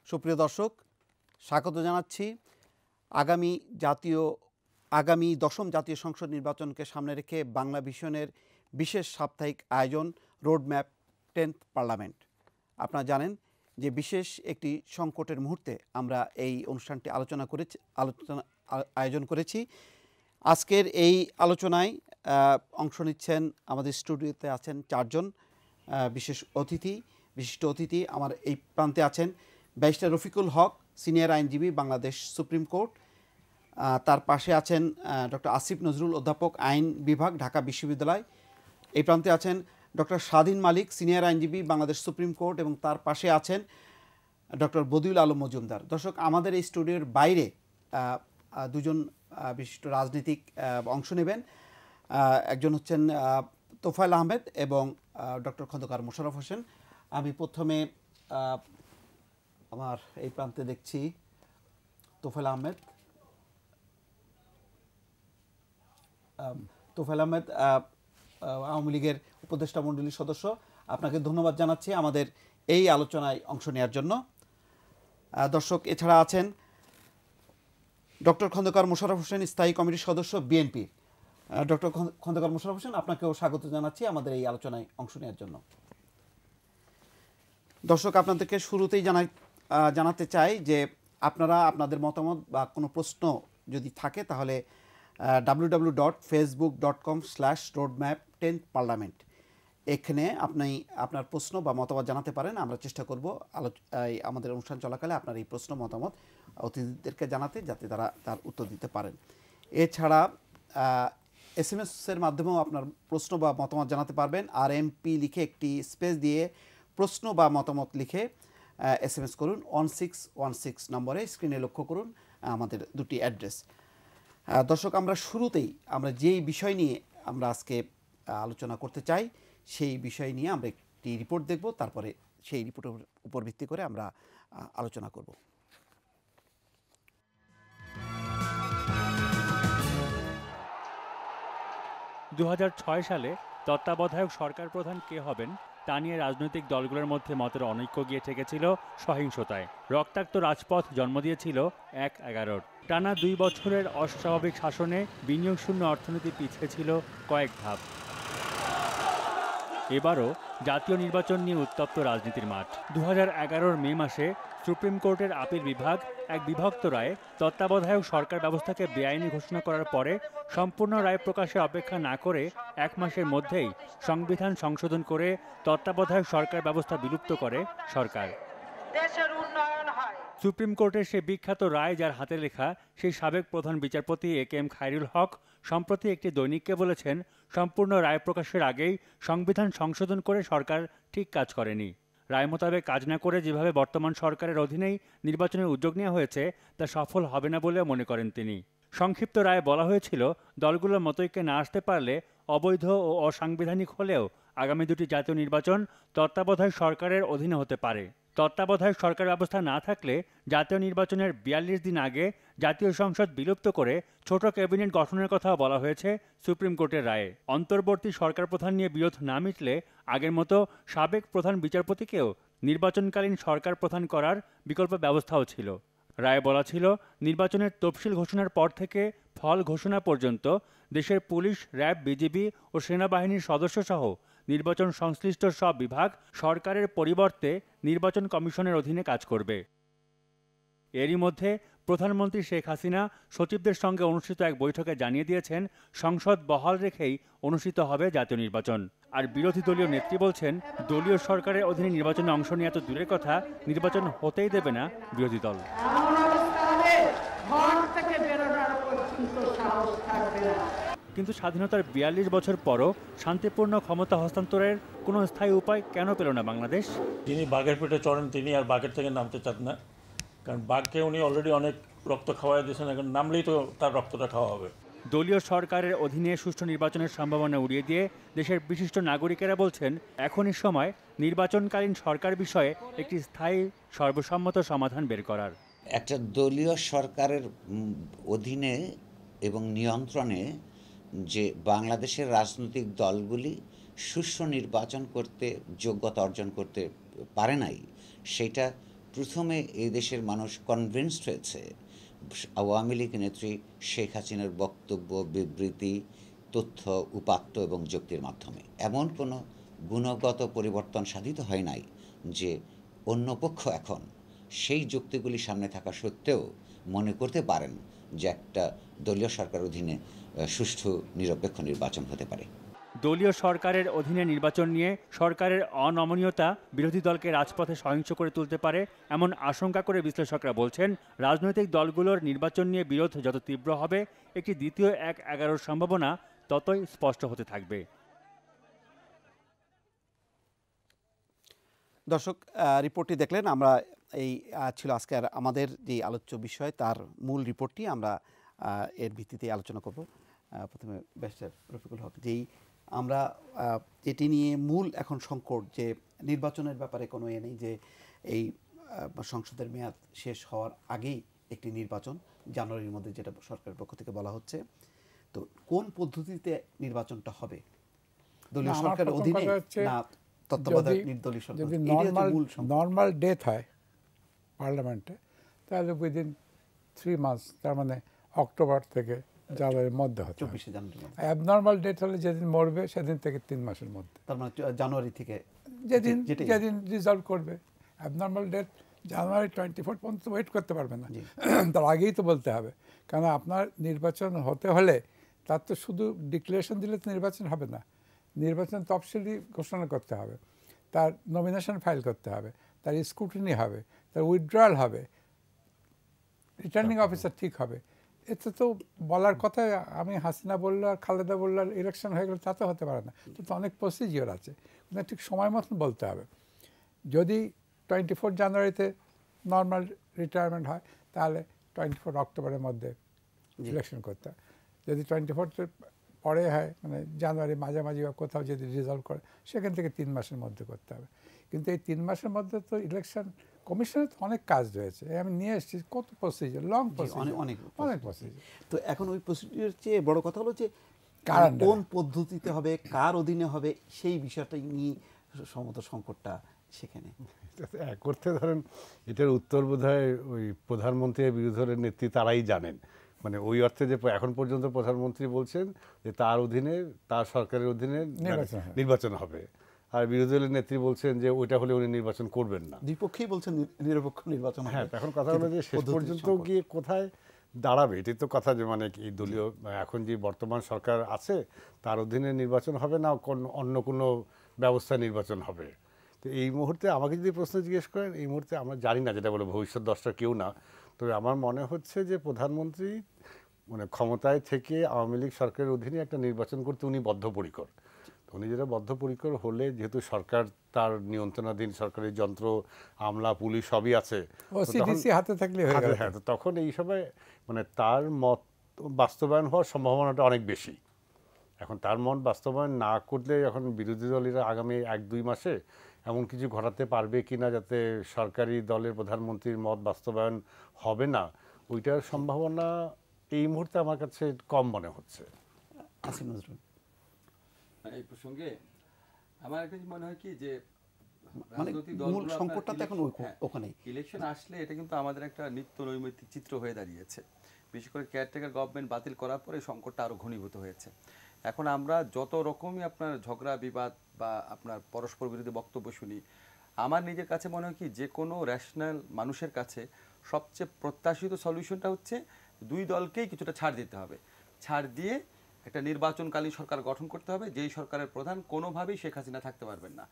সুপ্রিয় দর্শক, স্বাগত জানাচ্ছি। আগামী দশম জাতীয় সংসদ নির্বাচনকে সামনে রেখে বাংলা ভিশনের বিশেষ সাপ্তাহিক আয়োজন রোডম্যাপ 10th পার্লামেন্ট। আপনারা জানেন যে বিশেষ একটি সংকটের মুহূর্তে আমরা এই অনুষ্ঠানটি আয়োজন করেছি। আজকের এই আলোচনায় অংশ নিচ্ছেন, আমাদের স্টুডিওতে আছেন চারজন বিশিষ্ট অতিথি। আমার এই প্রান্তে আছেন ব্যারিস্টার রফিকুল হক, সিনিয়র আইনজীবী, বাংলাদেশ সুপ্রিম কোর্ট। তার পাশে আছেন ডক্টর আসিফ নজরুল, অধ্যাপক, আইন বিভাগ, ঢাকা বিশ্ববিদ্যালয়। এই প্রান্তে আছেন ডক্টর স্বাধীন মালিক, সিনিয়র আইনজীবী, বাংলাদেশ সুপ্রিম কোর্ট, এবং তার পাশে আছেন ডক্টর বদিউল আলম মজুমদার। দর্শক, আমাদের এই স্টুডিওর বাইরে দুজন বিশিষ্ট রাজনীতিক অংশ নেবেন। একজন হচ্ছেন তোফায়েল আহমেদ এবং ডক্টর খন্দকার মোশাররফ হোসেন। আমি প্রথমে আমার এই প্রান্তে দেখছি তোফায়েল আহমেদ। আওয়ামী লীগের উপদেষ্টা মণ্ডলীর সদস্য। আপনাকে ধন্যবাদ জানাচ্ছি আমাদের এই আলোচনায় অংশ নেওয়ার জন্য। দর্শক, এছাড়া আছেন ডক্টর খন্দকার মোশাররফ হোসেন, স্থায়ী কমিটির সদস্য, বিএনপি। ডক্টর খন্দকার মোশাররফ হোসেন, আপনাকেও স্বাগত জানাচ্ছি আমাদের এই আলোচনায় অংশ নেওয়ার জন্য। দর্শক, আপনাদেরকে শুরুতেই জানাতে চাই যে আপনারা আপনাদের মতামত বা কোনো প্রশ্ন যদি থাকে তাহলে www.facebook.com/roadmap10thparliament এখানে আপনি আপনার প্রশ্ন বা মতামত জানাতে পারেন। আমরা চেষ্টা করব আমাদের অনুষ্ঠান চলাকালে আপনার এই প্রশ্ন মতামত অতিথিদেরকে জানাতে, যাতে তারা তার উত্তর দিতে পারেন। এছাড়া SMS-এর মাধ্যমেও আপনার প্রশ্ন বা মতামত জানাতে পারবেন। আর MP লিখে একটি স্পেস দিয়ে প্রশ্ন বা মতামত লিখে SMS করুন 1616 নম্বরে। স্ক্রিনে লক্ষ্য করুন আমাদের দুটি অ্যাড্রেস। দর্শক, আমরা শুরুতেই যেই বিষয় নিয়ে আমরা আজকে আলোচনা করতে চাই সেই বিষয় নিয়ে আমরা একটি রিপোর্ট দেখব, তারপরে সেই রিপোর্টের উপর ভিত্তি করে আমরা আলোচনা করব। 2006 সালে তত্ত্বাবধায়ক সরকার প্রধান কে হবেন তা নিয়ে রাজনৈতিক দলগুলোর মধ্যে মতের অনৈক্য গিয়ে ঠেকেছিল সহিংসতায়। রক্তাক্ত রাজপথ জন্ম দিয়েছিল 1/11। টানা 2 বছরের অস্বাভাবিক শাসনে বিনিয়োগ শূন্য অর্থনীতি পিছিয়ে ছিল কয়েক ধাপ। এবারও জাতীয় নির্বাচন নিয়ে উত্তপ্ত রাজনীতির মাঠ। 2011 মে মাসে সুপ্রিম কোর্টের আপিল বিভাগ এক বিভক্ত রায়ে তত্ত্বাবধায়ক সরকার ব্যবস্থাকে বেআইনি ঘোষণা করার পরে সম্পূর্ণ রায় প্রকাশে অপেক্ষা না করে 1 মাসের মধ্যেই সংবিধান সংশোধন করে তত্ত্বাবধায়ক সরকার ব্যবস্থা বিলুপ্ত করে সরকার। সুপ্রিম কোর্টের সেই বিখ্যাত রায়, যার হাতে লেখা, সেই সাবেক প্রধান বিচারপতি AKM খায়রুল হক সম্প্রতি একটি দৈনিককে বলেছেন, সম্পূর্ণ রায় প্রকাশের আগেই সংবিধান সংশোধন করে সরকার ঠিক কাজ করেনি। রায় মোতাবেক কাজ না করে যেভাবে বর্তমান সরকারের অধীনেই নির্বাচনের উদ্যোগ নেওয়া হয়েছে তা সফল হবে না বলেও মনে করেন তিনি। সংক্ষিপ্ত রায়ে বলা হয়েছিল, দলগুলোর মতৈক্যে না আসতে পারলে অবৈধ ও অসাংবিধানিক হলেও আগামী 2টি জাতীয় নির্বাচন তত্ত্বাবধায়ক সরকারের অধীনে হতে পারে। তত্ত্বাবধায়ক সরকার ব্যবস্থা না থাকলে জাতীয় নির্বাচনের 42 দিন আগে জাতীয় সংসদ বিলুপ্ত করে ছোট ক্যাবিনেট গঠনের কথা বলা হয়েছে সুপ্রিম কোর্টের রায়ে। অন্তর্বর্তী সরকার প্রধান নিয়ে বিরোধ না মিটলে আগের মতো সাবেক প্রধান বিচারপতিকেও নির্বাচনকালীন সরকার প্রধান করার বিকল্প ব্যবস্থাও ছিল। রায়ে বলা ছিল, নির্বাচনের তফসিল ঘোষণার পর থেকে ফল ঘোষণা পর্যন্ত দেশের পুলিশ, র্যাব, বিজিবি ও সেনাবাহিনীর সদস্যসহ নির্বাচন সংশ্লিষ্ট সব বিভাগ সরকারের পরিবর্তে নির্বাচন কমিশনের অধীনে কাজ করবে। এরই মধ্যে প্রধানমন্ত্রী শেখ হাসিনা সচিবদের সঙ্গে অনুষ্ঠিত এক বৈঠকে জানিয়ে দিয়েছেন, সংসদ বহাল রেখেই অনুষ্ঠিত হবে জাতীয় নির্বাচন। আর বিরোধী দলীয় নেত্রী বলছেন, দলীয় সরকারের অধীনে নির্বাচনে অংশ নেওয়া তো দূরের কথা, নির্বাচন হতেই দেবে না বিরোধী দল। কিন্তু স্বাধীনতার 42 বছর পরও শান্তিপূর্ণ ক্ষমতা হস্তান্তরের কোনো স্থায়ী উপায় কেন পেল না বাংলাদেশ? যিনি বাঘের পেটে চড়েন তিনি আর বাঘের থেকে নামতে চান না, কারণ বাঘকে উনি অলরেডি অনেক রক্ত খাওয়াই দিয়েছেন, এখন নামলেই তো তার রক্তটা খাওয়া হবে। দলীয় সরকারের অধীনে সুষ্ঠু নির্বাচনের সম্ভাবনা উড়িয়ে দিয়ে দেশের বিশিষ্ট নাগরিকেরা বলছেন, এখনই সময় নির্বাচনকালীন সরকার বিষয়ে একটি স্থায়ী সর্বসম্মত সমাধান বের করার। একটা দলীয় সরকারের অধীনে এবং নিয়ন্ত্রণে যে বাংলাদেশের রাজনৈতিক দলগুলি সুষ্ঠু নির্বাচন করতে যোগ্যতা অর্জন করতে পারে নাই, সেটা প্রথমে এই দেশের মানুষ কনভিন্সড হয়েছে আওয়ামী লীগ নেত্রী শেখ হাসিনার বক্তব্য, বিবৃতি, তথ্য, উপাত্ত এবং যুক্তির মাধ্যমে। এমন কোনো গুণগত পরিবর্তন সাধিত হয় নাই যে অন্য পক্ষ এখন সেই যুক্তিগুলি সামনে থাকা সত্ত্বেও মনে করতে পারেন যে একটা দলীয় সরকার অধীনে সুষ্ঠু নিরপেক্ষ নির্বাচন হতে পারে। দলীয় সরকারের অধীনে নির্বাচন নিয়ে সরকারের অনমনীয়তা বিরোধী দলকে রাজপথে সহিংস করে তুলতে পারে এমন আশঙ্কা করে বিশ্লেষকরা বলছেন, রাজনৈতিক দলগুলোর নির্বাচন নিয়ে বিরোধ যত তীব্র হবে, একটি দ্বিতীয় ১/১১ সম্ভাবনা ততই স্পষ্ট হতে থাকবে। দর্শক, রিপোর্টটি দেখলেন। আমরা এই ছিল আজকের আমাদের যে আলোচ্য বিষয়, তার মূল রিপোর্টটি আমরা এর ভিত্তিতে আলোচনা করব। প্রথমে ব্যারিস্টার রফিকুল হক, যেই আমরা যেটি নিয়ে মূল এখন সংকট, যে নির্বাচনের ব্যাপারে কোনো নেই, যে এই সংসদের মেয়াদ শেষ হওয়ার আগেই একটি নির্বাচন জানুয়ারির মধ্যে, যেটা সরকারের পক্ষ থেকে বলা হচ্ছে। তো কোন পদ্ধতিতে নির্বাচনটা হবে, দলীয় সরকারের অধীনে না তত্ত্বাবধায়ক নির্দলীয় সরকার? যদি নর্মাল ডেথ হয় পার্লামেন্টে, তাহলে উইদিন 3 মাস, তার মানে অক্টোবর থেকে জানুয়ারির মধ্যে হচ্ছে। 24 জানুয়ারি। অ্যাবনর্মাল ডেট হলে যেদিন মরবে সেদিন থেকে 3 মাসের মধ্যে, তার মানে জানুয়ারি থেকে যেদিন রিজলভ করবে। অ্যাবনর্মাল ডেট জানুয়ারি 24 পর্যন্ত ওয়েট করতে পারবে না, তার আগেই তো বলতে হবে। কারণ আপনার নির্বাচন হতে হলে তার তো শুধু ডিক্লারেশন দিলে তো নির্বাচন হবে না, নির্বাচন তফসিলি ঘোষণা করতে হবে, তার নমিনেশন ফাইল করতে হবে, তার স্ক্রুটিনি হবে, তার উইথড্রয়াল হবে, রিটার্নিং অফিসার ঠিক হবে। এতে তো বলার কথা, আমি হাসিনা বললো আর খালেদা বললো আর ইলেকশন হয়ে গেল, তা তো হতে পারে না। তো অনেক প্রসিজিওর আছে, ঠিক সময় মতন বলতে হবে। যদি 24 জানুয়ারিতে নর্মাল রিটায়ারমেন্ট হয়, তাহলে 24 অক্টোবরের মধ্যে ইলেকশন করতে হয়। যদি 24 পরে হয়, মানে জানুয়ারি মাঝামাঝি বা কোথাও যদি রিজলভ করে, সেখান থেকে 3 মাসের মধ্যে করতে হবে। কিন্তু এই 3 মাসের মধ্যে তো ইলেকশন কমিশনের তো অনেক কাজ রয়েছে, আমি নিয়ে এসেছি কত প্রসিজার, লং প্রসিজার, অনেক প্রসিজার। তো এখন ওই প্রসিডিউর চেয়ে বড় কথা হলো যে কোন পদ্ধতিতে হবে, কার অধীনে হবে, সেই বিষয়টা নিয়ে সম্ভবত সংকটটা সেখানে। এক করতে ধরেন এটার উত্তর বোধহয় ওই প্রধানমন্ত্রী বিরোধী দলের নেত্রী তারাই জানেন। মানে ওই অর্থে যে এখন পর্যন্ত প্রধানমন্ত্রী বলছেন যে তার অধীনে, তার সরকারের অধীনে নির্বাচন হবে, আর বিরোধী দলের নেত্রী বলছেন যে ওইটা হলে উনি নির্বাচন করবেন না। দুই পক্ষেই বলছেন নিরপেক্ষ নির্বাচন। হ্যাঁ, এখন কথা হলো যে শেষ পর্যন্ত গিয়ে কোথায় দাঁড়াবে, এটাই তো কথা। যে মানে এই দলীয় এখন যে বর্তমান সরকার আছে তার অধীনে নির্বাচন হবে না অন্য কোনো ব্যবস্থা নির্বাচন হবে। তো এই মুহূর্তে আমাকে যদি প্রশ্ন জিজ্ঞেস করেন, এই মুহূর্তে আমরা জানি না, যেটা বলে ভবিষ্যৎ দর্শক কেউ না। তবে আমার মনে হচ্ছে যে প্রধানমন্ত্রী মানে ক্ষমতায় থেকে আওয়ামী লীগ সরকারের অধীনে একটা নির্বাচন করতে উনি বদ্ধপরিকর। উনি যেটা বদ্ধপরিকর হলে, যেহেতু সরকার তার নিয়ন্ত্রণাধীন, সরকারি যন্ত্র, আমলা, পুলিশ সবই আছে, হাতে থাকলে হ্যাঁ, তখন এই সময় মানে তার মত বাস্তবায়ন হওয়ার সম্ভাবনাটা অনেক বেশি। এখন তার মত বাস্তবায়ন না করলে এখন বিরোধী দলেরা আগামী 1-2 মাসে এমন কিছু ঘটাতে পারবে কিনা যাতে সরকারি দলের প্রধানমন্ত্রীর মত বাস্তবায়ন হবে না, ওইটার সম্ভাবনা এই মুহূর্তে আমার কাছে কম মনে হচ্ছে। আসিফ নজরুল, এই প্রসঙ্গে আমার একটা মনে হয় কি যে মূল সংকটটা তো এখন ওখানেই। ইলেকশন আসলে এটা কিন্তু আমাদের একটা নিত্য নৈমিত্তিক চিত্র হয়ে দাঁড়িয়েছে। বিশেষ করে কেয়ারটেকার গভর্নমেন্ট বাতিল করার পরে সংকটটা আরও ঘনীভূত হয়েছে। এখন আমরা যত রকমই আপনার ঝগড়া বিবাদ বা আপনার পরস্পর বিরোধী বক্তব্য শুনি, আমার নিজের কাছে মনে হয় কি যে কোনো র্যাশনাল মানুষের কাছে সবচেয়ে প্রত্যাশিত সলিউশনটা হচ্ছে দুই দলকেই কিছুটা ছাড় দিতে হবে। ছাড় দিয়ে একটা নির্বাচনকালীন সরকার গঠন করতে হবে, যেই সরকারের প্রধান কোনোভাবেই শেখ হাসিনা থাকতে পারবেন না।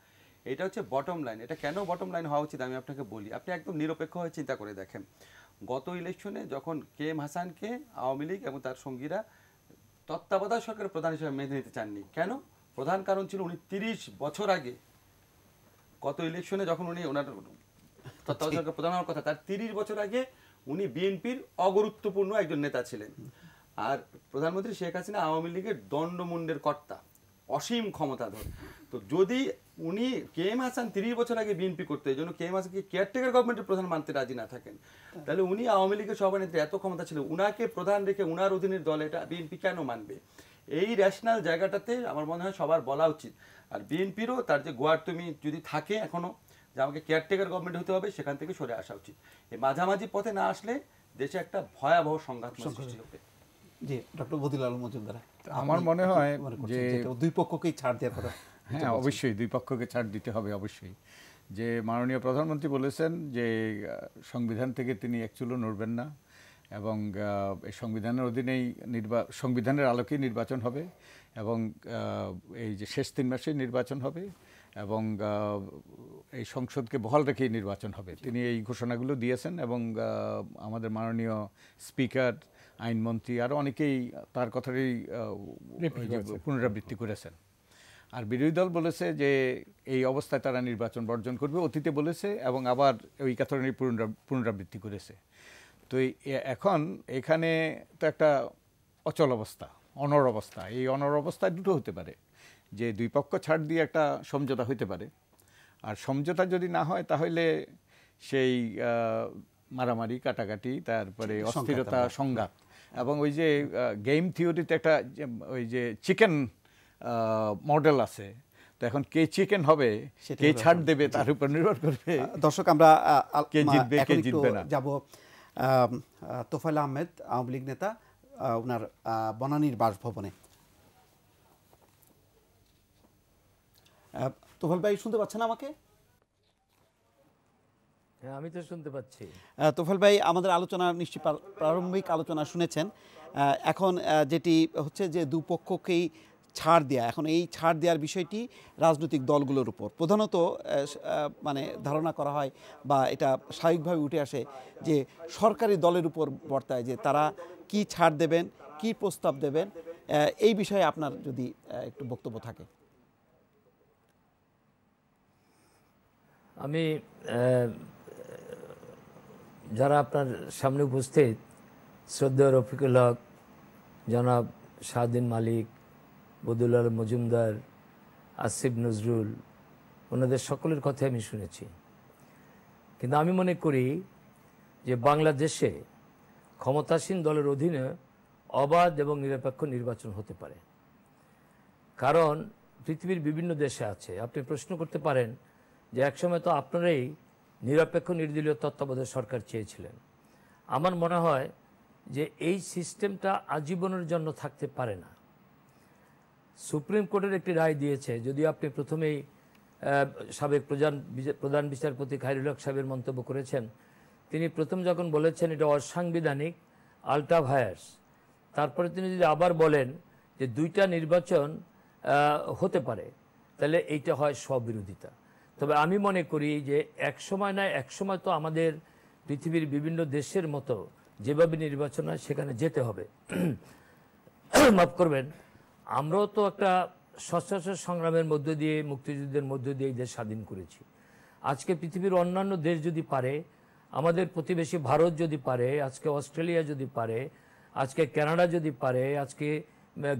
এটা হচ্ছে বটম লাইন। এটা কেন বটম লাইন হওয়া উচিত আমি আপনাকে বলি। আপনি একদম নিরপেক্ষ হয়ে চিন্তা করে দেখেন, গত ইলেকশনে যখন KM হাসানকে আওয়ামী লীগ এবং তার সঙ্গীরা তত্ত্বাবধায়ক সরকারের প্রধান হিসেবে মেনে নিতে চাননি। কেন? প্রধান কারণ ছিল উনি 30 বছর আগে, গত ইলেকশনে যখন উনি ওনার তত্ত্বাবধায়ক সরকার প্রধান হওয়ার কথা, তার 30 বছর আগে উনি বিএনপির অগুরুত্বপূর্ণ একজন নেতা ছিলেন। আর প্রধানমন্ত্রী শেখ হাসিনা আওয়ামী লীগের দণ্ডমুণ্ডের কর্তা, অসীম ক্ষমতাধর। তো যদি উনি KM হাসান 30 বছর আগে বিএনপি করতে, এই জন্য KM হাসানকে কেয়ারটেকার গভর্নমেন্টের প্রধান মানতে রাজি না থাকেন, তাহলে উনি আওয়ামী লীগের সভানেত্রী, এত ক্ষমতা ছিল, উনাকে প্রধান রেখে উনার অধীনের দল এটা বিএনপি কেন মানবে? এই রেশনাল জায়গাটাতে আমার মনে হয় সবার বলা উচিত। আর বিএনপিরও তার যে গোয়ার তুমি যদি থাকে এখনো, যে আমাকে কেয়ারটেকার গভর্নমেন্ট হতে হবে, সেখান থেকে সরে আসা উচিত। এই মাঝামাঝি পথে না আসলে দেশে একটা ভয়াবহ সংঘাত সৃষ্টি হবে। জি, ডক্টর বদিউল আলম মজুমদার, আমার মনে হয় যে দুই পক্ষকেই ছাড় দেওয়ার কথা। হ্যাঁ, অবশ্যই দুই পক্ষকে ছাড় দিতে হবে। অবশ্যই যে মাননীয় প্রধানমন্ত্রী বলেছেন যে সংবিধান থেকে তিনি এক চুলও নড়বেন না, এবং এই সংবিধানের অধীনেই সংবিধানের আলোকেই নির্বাচন হবে, এবং এই যে শেষ 3 মাসেই নির্বাচন হবে, এবং এই সংসদকে বহাল রেখেই নির্বাচন হবে। তিনি এই ঘোষণাগুলো দিয়েছেন, এবং আমাদের মাননীয় স্পিকার, আইনমন্ত্রী আরও অনেকেই তার কথারই পুনরাবৃত্তি করেছেন। আর বিরোধী দল বলেছে যে এই অবস্থায় তারা নির্বাচন বর্জন করবে, অতীতে বলেছে, এবং আবার ওই কথারই পুনরাবৃত্তি করেছে। তো এখন এখানে তো একটা অচল অবস্থা, অনড় অবস্থা। এই অনড় অবস্থায় দুটো হতে পারে, যে দুই পক্ষ ছাড় দিয়ে একটা সমঝোতা হতে পারে, আর সমঝোতা যদি না হয় তাহলে সেই মারামারি, কাটাকাটি, তারপরে অস্থিরতা, সংঘাত, এবং ওই যে গেম থিওরিতে একটা ওই যে চিকেন মডেল আছে, তো এখন কে চিকেন হবে, কে ছাড় দেবে, তার উপর নির্ভর করবে। দর্শক, আমরা কে জিতবে কে জিতবে না যাব তোফায়েল আহমেদ, আওয়ামী লীগ নেতা, ওনার বনানীর বাসভবনে। তোফায়েল ভাই শুনতে পাচ্ছেন আমাকে? হ্যাঁ, আমি তো শুনতে পাচ্ছি। তোফায়েল ভাই, আমাদের আলোচনা নিশ্চয়ই প্রারম্ভিক আলোচনা শুনেছেন। এখন যেটি হচ্ছে যে দুপক্ষকেই ছাড় দেয়া, এখন এই ছাড় দেওয়ার বিষয়টি রাজনৈতিক দলগুলোর উপর প্রধানত মানে ধারণা করা হয়, বা এটা স্বাভাবিকভাবে উঠে আসে যে সরকারি দলের উপর বর্তায় যে তারা কি ছাড় দেবেন, কি প্রস্তাব দেবেন। এই বিষয়ে আপনার যদি একটু বক্তব্য থাকে। আমি যারা আপনার সামনে উপস্থিত, শ্রদ্ধেয় রফিকুল হক, জনাব শাহদ্দিন মালিক, বদিউল আলম মজুমদার, আসিফ নজরুল, ওনাদের সকলের কথা আমি শুনেছি। কিন্তু আমি মনে করি যে বাংলাদেশে ক্ষমতাসীন দলের অধীনে অবাধ এবং নিরপেক্ষ নির্বাচন হতে পারে। কারণ পৃথিবীর বিভিন্ন দেশে আছে। আপনি প্রশ্ন করতে পারেন যে একসময় তো আপনারাই নিরপেক্ষ নির্দলীয় তত্ত্বাবধায়ক সরকার চেয়েছিলেন। আমার মনে হয় যে এই সিস্টেমটা আজীবনের জন্য থাকতে পারে না। সুপ্রিম কোর্টের একটি রায় দিয়েছে, যদিও আপনি প্রথমেই সাবেক প্রধান বিচারপতি খায়রুল হক সাহেবের মন্তব্য করেছেন। তিনি প্রথম যখন বলেছেন এটা অসাংবিধানিক, আল্ট্রা ভায়ার্স, তারপরে তিনি যদি আবার বলেন যে 2টা নির্বাচন হতে পারে, তাহলে এইটা হয় স্ববিরোধিতা। তবে আমি মনে করি যে একসময় না একসময় তো আমাদের পৃথিবীর বিভিন্ন দেশের মতো যেভাবে নির্বাচন হয় সেখানে যেতে হবে। মাফ করবেন, আমরাও তো একটা সশস্ত্র সংগ্রামের মধ্য দিয়ে, মুক্তিযুদ্ধের মধ্য দিয়ে এই দেশ স্বাধীন করেছি। আজকে পৃথিবীর অন্যান্য দেশ যদি পারে, আমাদের প্রতিবেশী ভারত যদি পারে, আজকে অস্ট্রেলিয়া যদি পারে, আজকে কানাডা যদি পারে, আজকে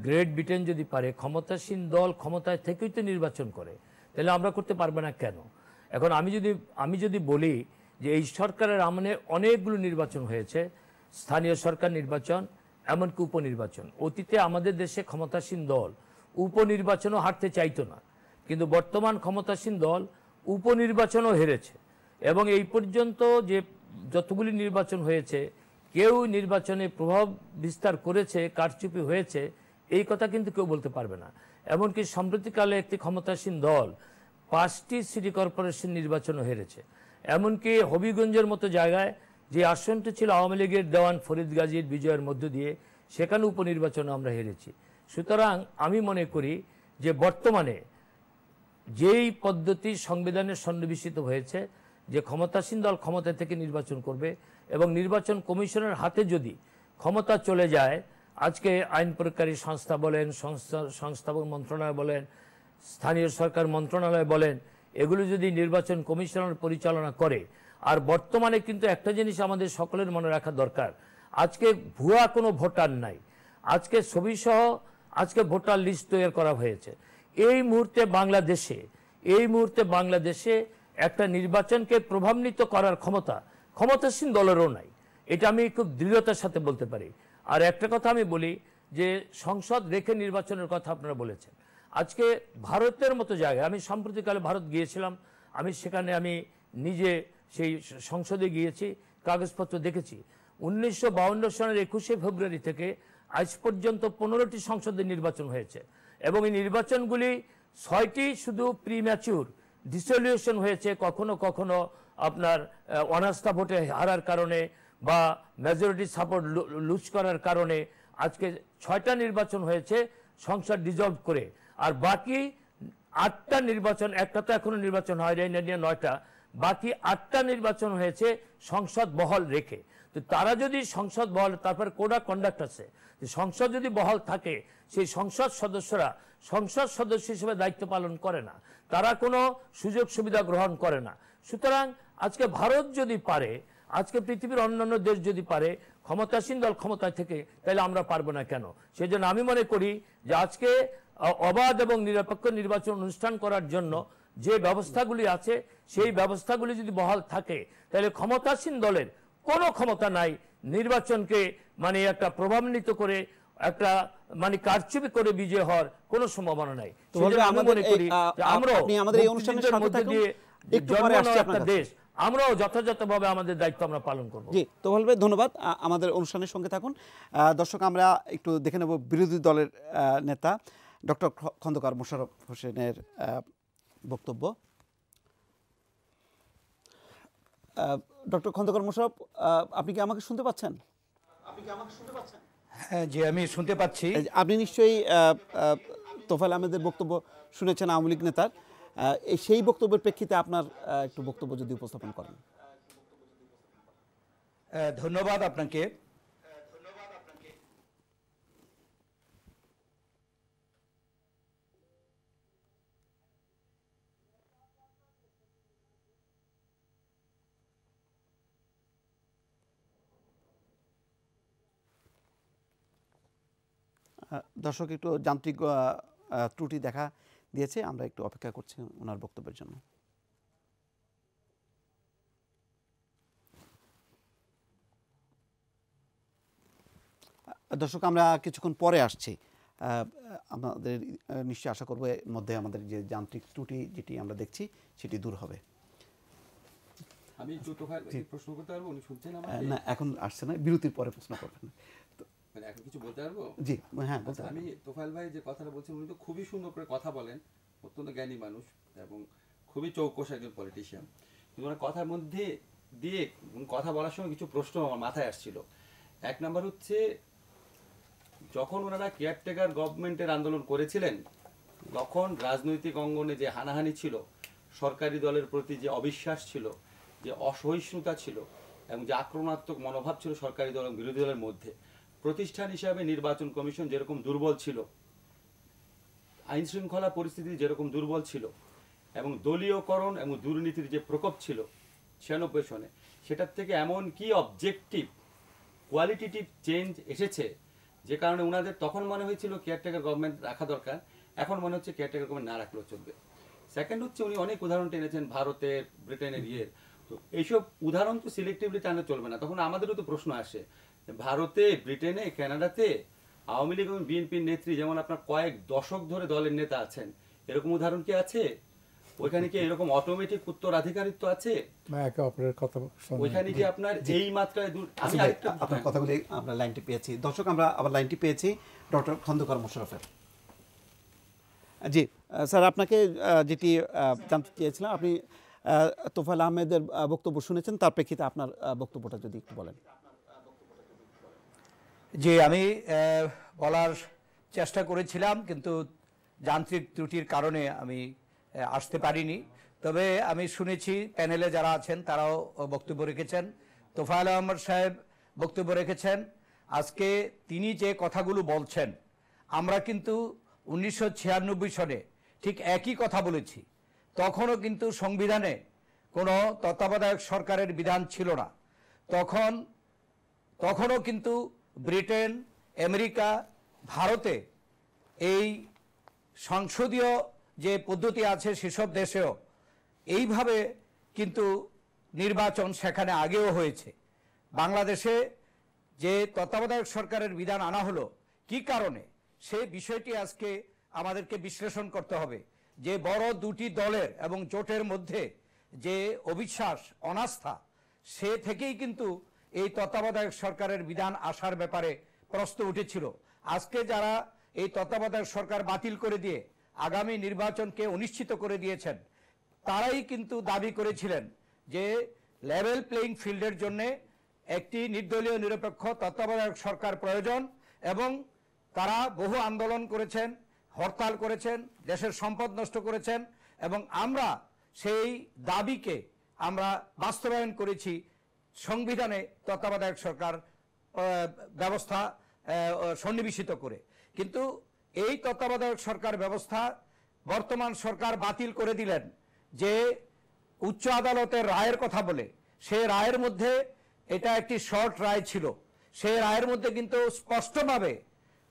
গ্রেট ব্রিটেন যদি পারে, ক্ষমতাসীন দল ক্ষমতায় থেকেই তো নির্বাচন করে, তাহলে আমরা করতে পারবো না কেন? এখন আমি যদি বলি যে এই সরকারের আমলে অনেকগুলো নির্বাচন হয়েছে, স্থানীয় সরকার নির্বাচন, এমনকি উপনির্বাচন। অতীতে আমাদের দেশে ক্ষমতাসীন দল উপনির্বাচনও হারতে চাইতো না, কিন্তু বর্তমান ক্ষমতাসীন দল উপনির্বাচনও হেরেছে। এবং এই পর্যন্ত যে যতগুলি নির্বাচন হয়েছে, কেউ নির্বাচনে প্রভাব বিস্তার করেছে, কারচুপি হয়েছে, এই কথা কিন্তু কেউ বলতে পারবে না। এমনকি সম্প্রতিকালে একটি ক্ষমতাসীন দল 5টি সিটি কর্পোরেশন নির্বাচনও হেরেছে। এমনকি হবিগঞ্জের মতো জায়গায় যে আসনটি ছিল আওয়ামী লীগের দেওয়ান ফরিদ গাজীর বিজয়ের মধ্য দিয়ে, সেখানে উপনির্বাচনে আমরা হেরেছি। সুতরাং আমি মনে করি যে বর্তমানে যেই পদ্ধতি সংবিধানে সন্নিবেশিত হয়েছে, যে ক্ষমতাসীন দল ক্ষমতা থেকে নির্বাচন করবে, এবং নির্বাচন কমিশনের হাতে যদি ক্ষমতা চলে যায়, আজকে আইন প্রয়োগকারী সংস্থা বলেন, সংস্থাপক মন্ত্রণালয় বলেন, স্থানীয় সরকার মন্ত্রণালয় বলেন, এগুলো যদি নির্বাচন কমিশনার পরিচালনা করে। আর বর্তমানে কিন্তু একটা জিনিস আমাদের সকলের মনে রাখা দরকার, আজকে ভুয়া কোনো ভোটার নাই, আজকে ছবিসহ আজকে ভোটার লিস্ট তৈরি করা হয়েছে। এই মুহূর্তে বাংলাদেশে একটা নির্বাচনকে প্রভাবান্বিত করার ক্ষমতাসীন দলেরও নাই। এটা আমি খুব দৃঢ়তার সাথে বলতে পারি। আর একটা কথা আমি বলি যে সংসদ রেখে নির্বাচনের কথা আপনারা বলেছেন। আজকে ভারতের মতো জায়গায়, আমি সাম্প্রতিককালে ভারত গিয়েছিলাম, আমি সেখানে আমি নিজে সেই সংসদে গিয়েছি, কাগজপত্র দেখেছি। 1952 সালের 21শে ফেব্রুয়ারি থেকে আজ পর্যন্ত 15টি সংসদে নির্বাচন হয়েছে এবং এই নির্বাচনগুলি 6টি শুধু প্রিম্যাচিউর ডিসলিউশন হয়েছে, কখনো কখনো আপনার অনাস্থা ভোটে হারার কারণে বা মেজরিটি সাপোর্ট লুজ করার কারণে আজকে 6টা নির্বাচন হয়েছে সংসদ ডিজলভ করে। আর বাকি 8টা নির্বাচন, একটা তো এখনো নির্বাচন হয় নাই, 9টা, বাকি 8টা নির্বাচন হয়েছে সংসদ বহাল রেখে। তো তারা যদি সংসদ বহাল, তারপর কোড অফ কন্ডাক্ট আছে, সংসদ যদি বহাল থাকে সেই সংসদ সদস্যরা সংসদ সদস্য হিসেবে দায়িত্ব পালন করে না, তারা কোনো সুযোগ সুবিধা গ্রহণ করে না। সুতরাং আজকে ভারত যদি পারে, আজকে পৃথিবীর অন্যান্য দেশ যদি পারে, ক্ষমতাসীন দল ক্ষমতায় থেকে, তাহলে আমরা পারবো না কেন? সেই জন্য আমি মনে করি যে আজকে অবাধ এবং নিরপেক্ষ নির্বাচন অনুষ্ঠান করার জন্য যে ব্যবস্থাগুলি আছে সেই ব্যবস্থাগুলি যদি বহাল থাকে, তাহলে ক্ষমতাসীন দলের কোনো ক্ষমতা নাই নির্বাচনকে মানে একটা প্রভাবান্বিত করে একটা মানে কারচুপি করে বিজয় হওয়ার কোনো সম্ভাবনা নাই। আমি মনে করি আমাদের এই অনুষ্ঠানের সাথে থাকুন, একটু পরে আসছি আপনার দেশ, আমরাও যথাযথভাবে আমাদের দায়িত্ব আমরা পালন করব। জি, তো বলবে ধন্যবাদ, আমাদের অনুষ্ঠানের সঙ্গে থাকুন। দর্শক, আমরা একটু দেখে নেব বিরোধী দলের নেতা ডক্টর খন্দকার মোশাররফ হোসেনের বক্তব্য। ডক্টর খন্দকার মোশাররফ, আপনি কি আমাকে শুনতে পাচ্ছেন? হ্যাঁ জি, আমি শুনতে পাচ্ছি। আপনি নিশ্চয়ই তোফায়েল আহমেদের বক্তব্য শুনেছেন, আওয়ামী লীগ নেতার। সেই বক্তব্যের প্রেক্ষিতে আপনার একটু বক্তব্য যদি উপস্থাপন করেন। ধন্যবাদ আপনাকে। দর্শক, একটু যান্ত্রিক ত্রুটি দেখা দিয়েছে, আমরা একটু অপেক্ষা করছি ওনার বক্তব্যের জন্য। দর্শক, আমরা কিছুক্ষণ পরে আসছি, আমাদের নিশ্চয়ই আশা করবো এর মধ্যে আমাদের যে যান্ত্রিক ত্রুটি যেটি আমরা দেখছি সেটি দূর হবে। আমি প্রশ্ন করতে পারবো? উনি শুনছেন আমাকে? না, এখন আসছে না, বিরতির পরে প্রশ্ন করবেন। মানে এখন কিছু বলতে পারবো? জি হ্যাঁ। আমি তোফায়েল ভাই যে কথাটা বলছেন, উনি তো খুবই সুন্দর করে কথা বলেন, অত্যন্ত জ্ঞানী মানুষ এবং খুবই চৌকস একজন পলিটিশিয়ান। কিন্তু ওনার কথার মধ্যে দিয়ে কথা বলার সময় কিছু প্রশ্ন আমার মাথায় আসছিল। এক নাম্বার হচ্ছে, যখন ওনারা কেয়ারটেকার গভর্নমেন্টের আন্দোলন করেছিলেন তখন রাজনৈতিক অঙ্গনে যে হানাহানি ছিল, সরকারি দলের প্রতি যে অবিশ্বাস ছিল, যে অসহিষ্ণুতা ছিল এবং যে আক্রমণাত্মক মনোভাব ছিল সরকারি দল এবং বিরোধী দলের মধ্যে, প্রতিষ্ঠান হিসাবে নির্বাচন কমিশন যেরকম দুর্বল ছিল, আইন শৃঙ্খলা পরিস্থিতি যেরকম দুর্বল ছিল এবং দলীয়করণ এবং দুর্নীতির যে প্রকোপ ছিল 96 সনে, সেটার থেকে এমন কি অবজেক্টিভ কোয়ালিটেটিভ চেঞ্জ এসেছে যে কারণে ওনাদের তখন মনে হয়েছিল কেয়ারটেকার গভর্নমেন্ট রাখা দরকার, এখন মনে হচ্ছে কেয়ারটেকার গভর্নমেন্ট না রাখলেও চলবে। সেকেন্ড হচ্ছে, উনি অনেক উদাহরণ টেনেছেন ভারতের, ব্রিটেনের ইয়ের, তো এইসব উদাহরণ তো সিলেক্টিভলি টানলে চলবে না। তখন আমাদেরও তো প্রশ্ন আসে, ভারতে, ব্রিটেনে, কানাডাতে আওয়ামী লীগ এবং বিএনপির নেত্রী যেমন আপনার কয়েক দশক ধরে দলের নেতা আছেন, এরকম উদাহরণ কি আছে? ওইখানে কি এরকম অটোমেটিক উত্তরাধিকারিত্ব আছে? ওইখানে কি আপনার এই মাত্রায় আমি আরেকটা আপনার কথাগুলি আমরা লাইনটি পেয়েছি। দর্শক, আমরা আবার লাইনটি পেয়েছি ডক্টর খন্দকার মোশাররফের। জি স্যার, আপনাকে যেটি জানতে চেয়েছিলাম, আপনি তোফায়েল আহমেদের বক্তব্য শুনেছেন, তার প্রেক্ষিতে আপনার বক্তব্যটা যদি একটু বলেন। জি, আমি বলার চেষ্টা করেছিলাম কিন্তু যান্ত্রিক ত্রুটির কারণে আমি আসতে পারিনি। তবে আমি শুনেছি প্যানেলে যারা আছেন তারাও বক্তব্য রেখেছেন, তোফায়েল আহমেদ সাহেব বক্তব্য রেখেছেন। আজকে তিনি যে কথাগুলো বলছেন, আমরা কিন্তু 1996 সনে ঠিক একই কথা বলেছি। তখনও কিন্তু সংবিধানে কোনো তত্ত্বাবধায়ক সরকারের বিধান ছিল না। তখনও কিন্তু ব্রিটেন, আমেরিকা, ভারতে এই সংসদীয় যে পদ্ধতি আছে সেসব দেশেও এইভাবে কিন্তু নির্বাচন সেখানে আগেও হয়েছে। বাংলাদেশে যে তত্ত্বাবধায়ক সরকারের বিধান আনা হলো কি কারণে, সেই বিষয়টি আজকে আমাদেরকে বিশ্লেষণ করতে হবে। যে বড় দুটি দলের এবং জোটের মধ্যে যে অবিশ্বাস অনাস্থা সে থেকেই কিন্তু এই তত্ত্বাবধায়ক সরকারের বিধান আসার ব্যাপারে প্রশ্ন উঠেছিল। আজকে যারা এই তত্ত্বাবধায়ক সরকার বাতিল করে দিয়ে আগামী নির্বাচনকে অনিশ্চিত করে দিয়েছেন তারাই কিন্তু দাবি করেছিলেন যে লেভেল প্লেইং ফিল্ডের জন্য একটি নির্দলীয় নিরপেক্ষ তত্ত্বাবধায়ক সরকার প্রয়োজন এবং তারা বহু আন্দোলন করেছেন, হরতাল করেছেন, দেশের সম্পদ নষ্ট করেছেন এবং আমরা সেই দাবিকে আমরা বাস্তবায়ন করেছি সংবিধানে তত্ত্বাবধায়ক সরকার ব্যবস্থা সন্নিবেশিত করে। কিন্তু এই তত্ত্বাবধায়ক সরকার ব্যবস্থা বর্তমান সরকার বাতিল করে দিলেন যে উচ্চ আদালতের রায়ের কথা বলে। সে রায়ের মধ্যে এটা একটি শর্ট রায় ছিল, সেই রায়ের মধ্যে কিন্তু স্পষ্টভাবে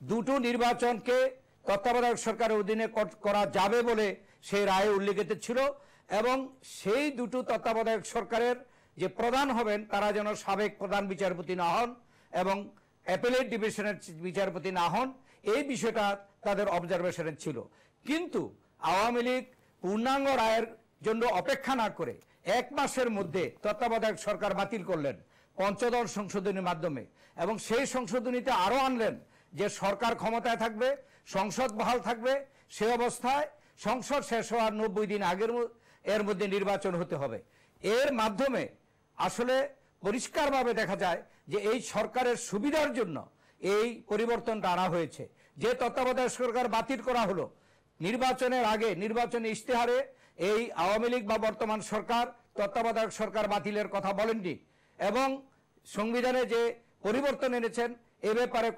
দুটো নির্বাচনকে তত্ত্বাবধায়ক সরকারের অধীনে করা যাবে বলে সেই রায়ে উল্লেখিত ছিল এবং সেই দুটো তত্ত্বাবধায়ক সরকারের যে প্রধান হবেন তারা যেন সাবেক প্রধান বিচারপতি না হন এবং অ্যাপেলেট ডিভিশনের বিচারপতি না হন, এই বিষয়টা তাদের অবজারভেশনে ছিল। কিন্তু আওয়ামী লীগ পূর্ণাঙ্গ রায়ের জন্য অপেক্ষা না করে 1 মাসের মধ্যে তত্ত্বাবধায়ক সরকার বাতিল করলেন পঞ্চদশ সংশোধনীর মাধ্যমে এবং সেই সংশোধনীতে আরো আনলেন যে সরকার ক্ষমতায় থাকবে, সংসদ বহাল থাকবে, সে অবস্থায় সংসদ শেষ হওয়ার 90 দিন আগের এর মধ্যে নির্বাচন হতে হবে। এর মাধ্যমে আসলে পরিষ্কারভাবে দেখা যায় যে এই সরকারের সুবিধার জন্য এই পরিবর্তনটা আনা হয়েছে। যে তত্ত্বাবধায়ক সরকার বাতিল করা হলো নির্বাচনের আগে নির্বাচনী ইশতেহারে এই আওয়ামী লীগ বা বর্তমান সরকার তত্ত্বাবধায়ক সরকার বাতিলের কথা বলেননি এবং সংবিধানে যে পরিবর্তন এনেছেন এ ব্যাপারে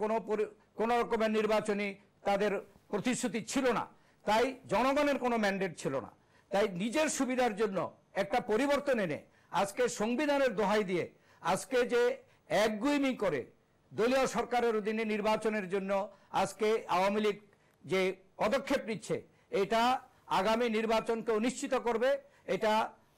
কোনো রকমের নির্বাচনী তাদের প্রতিশ্রুতি ছিল না, তাই জনগণের কোনো ম্যান্ডেট ছিল না। তাই নিজের সুবিধার জন্য একটা পরিবর্তন এনে আজকে সংবিধানের দোহাই দিয়ে আজকে যে একগুইমি করে দলীয় সরকারের অধীনে নির্বাচনের জন্য আজকে আওয়ামী লীগ যে পদক্ষেপ নিচ্ছে এটা আগামী নির্বাচনকে অনিশ্চিত করবে। এটা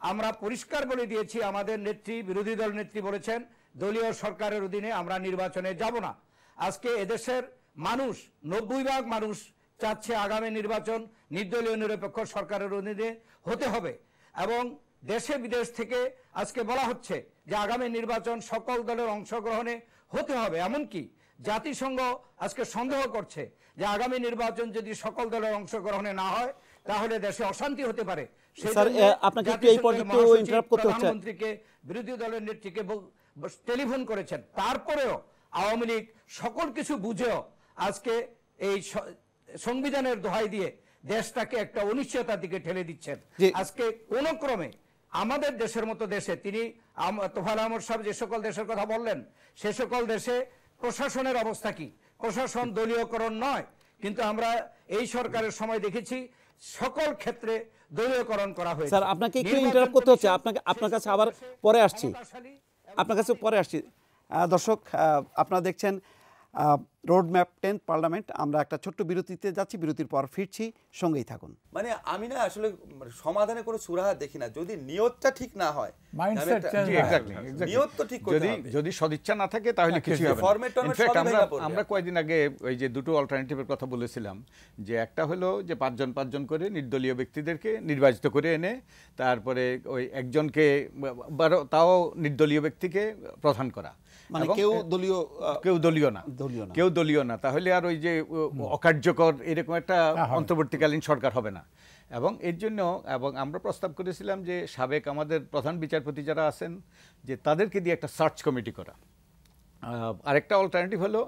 আমরা পরিষ্কার বলে দিয়েছি, আমাদের নেত্রী, বিরোধী দল নেত্রী বলেছেন দলীয় সরকারের অধীনে আমরা নির্বাচনে যাব না। আজকে এদেশের মানুষ 90% মানুষ চাচ্ছে আগামী নির্বাচন নির্দলীয় নিরপেক্ষ সরকারের অধীনে হতে হবে এবং দেশে বিদেশ থেকে আজকে বলা হচ্ছে যে আগামী নির্বাচন সকল দলের অংশগ্রহণে হতে হবে। এমনকি জাতিসংঘ আজকে সন্দেহ করছে যে আগামী নির্বাচন যদি সকল দলের অংশগ্রহণে না হয় তাহলে দেশে অশান্তি হতে পারে। প্রধানমন্ত্রীকে বিরোধী দলের নেত্রীকে টেলিফোন করেছেন, তারপরেও আওয়ামী লীগ সকল কিছু বুঝেও আজকে এই সংবিধানের দোহাই দিয়ে দেশটাকে একটা অনিশ্চয়তার দিকে ঠেলে দিচ্ছেন। আজকে কোন ক্রমে আমাদের দেশের মতো দেশে তিনি তোফায়েল আহমদ সাহেব যে সকল দেশের কথা বললেন সে সকল দেশে প্রশাসনের অবস্থা কি? প্রশাসন দলীয়করণ নয়, কিন্তু আমরা এই সরকারের সময় দেখেছি সকল ক্ষেত্রে দলীয়করণ করা হয়েছে। স্যার আপনাকে একটু ইন্টারাপ্ট করতে হচ্ছে, আপনার কাছে আবার পরে আসছি, আপনার কাছে পরে আসছি। দর্শক আপনারা দেখছেন রোডম্যাপ 10th পার্লামেন্ট। আমরা একটা ছোট্ট বিরতিতে যাচ্ছি, বিরতির পর ফিরছি, সঙ্গেই থাকুন। মানে আমি না আসলে সমাধানে কোনো সুরাহা দেখি না যদি নিয়তটা ঠিক না হয়। নিয়ত তো ঠিক করতে হবে, যদি সদিচ্ছা না থাকে তাহলে কিছু হবে না। আমরা কয়েকদিন আগে ওই যে দুটো অল্টারনেটিভের কথা বলেছিলাম, যে একটা হলো যে 5 জন করে নির্দলীয় ব্যক্তিদেরকে নির্বাচিত করে এনে তারপরে ওই একজনকে তাও নির্দলীয় ব্যক্তিকে প্রধান করা, মানে কেউ দলীয় না, তাহলে আর ওই যে অকার্যকর এরকম একটা অন্তর্বর্তীকালীন সরকার হবে না। এবং এর জন্য আমরা প্রস্তাব করেছিলাম যে সাবেক আমাদের প্রধান বিচারপতি যারা আছেন যে তাদেরকে দিয়ে একটা সার্চ কমিটি করা। আরেকটা অল্টারনেটিভ হলো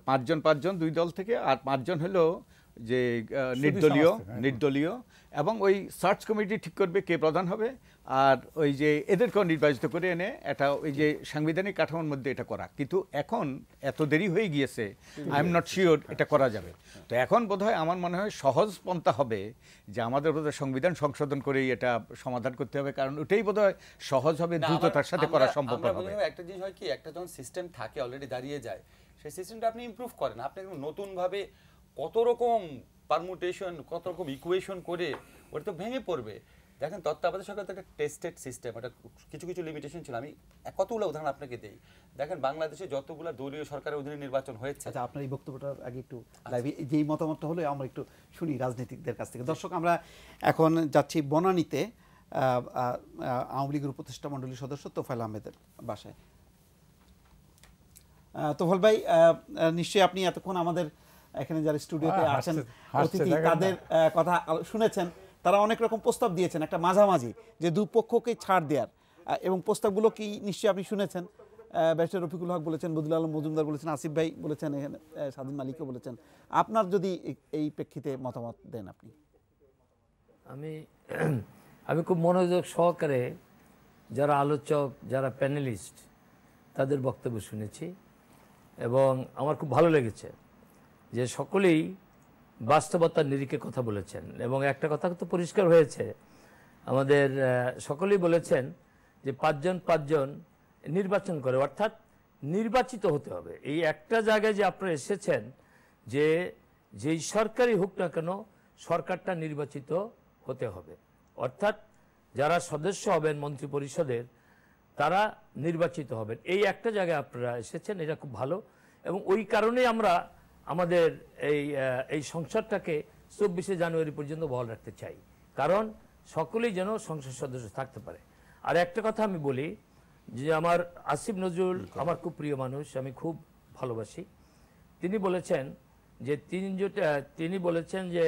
5 জন 2 দল থেকে, আর 5 জন হলো যে নির্দলীয় এবং ওই সার্চ কমিটি ঠিক করবে কে প্রধান হবে, আর ওই যে এদেরকেও নির্বাচিত করে এনে এটা ওই যে সাংবিধানিক কাঠামোর মধ্যে এটা করা। কিন্তু এখন এত দেরি হয়ে গিয়েছে, আই এম নট শিওর এটা করা যাবে। তো এখন বোধহয় আমার মনে হয় সহজ পন্থা হবে যে আমাদের বোধহয় সংবিধান সংশোধন করেই এটা সমাধান করতে হবে, কারণ ওটাই বোধহয় সহজ হবে, দ্রুততার সাথে করা সম্ভব হবে। একটা জিনিস হয় কি, একটা যখন সিস্টেম থাকে অলরেডি দাঁড়িয়ে যায়, সেই সিস্টেমটা আপনি ইমপ্রুভ করেন, আপনি নতুনভাবে কত রকম পারমুটেশন, কত রকম ইকুয়েশন করে ওটা তো ভেঙে পড়বে। দেখেন তত্ত্বাবধায়ক সরকার তো একটা টেস্টেড সিস্টেম, এটা কিছু লিমিটেশন ছিল। আমি কতগুলো উদাহরণ আপনাকে দিই। দেখেন বাংলাদেশে যতগুলো দলীয় সরকারের অধীনে নির্বাচন হয়েছে। আচ্ছা, আপনার এই বক্তব্যটার আগে একটু লাইভে যেই মতামতটা হলো আমরা একটু শুনি রাজনীতিকদের কাছ থেকে। দর্শক আমরা এখন যাচ্ছি বনানীতে, আওয়ামী লীগের উপদেষ্টা মণ্ডলীর সদস্য তোফায়েল আহমেদের বাসায়। তোফায়েল ভাই, নিশ্চয়ই আপনি এতক্ষণ আমাদের এখানে যারা স্টুডিওতে আছেন অতিথি তাদের কথা শুনেছেন। তারা অনেক রকম প্রস্তাব দিয়েছেন, একটা মাঝামাঝি যে দুপক্ষকে ছাড় দেওয়ার, এবং প্রস্তাবগুলো কি নিশ্চয়ই আপনি শুনেছেন। ব্যারিস্টার রফিকুল হক বলেছেন, বদিউল আলম মজুমদার বলেছেন, আসিফ ভাই বলেছেন, এখানে স্বাধীন মালিকও বলেছেন। আপনার যদি এই প্রেক্ষিতে মতামত দেন আপনি। আমি খুব মনোযোগ সহকারে যারা আলোচক, যারা প্যানেলিস্ট, তাদের বক্তব্য শুনেছি এবং আমার খুব ভালো লেগেছে যে সকলেই বাস্তবতার নিরিখে কথা বলেছেন। এবং একটা কথা তো পরিষ্কার হয়েছে, আমাদের সকলেই বলেছেন যে পাঁচজন নির্বাচন করে, অর্থাৎ নির্বাচিত হতে হবে। এই একটা জায়গায় যে আপনারা এসেছেন যে যেই সরকারই হোক না কেন সরকারটা নির্বাচিত হতে হবে, অর্থাৎ যারা সদস্য হবেন মন্ত্রী পরিষদের তারা নির্বাচিত হবেন। এই একটা জায়গায় আপনারা এসেছেন, এটা খুব ভালো। এবং ওই কারণেই আমরা আমাদের এই সংসদটাকে 24শে জানুয়ারি পর্যন্ত বহাল রাখতে চাই, কারণ সকলেই যেন সংসদ সদস্য থাকতে পারে। আর একটা কথা আমি বলি যে আমার আসিফ নজরুল আমার খুব প্রিয় মানুষ, আমি খুব ভালোবাসি। তিনি বলেছেন যে তিনি বলেছেন যে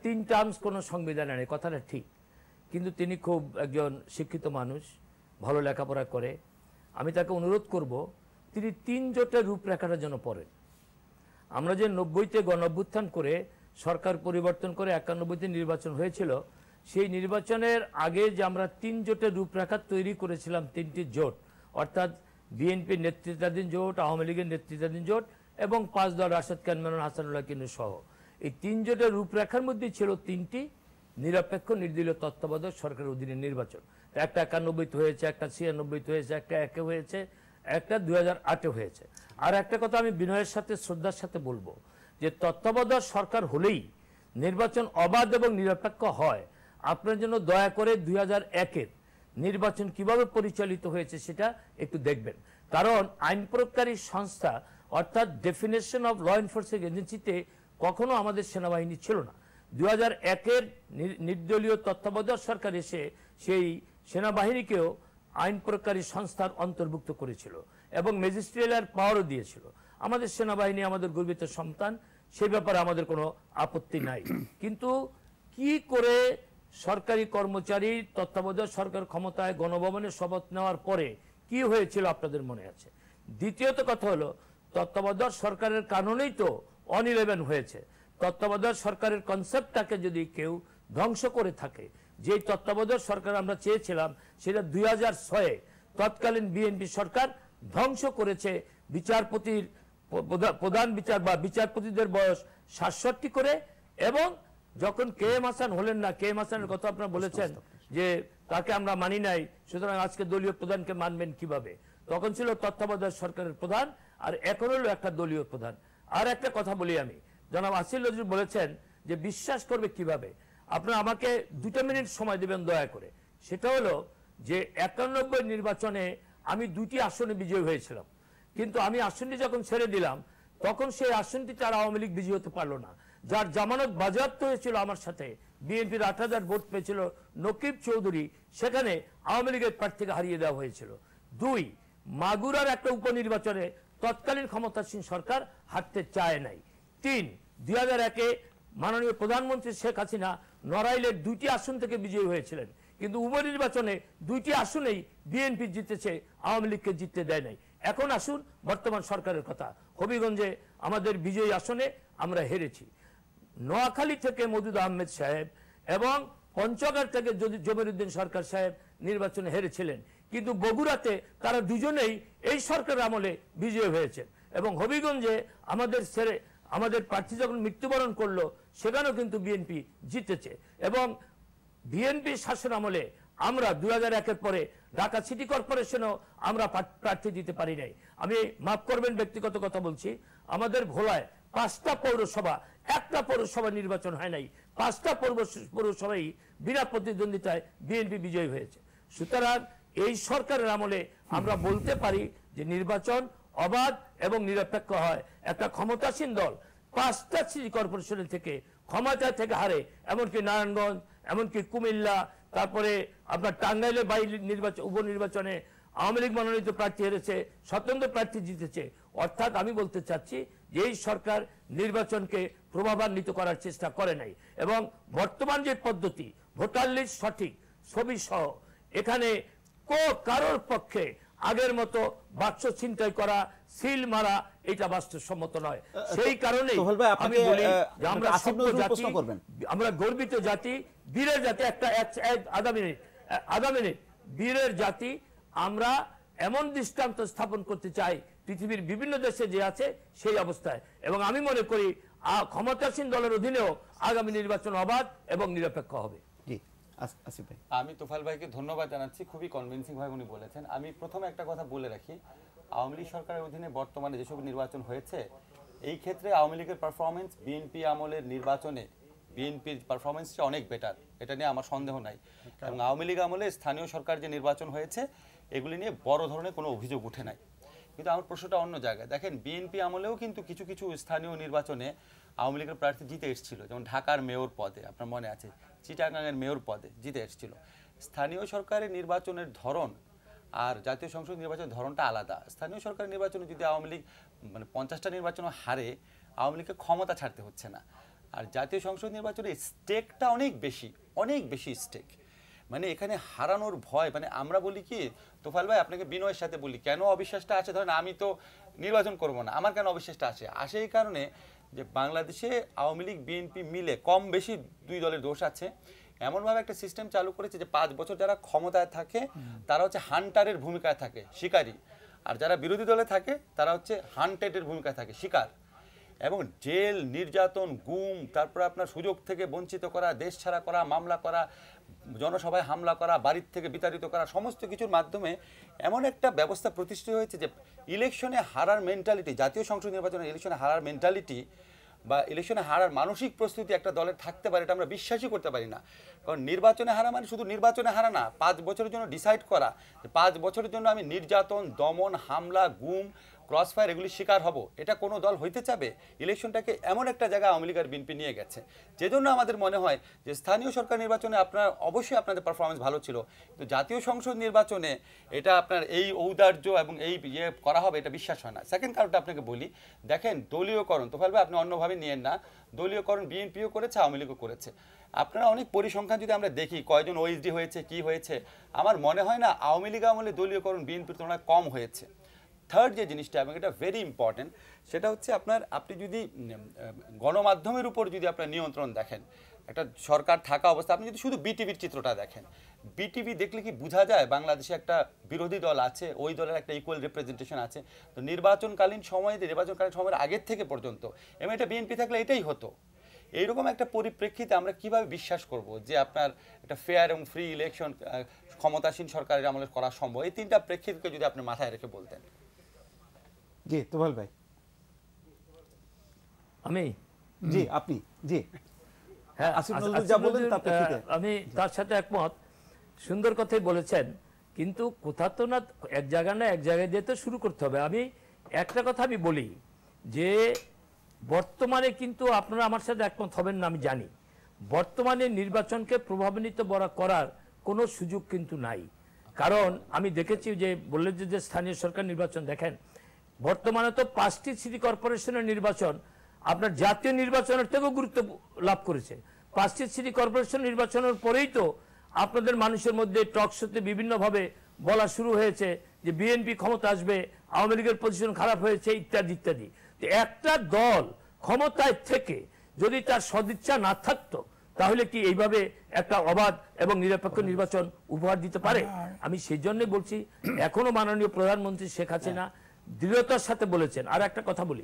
3 টার্মস কোনো সংবিধানে নেই, কথাটা ঠিক, কিন্তু তিনি খুব একজন শিক্ষিত মানুষ, ভালো লেখাপড়া করে। আমি তাকে অনুরোধ করব তিনি 3 জোটের রূপরেখাটা যেন পড়েন। আমরা যে 90তে গণঅভ্যুত্থান করে সরকার পরিবর্তন করে 91তে নির্বাচন হয়েছিল, সেই নির্বাচনের আগে যে আমরা 3 জোটের রূপরেখা তৈরি করেছিলাম, 3টি জোট, অর্থাৎ বিএনপির নেতৃত্বাধীন জোট, আওয়ামী লীগের নেতৃত্বাধীন জোট এবং 5 দল রাশেদ খান মেনন, হাসানুল্লাহ কিনু সহ, এই 3 জোটের রূপরেখার মধ্যে ছিল 3টি নিরপেক্ষ নির্দলীয় তত্ত্বাবধায়ক সরকারের অধীনে নির্বাচন। একটা 91তে হয়েছে, একটা 96তে হয়েছে, একটা 1-এ হয়েছে, একটা 2008-এ হয়েছে। আর একটা কথা আমি বিনয়ের সাথে শ্রদ্ধার সাথে বলবো যে তত্ত্বাবধায়ক সরকার হলেই নির্বাচন অবাধ এবং নিরপেক্ষ হয়। আপনার জন্য দয়া করে 2001-এর নির্বাচন কিভাবে পরিচালিত হয়েছে সেটা একটু দেখবেন, কারণ আইন প্রয়োগকারী সংস্থা অর্থাৎ ডেফিনেশন অফ ল এনফোর্সিং এজেন্সিতে কখনো আমাদের সেনাবাহিনী ছিল না। 2001-এর নির্দলীয় তত্ত্বাবধায়ক সরকার এসে সেই সেনাবাহিনীকেও আইন প্রয়োগকারী সংস্থার অন্তর্ভুক্ত করেছিল এবং ম্যাজিস্ট্রিয়াল পাওয়ারও দিয়েছিল। আমাদের সেনাবাহিনী আমাদের গর্বিত সন্তান, সে ব্যাপারে আমাদের কোনো আপত্তি নাই। কিন্তু কি করে সরকারি কর্মচারী তত্ত্বাবধায়ক সরকার ক্ষমতায় গণভবনে শপথ নেওয়ার পরে কি হয়েছিল আপনাদের মনে আছে। দ্বিতীয়ত কথা হলো তত্ত্বাবধায়ক সরকারের কারণেই তো 1-11 হয়েছে। তত্ত্বাবধায়ক সরকারের কনসেপ্টটাকে যদি কেউ ধ্বংস করে থাকে, যে তত্ত্বাবধায়ক সরকার আমরা চেয়েছিলাম সেটা 2006-এ তৎকালীন বিএনপি সরকার ধ্বংস করেছে। বিচারপতির প্রধান বিচার বা বিচারপতিদের বয়স 67 করে, এবং যখন KM হাসান হলেন না, KM হাসানের কথা আপনারা বলেছেন যে তাকে আমরা মানি নাই, সুতরাং আজকে দলীয় প্রধানকে মানবেন কিভাবে, তখন ছিল তত্ত্বাবধায়ক সরকারের প্রধান, আর এখন হলো একটা দলীয় প্রধান। আর একটা কথা বলি আমি, জনাব আসিফ নজরুল বলেছেন যে বিশ্বাস করবে কিভাবে। আপনারা আমাকে 2 মিনিট সময় দেবেন দয়া করে। সেটা হলো যে 91 নির্বাচনে আমি 2টি আসনে বিজয়ী হয়েছিলাম, কিন্তু আমি আসনটি যখন ছেড়ে দিলাম তখন সেই আসনটিতে আর আওয়ামী লীগ বিজয়ী হতে পারলো না। যার জামানত বাজেয়াপ্ত হয়েছিল আমার সাথে, বিএনপির 8000 ভোট পেয়েছিল নকিব চৌধুরী, সেখানে আওয়ামী লীগের প্রার্থীকে হারিয়ে দেওয়া হয়েছিল। 2, মাগুরার একটা উপনির্বাচনে তৎকালীন ক্ষমতাসীন সরকার হারতে চায় নাই। 3, 2001-এ মাননীয় প্রধানমন্ত্রী শেখ হাসিনা নড়াইলের 2টি আসন থেকে বিজয়ী হয়েছিলেন, কিন্তু উপনির্বাচনে 2টি আসনেই বিএনপি জিতেছে, আওয়ামী লীগকে জিততে দেয় নাই। এখন আসুন বর্তমান সরকারের কথা। হবিগঞ্জে আমাদের বিজয়ী আসনে আমরা হেরেছি। নোয়াখালী থেকে মওদুদ আহমেদ সাহেব এবং পঞ্চগড় থেকে জমিরুদ্দিন সরকার সাহেব নির্বাচনে হেরেছিলেন, কিন্তু বগুড়াতে তারা দুজনেই এই সরকারের আমলে বিজয়ী হয়েছেন। এবং হবিগঞ্জে আমাদের প্রার্থী যখন মৃত্যুবরণ করলো সেখানেও কিন্তু বিএনপি জিতেছে। এবং বিএনপি শাসন আমলে আমরা 2001-এর পরে ঢাকা সিটি কর্পোরেশনও আমরা প্রার্থী দিতে পারি নাই। আমি মাফ করবেন ব্যক্তিগত কথা বলছি, আমাদের ভোলায় 5টা পৌরসভা, একটা পৌরসভা নির্বাচন হয় নাই, 5টা পৌরসভাই বিনা প্রতিদ্বন্দ্বিতায় বিএনপি বিজয়ী হয়েছে। সুতরাং এই সরকারের আমলে আমরা বলতে পারি যে নির্বাচন অবাধ এবং নিরপেক্ষ হয়। একটা ক্ষমতাসীন দল 5টা সিটি কর্পোরেশনের থেকে ক্ষমতা থেকে হারে, এমনকি নারায়ণগঞ্জ, এমনকি কুমিল্লা, তারপরে আপনার টাঙ্গাইলে উপনির্বাচনে আওয়ামী লীগ মনোনীত প্রার্থী হেরেছে, স্বতন্ত্র প্রার্থী জিতেছে। অর্থাৎ আমি বলতে চাচ্ছি যে এই সরকার নির্বাচনকে প্রভাবান্বিত করার চেষ্টা করে নাই, এবং বর্তমান যে পদ্ধতি ভোটার লিস্ট সঠিক ছবি সহ, এখানে কারোর পক্ষে আগের মতো বাক্স ছিনতাই করা, সিল মারা এটা বাস্তবসম্মত নয়। সেই কারণে আমি বলি যে আমরা সভ্য জাতি, আমরা গর্বিত জাতি, বীরের জাতি। আধা মিনিট বীরের জাতি। আমরা এমন দৃষ্টান্ত স্থাপন করতে চাই পৃথিবীর বিভিন্ন দেশে যে আছে সেই অবস্থায়, এবং আমি মনে করি ক্ষমতাসীন দলের অধীনেও আগামী নির্বাচন অবাধ এবং নিরপেক্ষ হবে। আসিফ ভাই, আমি তোফায়েল ভাইকে ধন্যবাদ জানাচ্ছি, খুবই কনভিন্সিং ভাবে উনি বলেছেন। আমি প্রথমে একটা কথা বলে রাখি, আওয়ামী লীগ সরকারের অধীনে বর্তমানে যেসব নির্বাচন হয়েছে, এই ক্ষেত্রে আওয়ামী লীগের পারফরমেন্স বিএনপি আমলের নির্বাচনে বিএনপির পারফরমেন্সটা অনেক বেটার, এটা নিয়ে আমার সন্দেহ নাই। এবং আওয়ামী লীগ আমলে স্থানীয় সরকার যে নির্বাচন হয়েছে এগুলি নিয়ে বড় ধরনের কোনো অভিযোগ উঠে নাই। কিন্তু আমার প্রশ্নটা অন্য জায়গায়। দেখেন, বিএনপি আমলেও কিন্তু কিছু কিছু স্থানীয় নির্বাচনে আওয়ামী লীগের প্রার্থী জিতে এসেছিল, যেমন ঢাকার মেয়র পদে, আপনার মনে আছে, চিটাগাংয়ের মেয়র পদে জিতে এসেছিল। স্থানীয় সরকারের নির্বাচনের ধরন আর জাতীয় সংসদ নির্বাচনের ধরনটা আলাদা। স্থানীয় সরকারের নির্বাচনে যদি আওয়ামী লীগ 50টা নির্বাচন হারে, আওয়ামী লীগকে ক্ষমতা ছাড়তে হচ্ছে না। আর জাতীয় সংসদ নির্বাচনে স্টেকটা অনেক বেশি স্টেক, মানে এখানে হারানোর ভয়। মানে আমরা বলি কি, তোফায়েল ভাই আপনাকে বিনয়ের সাথে বলি, কেন অবিশ্বাসটা আসে? ধরেন আমি তো নির্বাচন করব না, আমার কেন অবিশ্বাসটা আসে এই কারণে যে বাংলাদেশে আওয়ামী লীগ বিএনপি মিলে কম বেশি দুই দলের দোষ আছে। এমনভাবে একটা সিস্টেম চালু করেছে যে 5 বছর যারা ক্ষমতায় থাকে তারা হচ্ছে হান্টারের ভূমিকায় থাকে, শিকারী, আর যারা বিরোধী দলে থাকে তারা হচ্ছে হান্টেডের ভূমিকায় থাকে, শিকার। এবং জেল, নির্যাতন, গুম, তারপর আপনার সুযোগ থেকে বঞ্চিত করা, দেশ ছাড়া করা, মামলা করা, জনসভায় হামলা করা, বাড়ির থেকে বিতাড়িত করা, সমস্ত কিছুর মাধ্যমে এমন একটা ব্যবস্থা প্রতিষ্ঠিত হয়েছে যে ইলেকশনে হারার মেন্টালিটি, জাতীয় সংসদ নির্বাচনে ইলেকশনে হারার মেন্টালিটি বা ইলেকশনে হারার মানসিক প্রস্তুতি একটা দলের থাকতে পারে, এটা আমরা বিশ্বাসই করতে পারি না। কারণ নির্বাচনে হারা মানে শুধু নির্বাচনে হারা না, 5 বছরের জন্য ডিসাইড করা যে 5 বছরের জন্য আমি নির্যাতন, দমন, হামলা, গুম, ক্রসফায়ার এগুলি শিকার হব, এটা কোনো দল হইতে চাবে? ইলেকশনটাকে এমন একটা জায়গায় আওয়ামী লীগ আর বিএনপি নিয়ে গেছে, যেজন্য আমাদের মনে হয় যে স্থানীয় সরকার নির্বাচনে অবশ্যই আপনাদের পারফরমেন্স ভালো ছিল, কিন্তু জাতীয় সংসদ নির্বাচনে এটা আপনার এই ঔদার্য এবং এই করা হবে এটা বিশ্বাস হয় না। সেকেন্ড কারণটা আপনাকে বলি, দেখেন দলীয়করণ, তোফায়েল ভাই আপনি অন্যভাবে নিয়েন না, দলীয়করণ বিএনপিও করেছে, আওয়ামী লীগও করেছে। আপনারা অনেক পরিসংখ্যান যদি আমরা দেখি কয়জন ওএসডি হয়েছে, কি হয়েছে, আমার মনে হয় না আওয়ামী লীগ আমলে দলীয়করণ বিএনপির তুলনায় কম হয়েছে। থার্ড যে জিনিসটা এবং এটা ভেরি ইম্পর্টেন্ট, সেটা হচ্ছে আপনি যদি গণমাধ্যমের উপর যদি আপনার নিয়ন্ত্রণ দেখেন, একটা সরকার থাকা অবস্থা, আপনি যদি শুধু বিটিভির চিত্রটা দেখেন, বিটিভি দেখলে কি বোঝা যায় বাংলাদেশে একটা বিরোধী দল আছে, ওই দলের একটা ইকুয়াল রিপ্রেজেন্টেশন আছে? তো নির্বাচনকালীন সময়ের আগের থেকে পর্যন্ত, এবং এটা বিএনপি থাকলে এটাই হতো। এইরকম একটা পরিপ্রেক্ষিতে আমরা কিভাবে বিশ্বাস করব যে আপনার একটা ফেয়ার এবং ফ্রি ইলেকশন ক্ষমতাসীন সরকারের আমলে করা সম্ভব? এই 3টা প্রেক্ষিতকে যদি আপনি মাথায় রেখে বলতেন। জি তোফায়েল ভাই। আপনি হ্যাঁ, আমি তার সাথে একমত, সুন্দর কথাই বলেছেন, কিন্তু কোথাও তো না এক জায়গা না এক জায়গায় দিয়ে তো শুরু করতে হবে। আমি একটা কথা আমি বলি যে বর্তমানে কিন্তু আপনারা আমার সাথে একমত হবেন না আমি জানি, বর্তমানে নির্বাচনকে প্রভাবান্বিত করার কোনো সুযোগ কিন্তু নাই। কারণ আমি দেখেছি যে বললেন যে স্থানীয় সরকার নির্বাচন, দেখেন বর্তমানে তো 5টি সিটি কর্পোরেশনের নির্বাচন আপনার জাতীয় নির্বাচনের থেকেও গুরুত্ব লাভ করেছে। 5টি সিটি কর্পোরেশন নির্বাচনের পরেই তো আপনাদের মানুষের মধ্যে টক শোতে বিভিন্নভাবে বলা শুরু হয়েছে যে বিএনপি ক্ষমতা আসবে, আওয়ামী লীগের পজিশন খারাপ হয়েছে, ইত্যাদি ইত্যাদি। একটা দল ক্ষমতায় থেকে যদি তার সদিচ্ছা না থাকতো তাহলে কি এইভাবে একটা অবাধ এবং নিরপেক্ষ নির্বাচন উপহার দিতে পারে? আমি সেই জন্যই বলছি, এখনো মাননীয় প্রধানমন্ত্রী শেখ হাসিনা দৃঢ়তার সাথে বলেছেন। আর একটা কথা বলি,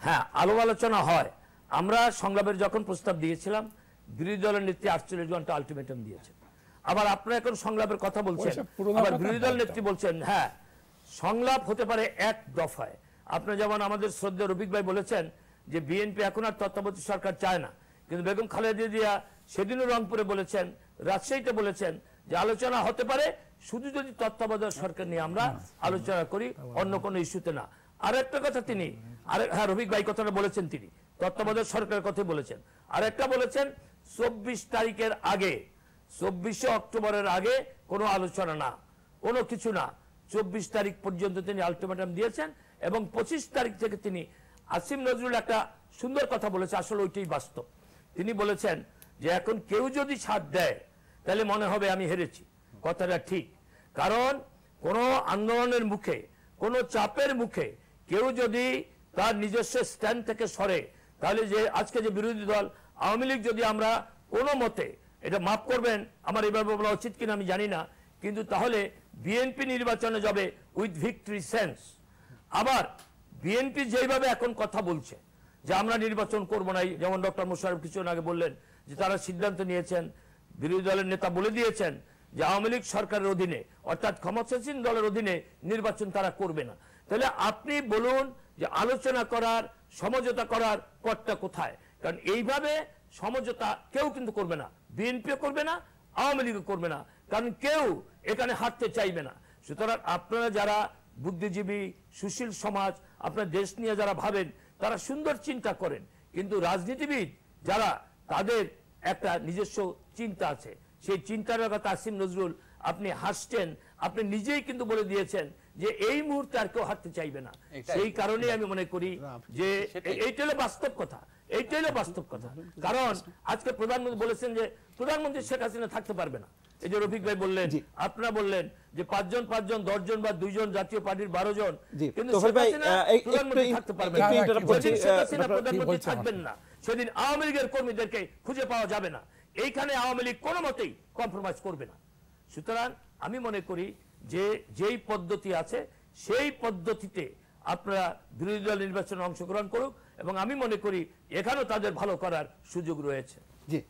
হ্যাঁ আলাপ আলোচনা হয়, আমরা সংলাপের যখন প্রস্তাব দিয়েছিলাম বিরোধী দলের নেত্রী 48 ঘন্টা আলটিমেটাম দিয়েছেন। আবার আপনারা এখন সংলাপের কথা বলছেন, আবার বিরোধী দল নেত্রী বলছেন হ্যাঁ সংলাপ হতে পারে এক দফায়। আপনারা যেমন আমাদের শ্রদ্ধেয় রফিক ভাই বলেছেন যে বিএনপি এখন আর তত্ত্বাবধায়ক সরকার চায় না, কিন্তু বেগম খালেদা জিয়া সেদিনও রংপুরে বলেছেন, রাজশাহীতে বলেছেন যে আলোচনা হতে পারে শুধু যদি তত্ত্বাবধায়ক সরকার নিয়ে আমরা আলোচনা করি, অন্য কোনো ইস্যুতে না। আর একটা কথা তিনি হ্যাঁ রফিক ভাই কথাটা বলেছেন, তিনি তত্ত্বাবধায়ক সরকারের কথা বলেছেন। আর একটা বলেছেন 24 তারিখের আগে 24 অক্টোবরের আগে কোনো আলোচনা না, কোনো কিছু না। 24 তারিখ পর্যন্ত তিনি আলটিমেটাম দিয়েছেন এবং 25 তারিখ থেকে তিনি, আসিম নজরুল একটা সুন্দর কথা বলেছে, আসলে ওইটাই বাস্তব। তিনি বলেছেন যে এখন কেউ যদি ছাড় দেয় তাহলে মনে হবে আমি হেরেছি। কথাটা ঠিক, কারণ কোনো আন্দোলনের মুখে, কোনো চাপের মুখে কেউ যদি তার নিজস্ব স্ট্যান্ড থেকে সরে, তাহলে যে আজকে যে বিরোধী দল আওয়ামী লীগ, যদি আমরা কোনো মতে, এটা মাফ করবেন আমার এভাবে বলা উচিত কিনা আমি জানি না, কিন্তু তাহলে বিএনপি নির্বাচনে যাবে উইথ ভিক্টরি সেন্স। আবার বিএনপি যেভাবে এখন কথা বলছে যে আমরা নির্বাচন করব না, যেমন ডক্টর মোশাররফ কিছুক্ষণ আগে বললেন যে তারা সিদ্ধান্ত নিয়েছেন, বিরোধী দলের নেতা বলে দিয়েছেন যে আওয়ামী লীগ সরকারের অধীনে, অর্থাৎ ক্ষমতাসীন দলের অধীনে নির্বাচন তারা করবে না। তাহলে আপনি বলুন যে আলোচনা করার, সমঝোতা করার পথটা কোথায়? কারণ এইভাবে সমঝোতা কেউ কিন্তু করবে না, বিএনপিও করবে না, আওয়ামী লীগও করবে না, কারণ কেউ এখানে হাঁটতে চাইবে না। সুতরাং আপনারা যারা বুদ্ধিজীবী, সুশীল সমাজ, আপনার দেশ নিয়ে যারা ভাবেন, তারা সুন্দর চিন্তা করেন, কিন্তু রাজনীতিবিদ যারা, তাদের একটা নিজস্ব চিন্তা আছে। সেই চিন্তার কথা আসিম নজরুল, আপনি হাসছেন, আপনি নিজেই কিন্তু বলে দিয়েছেন যে এই মুহূর্তে আর কেউ হাঁটতে চাইবে না। সেই কারণেই আমি মনে করি যে এইটা হলো বাস্তব কথা, এইটাই হলো বাস্তব কথা। কারণ আজকে প্রধানমন্ত্রী বলেছেন যে প্রধানমন্ত্রী শেখ হাসিনা থাকতে পারবে না। এই যে রফিক ভাই বললেন, আপনারা বললেন যে 5 জন 10 জন বা 2 জন জাতীয় পার্টির 12 জন, কিন্তু শেখ হাসিনা প্রধানমন্ত্রী থাকতে পারবে না। শেখ হাসিনা প্রধানমন্ত্রী থাকবেন না, সেদিন আওয়ামী লীগের কর্মীদেরকে খুঁজে পাওয়া যাবে না। এইখানে আওয়ামী লীগ কোনো মতেই কম্প্রোমাইজ করবে না। সুতরাং আমি মনে করি যে যেই পদ্ধতি আছে সেই পদ্ধতিতে আপনারা বিরোধী দল নির্বাচনে অংশগ্রহণ করুক, এবং আমি মনে করি এখানেও তাদের ভালো করার সুযোগ রয়েছে। জি,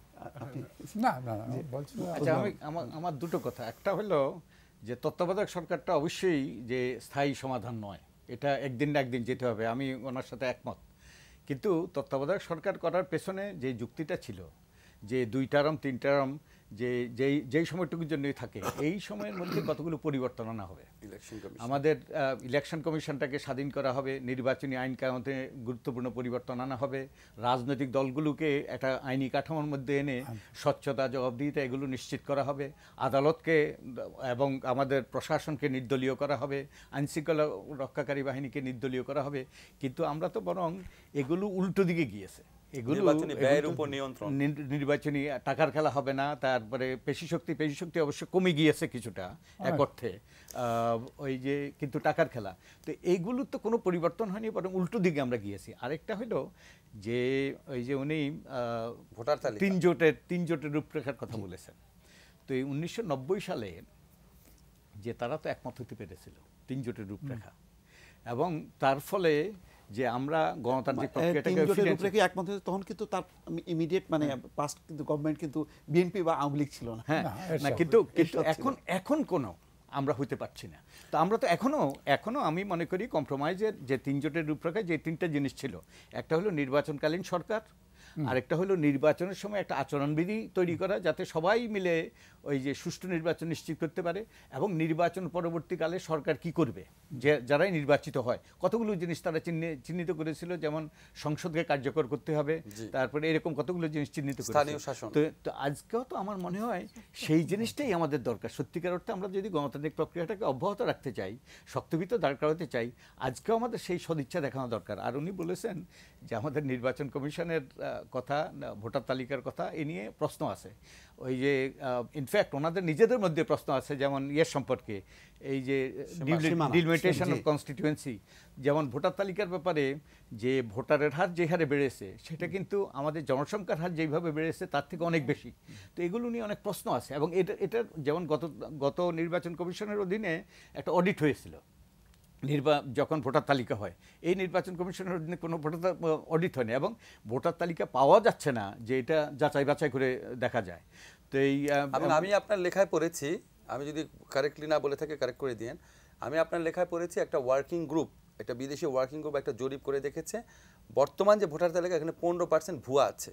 না না বলছি। আচ্ছা, আমার দুটো কথা। একটা হলো যে তত্ত্বাবধায়ক সরকারটা অবশ্যই যে স্থায়ী সমাধান নয়, এটা একদিন না একদিন যেতে হবে, আমি ওনার সাথে একমত। কিন্তু তত্ত্বাবধায়ক সরকার করার পেছনে যে যুক্তিটা ছিল যে 2 টার্ম 3 টার্ম যেই সময়টুকুর জন্যই থাকে, এই সময়ের মধ্যে কতগুলো পরিবর্তন আনা হবে। আমাদের ইলেকশন কমিশনটাকে স্বাধীন করা হবে, নির্বাচনী আইন কানুনে গুরুত্বপূর্ণ পরিবর্তন আনা হবে, রাজনৈতিক দলগুলোকে একটা আইনি কাঠামোর মধ্যে এনে স্বচ্ছতা, জবাবদিহিতা এগুলো নিশ্চিত করা হবে, আদালতকে এবং আমাদের প্রশাসনকে নির্দলীয় করা হবে, আইনশৃঙ্খলা রক্ষাকারী বাহিনীকে নির্দলীয় করা হবে। কিন্তু আমরা তো বরং এগুলো উল্টো দিকে গিয়েছে। এগুলো নির্বাচনী টাকার খেলা হবে না, তারপরে পেশি শক্তি অবশ্য কমে গিয়েছে কিছুটা এক অর্থে, ওই যে কিন্তু টাকার খেলা। তো এইগুলো তো কোনো পরিবর্তন হয়নি, বরং উল্টো দিকে আমরা গিয়েছি। আরেকটা হলো যে ওই যে উনি ভোটার তালিকা তিন জোটের রূপরেখার কথা বলেছেন। তো এই 1990 সালে যে তারা তো একমত হতে পেরেছিল 3 জোটের রূপরেখা, এবং তার ফলে যে আমরা গণতান্ত্রিক প্রক্রিয়াটাকে একমত হয়েছে, তখন কিন্তু তার ইমিডিয়েট মানে পাস্ট কিন্তু গভর্নমেন্ট কিন্তু বিএনপি বা আওয়ামী লীগ ছিল না। হ্যাঁ, না কিন্তু এখন কোনো আমরা হইতে পারছি না। তো আমরা তো এখনো আমি মনে করি কম্প্রোমাইজের যে 3 জোটের রূপরেখায় যে 3টা জিনিস ছিল, একটা হলো নির্বাচনকালীন সরকার, আরেকটা হলো নির্বাচনের সময় একটা আচরণবিধি তৈরি করা যাতে সবাই মিলে ওই যে সুষ্ঠু নির্বাচন নিশ্চিত করতে পারে, এবং নির্বাচন পরবর্তীকালে সরকার কি করবে, যে যারাই নির্বাচিত হয় কতগুলো জিনিস তারা চিহ্নিত করেছিল, যেমন সংসদকে কার্যকর করতে হবে, তারপরে এরকম কতগুলো জিনিস চিহ্নিত করেছিল। তো আজকেও তো আমার মনে হয় সেই জিনিসটাই আমাদের দরকার। সত্যিকার অর্থে আমরা যদি গণতান্ত্রিক প্রক্রিয়াটাকে অব্যাহত রাখতে চাই, শক্তভিত দাঁড় করাতে চাই, আজকেও আমাদের সেই সদিচ্ছা দেখানো দরকার। আর উনি বলেছেন যে আমাদের নির্বাচন কমিশনের কথা, ভোটার তালিকার কথা, এ নিয়ে প্রশ্ন আছে। ওই যে ইনফ্যাক্ট ওনাদের নিজেদের মধ্যে প্রশ্ন আছে, যেমন ইয়ের সম্পর্কে, এই যে ডিলিমিটেশন অফ কনস্টিটিউয়েন্সি, যেমন ভোটার তালিকার ব্যাপারে যে ভোটারের হার যে হারে বেড়েছে, সেটা কিন্তু আমাদের জনসংখ্যার হার যেভাবে বেড়েছে তার থেকে অনেক বেশি। তো এগুলো নিয়ে অনেক প্রশ্ন আছে, এবং এটা যেমন গত নির্বাচন কমিশনের অধীনে একটা অডিট হয়েছিল যখন ভোটার তালিকা হয়, এই নির্বাচন কমিশনের অধীনে কোনো ভোটার অডিট হয়নি, এবং ভোটার তালিকা পাওয়া যাচ্ছে না যে এটা যাচাই বাছাই করে দেখা যায়। তো এই আমি আপনার লেখায় পড়েছি, আমি যদি কারেক্টলি না বলে থাকি কারেক্ট করে দিয়েন, আমি আপনার লেখায় পড়েছি একটা ওয়ার্কিং গ্রুপ, একটা বিদেশি ওয়ার্কিং গ্রুপ একটা জরিপ করে দেখেছে বর্তমান যে ভোটার তালিকা এখানে 15% ভুয়া আছে।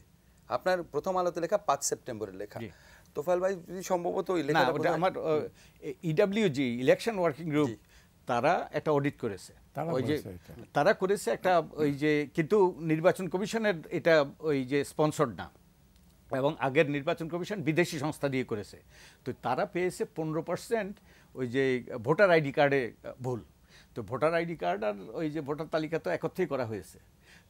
আপনার প্রথম আলোতে লেখা 5 সেপ্টেম্বরের লেখা। তোফায়েল ভাই যদি সম্ভবত ওই লেখাটা আমার ইডব্লিউজি ইলেকশন ওয়ার্কিং গ্রুপ তারা একটা অডিট করেছে, ওই যে তারা করেছে একটা ওই যে, কিন্তু নির্বাচন কমিশনের এটা ওই যে স্পন্সর্ড না, এবং আগের নির্বাচন কমিশন বিদেশি সংস্থা দিয়ে করেছে, তো তারা পেয়েছে 15% ওই যে ভোটার আইডি কার্ডে ভুল। তো ভোটার আইডি কার্ড আর ওই যে ভোটার তালিকা তো একত্রেই করা হয়েছে।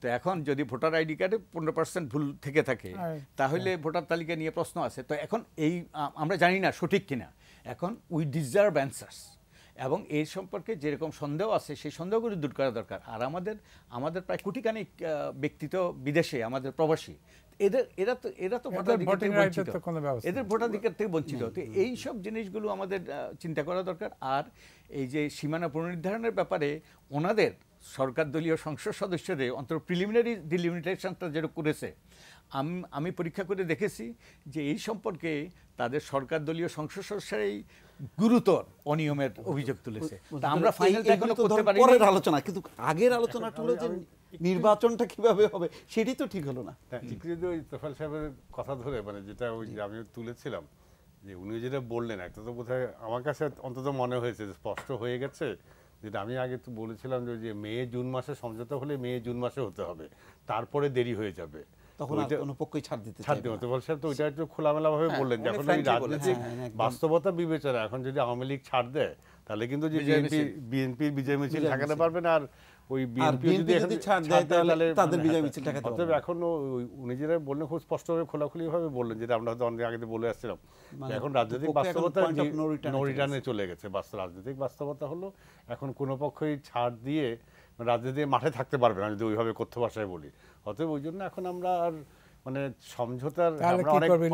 তো এখন যদি ভোটার আইডি কার্ডে 15% ভুল থেকে থাকে তাহলে ভোটার তালিকা নিয়ে প্রশ্ন আছে। তো এখন এই আমরা জানি না সঠিক কিনা, এখন উই ডিজার্ভ অ্যান্সার্স, এবং এই সম্পর্কে যেরকম সন্দেহ আছে সেই সন্দেহগুলো দূর করা দরকার। আর আমাদের প্রায় কোটিখানিক ব্যক্তি তো বিদেশে, আমাদের প্রবাসী, এরা তো ভোটাধিকার থেকে বঞ্চিত, এদের ভোটাধিকার থেকে বঞ্চিত। তো এই সব জিনিসগুলো আমাদের চিন্তা করা দরকার। আর এই যে সীমানা পুনর্নির্ধারণের ব্যাপারে ওনাদের সরকার দলীয় সংসদ সদস্যদের অন্তত প্রিলিমিনারি ডিলিমিটেশনটা যেটা করেছে, আমি পরীক্ষা করে দেখেছি যে এই সম্পর্কে তাদের সরকার দলীয় সংসদ সদস্যরাই গুরুতর অনিয়মের অভিযোগ তুলেছে। তা আমরা ফাইনালটা এখনো করতে পারি পরের আলোচনা, কিন্তু আগের আলোচনাটা হলো যে নির্বাচনটা কিভাবে হবে সেটাই তো ঠিক হলো না। যদি ওই তোফায়েল সাহেবের কথা ধরে মানে যেটা ওই আমি তুলেছিলাম যে উনি যেটা বললেন, একটা তো বোধহয় আমার কাছে অন্তত মনে হয়েছে স্পষ্ট হয়ে গেছে, যেটা আমি আগে তো বলেছিলাম যে মে জুন মাসে সমঝোতা হলে মে জুন মাসে হতে হবে, তারপরে দেরি হয়ে যাবে, তখন আর কোনো পক্ষই ছাড় দিতে সাহেব তো ওইটা একটু খোলামেলাভাবে বললেন। যখন ওই রাজনৈতিক বাস্তবতা বিবেচনা, এখন যদি আওয়ামী লীগ ছাড় দেয় তাহলে কিন্তু যে বিএনপি বিজয় মিছিল ঠেকাতে পারবে না, আর ওই বিএনপি যদি ছাড় দেয় তাহলে তাদের বিজয় মিছিল ঠেকাতে পারবে। অতএব এখন উনি যেটা বললেন খুব স্পষ্টভাবে খোলাখুলিভাবে বললেন, যেটা আমরা হয়তো অনেক আগে বলে আসছিলাম, এখন রাজনৈতিক বাস্তবতা নো রিটার্নে চলে গেছে। রাজনৈতিক বাস্তবতা হলো এখন কোনো পক্ষই ছাড় দিয়ে রাজনীতি মাঠে থাকতে পারবে না যদি ওইভাবে কথ্য ভাষায় বলি। অতএব ওই জন্য এখন আমরা আর মানে সমঝোতার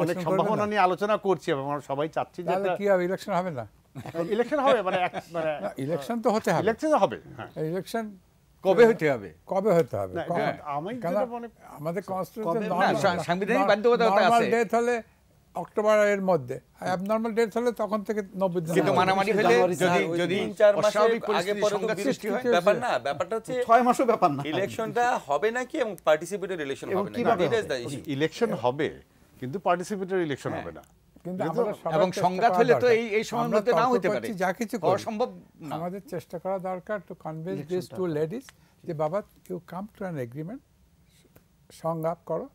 অনেক সম্ভাবনা নিয়ে আলোচনা করছি এবং আমরা সবাই চাচ্ছি যে কি হবে, ইলেকশন হবে না, ইলেকশন হবে, মানে ইলেকশন তো হতে হবে, ইলেকশন হবে, হ্যাঁ ইলেকশন কবে হতে হবে, কবে হতে হবে, আমাদের কনস্টিটিউশন সাংবিধানিক বাধ্যবাধকতা আছে। নরমাল ডেট হলে অক্টোবরের মধ্যে, অ্যাবনরমাল ডেট হলে তখন থেকে 90 দিন, কিন্তু মানামারি হলে যদি 3-4 মাস আগে পরে তো সৃষ্টি হয় ব্যাপার না, ব্যাপারটা হচ্ছে 6 মাসও ব্যাপার না, ইলেকশনটা হবে নাকি এবং পার্টিসিপেটরি ইলেকশন হবে না। ইলেকশন হবে কিন্তু পার্টিসিপেটরি ইলেকশন হবে না, এবং সংঘাত হলে তো এই সময়ের মধ্যে না হতে পারে, যা কিছু অসম্ভব। আমাদের চেষ্টা করা দরকার to convince this two ladies যে বাবা you come to an agreement, সংলাপ করো,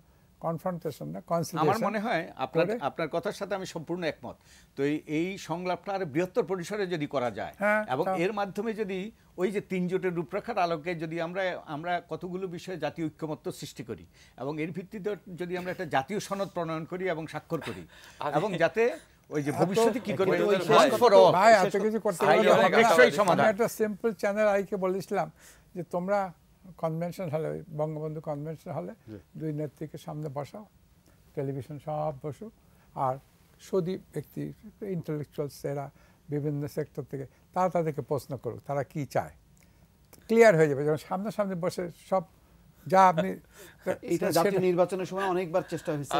কনফ্রন্টেশন না কনসিলিয়েশন। আমার মনে হয় আপনার কথার সাথে আমি সম্পূর্ণ একমত। তো এই সংলাপটা আর বৃহত্তর পরিসরে যদি করা যায় এবং এর মাধ্যমে যদি ওই যে 3 জোটের রূপরেখার আলোকে যদি আমরা কতগুলো বিষয়ে জাতীয় ঐক্যমত্য সৃষ্টি করি এবং এর ভিত্তিতে যদি আমরা একটা জাতীয় সনদ প্রণয়ন করি এবং স্বাক্ষর করি, এবং যাতে ওই যে ভবিষ্যতে কি করবে ভাই এত কিছু করতে হবে, একটা সিম্পল চ্যানেল আইকে বলেছিলাম যে তোমরা কনভেনশন হলে, বঙ্গবন্ধু কনভেনশন হলে 2 নেত্রীকে সামনে বসাও, টেলিভিশন সব বসুক, আর সদী ব্যক্তি ইন্টেলেকচুয়ালস এরা বিভিন্ন সেক্টর থেকে তারা তাদেরকে প্রশ্ন করুক তারা কি চায়, ক্লিয়ার হয়ে যাবে। যখন সামনাসামনি বসে সব যা আপনি এটা জাতীয় নির্বাচনের সময় অনেকবার চেষ্টা হয়েছে,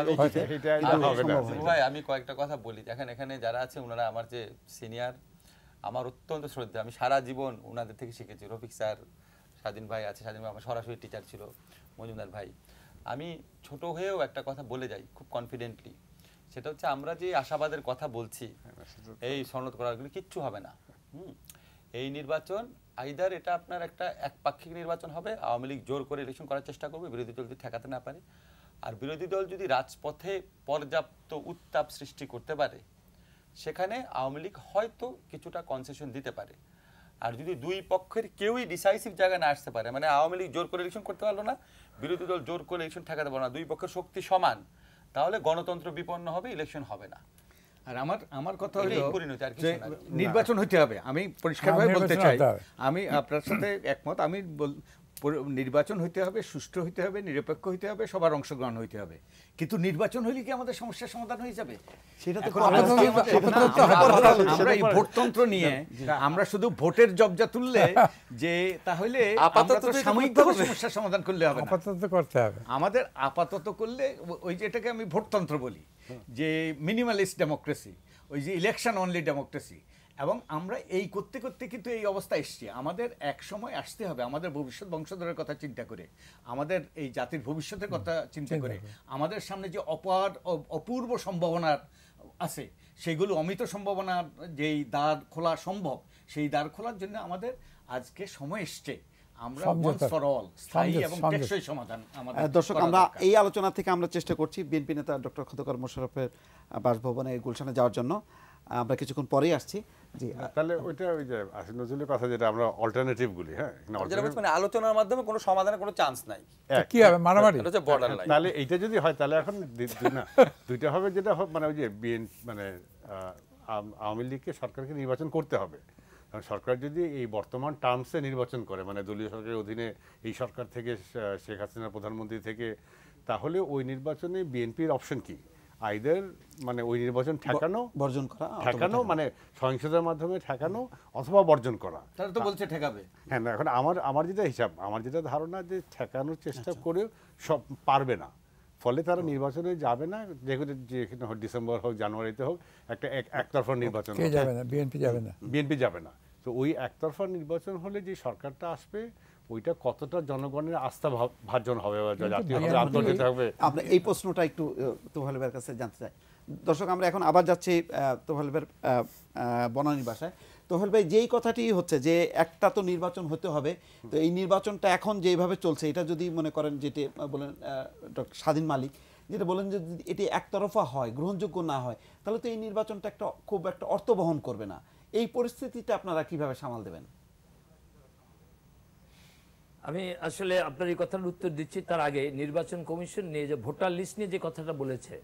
ভাই আমি কয়েকটা কথা বলি। দেখেন এখানে যারা আছে ওনারা আমার যে সিনিয়র, আমার অত্যন্ত শ্রদ্ধা, আমি সারা জীবন ওনাদের থেকে শিখেছি। রফিক স্যার, স্বাধীন ভাই আছে, স্বাধীন ভাই আমার সরাসরি টিচার ছিল, মজুমদার ভাই। আমি ছোট হয়েও একটা কথা বলে যাই খুব কনফিডেন্টলি, সেটা হচ্ছে আমরা যে আশাবাদের কথা বলছি এই সনদ করাগুলো কিচ্ছু হবে না। এই নির্বাচন আইদার এটা আপনার একটা একপাক্ষিক নির্বাচন হবে, আওয়ামী লীগ জোর করে ইলেকশন করার চেষ্টা করবে, বিরোধী দল যদি ঠেকাতে না পারে, আর বিরোধী দল যদি রাজপথে পর্যাপ্ত উত্তাপ সৃষ্টি করতে পারে সেখানে আওয়ামী লীগ হয়তো কিছুটা কনসেশন দিতে পারে। আর যদি দুই পক্ষের কেউই ডিসাইসিভ জায়গায় না আসতে পারে, মানে আওয়ামী লীগ জোর করে ইলেকশন করতে পারলো না, বিরোধী দল জোর করে ইলেকশন ঠেকাতে পারলো না, দুই পক্ষের শক্তি সমান, তাহলে গণতন্ত্র বিপন্ন হবে, ইলেকশন হবে না। আর আমার কথা হলো যে নির্বাচন হতে হবে। আমি পরিষ্কারভাবে বলতে চাই, আমি আপনার সাথে একমত। আমি নির্বাচন হইতে হবে, সুষ্ঠু হইতে হবে, নিরপেক্ষ হইতে হবে, সবার অংশগ্রহণ হইতে হবে। কিন্তু নির্বাচন হইলে কি আমাদের সমস্যার সমাধান হয়ে যাবে? সেটা তো আমরা এই ভোটতন্ত্র নিয়ে আমরা শুধু ভোটের জবজা তুললে যে তাহলে আপাতত সাময়িকভাবে সমস্যার সমাধান করলে হবে না, আপাতত করতে হবে। আমাদের আপাতত করলে ওই যেটাকে আমি ভোটতন্ত্র বলি, যে মিনিমালিস্ট ডেমোক্রেসি, ওই যে ইলেকশন অনলি ডেমোক্রেসি, এবং আমরা এই করতে করতে কিন্তু এই অবস্থা এসছি। আমাদের এক সময় আসতে হবে আমাদের ভবিষ্যৎ বংশধরের কথা চিন্তা করে, আমাদের এই জাতির ভবিষ্যতের কথা চিন্তা করে, আমাদের সামনে যে অপূর্ব সম্ভাবনা আছে সেগুলো অমিত সম্ভাবনার যেই দ্বার খোলা সম্ভব, সেই দ্বার খোলার জন্য আমাদের আজকে সময় এসছে। আমরা once for all স্থায়ী এবং টেকসই সমাধান আমাদের দর্শক, আমরা এই আলোচনা থেকে আমরা চেষ্টা করছি বিএনপি নেতা ডক্টর খন্দকার মোশাররফের বাসভবনে গুলশানে যাওয়ার জন্য। আমরা কিছুক্ষণ পরেই আসছি। জি, তাহলে ওইটা ওই যে আসিফ নজরুলের কথা যেটা আমরা অল্টারনেটিভ গুলি, হ্যাঁ, মানে আলোচনার মাধ্যমে কোনো সমাধানের কোনো চান্স নাই, কি হবে মারামারি, এটা হচ্ছে বর্ডার লাইন। তাহলে এইটা যদি হয় তাহলে এখন দুইটা হবে, যেটা মানে ওই যে মানে আওয়ামী লীগকে সরকারকে নির্বাচন করতে হবে। কারণ সরকার যদি এই বর্তমান টার্মসে নির্বাচন করে, মানে দলীয় সরকারের অধীনে এই সরকার থেকে শেখ হাসিনা প্রধানমন্ত্রী থেকে, তাহলে ওই নির্বাচনে বিএনপির অপশন কি? আইদার মানে ওই নির্বাচন ঠেকানো, বর্জন করা, ঠেকানো মানে সহিংসতার মাধ্যমে ঠেকানো, অথবা বর্জন করা। তারা তো বলছে ঠেকাবে। হ্যাঁ, না, এখন আমার যেটা হিসাব, আমার যেটা ধারণা যে ঠেকানোর চেষ্টা করেও সব পারবে না, ফলে তারা নির্বাচনে যাবে না। যেখানে হোক, ডিসেম্বর হোক, জানুয়ারিতে হোক, একটা একতরফা নির্বাচন যাবে না, বিএনপি যাবে না। তো ওই একতরফা নির্বাচন হলে যে সরকারটা আসবে, ওইটা কতটা জনগণের আস্থা ভাজন হবে, জাতীয়ভাবে, আন্তর্জাতিক হবে। আমরা এই প্রশ্নটা একটু তোফায়েল ভাইয়ের কাছে জানতে চাই। দর্শক, আমরা এখন আবার যাচ্ছি তোফায়েল ভাইয়ের বনানীর বাসায়। তোফায়েল ভাই, যেই কথাটি হচ্ছে যে একটা তো নির্বাচন হতে হবে, তো এই নির্বাচনটা এখন যেভাবে চলছে, এটা যদি মনে করেন যেটি বলেন ডক্টর স্বাধীন মালিক যেটা বলেন, যে যদি এটি একতরফা হয়, গ্রহণযোগ্য না হয়, তাহলে তো এই নির্বাচনটা খুব একটা অর্থ বহন করবে না। এই পরিস্থিতিটা আপনারা কিভাবে সামাল দেবেন? আমি আসলে আপনার এই কথার উত্তর দিচ্ছি, তার আগে নির্বাচন কমিশন নিয়ে যে ভোটার লিস্ট নিয়ে যে কথাটা বলেছে,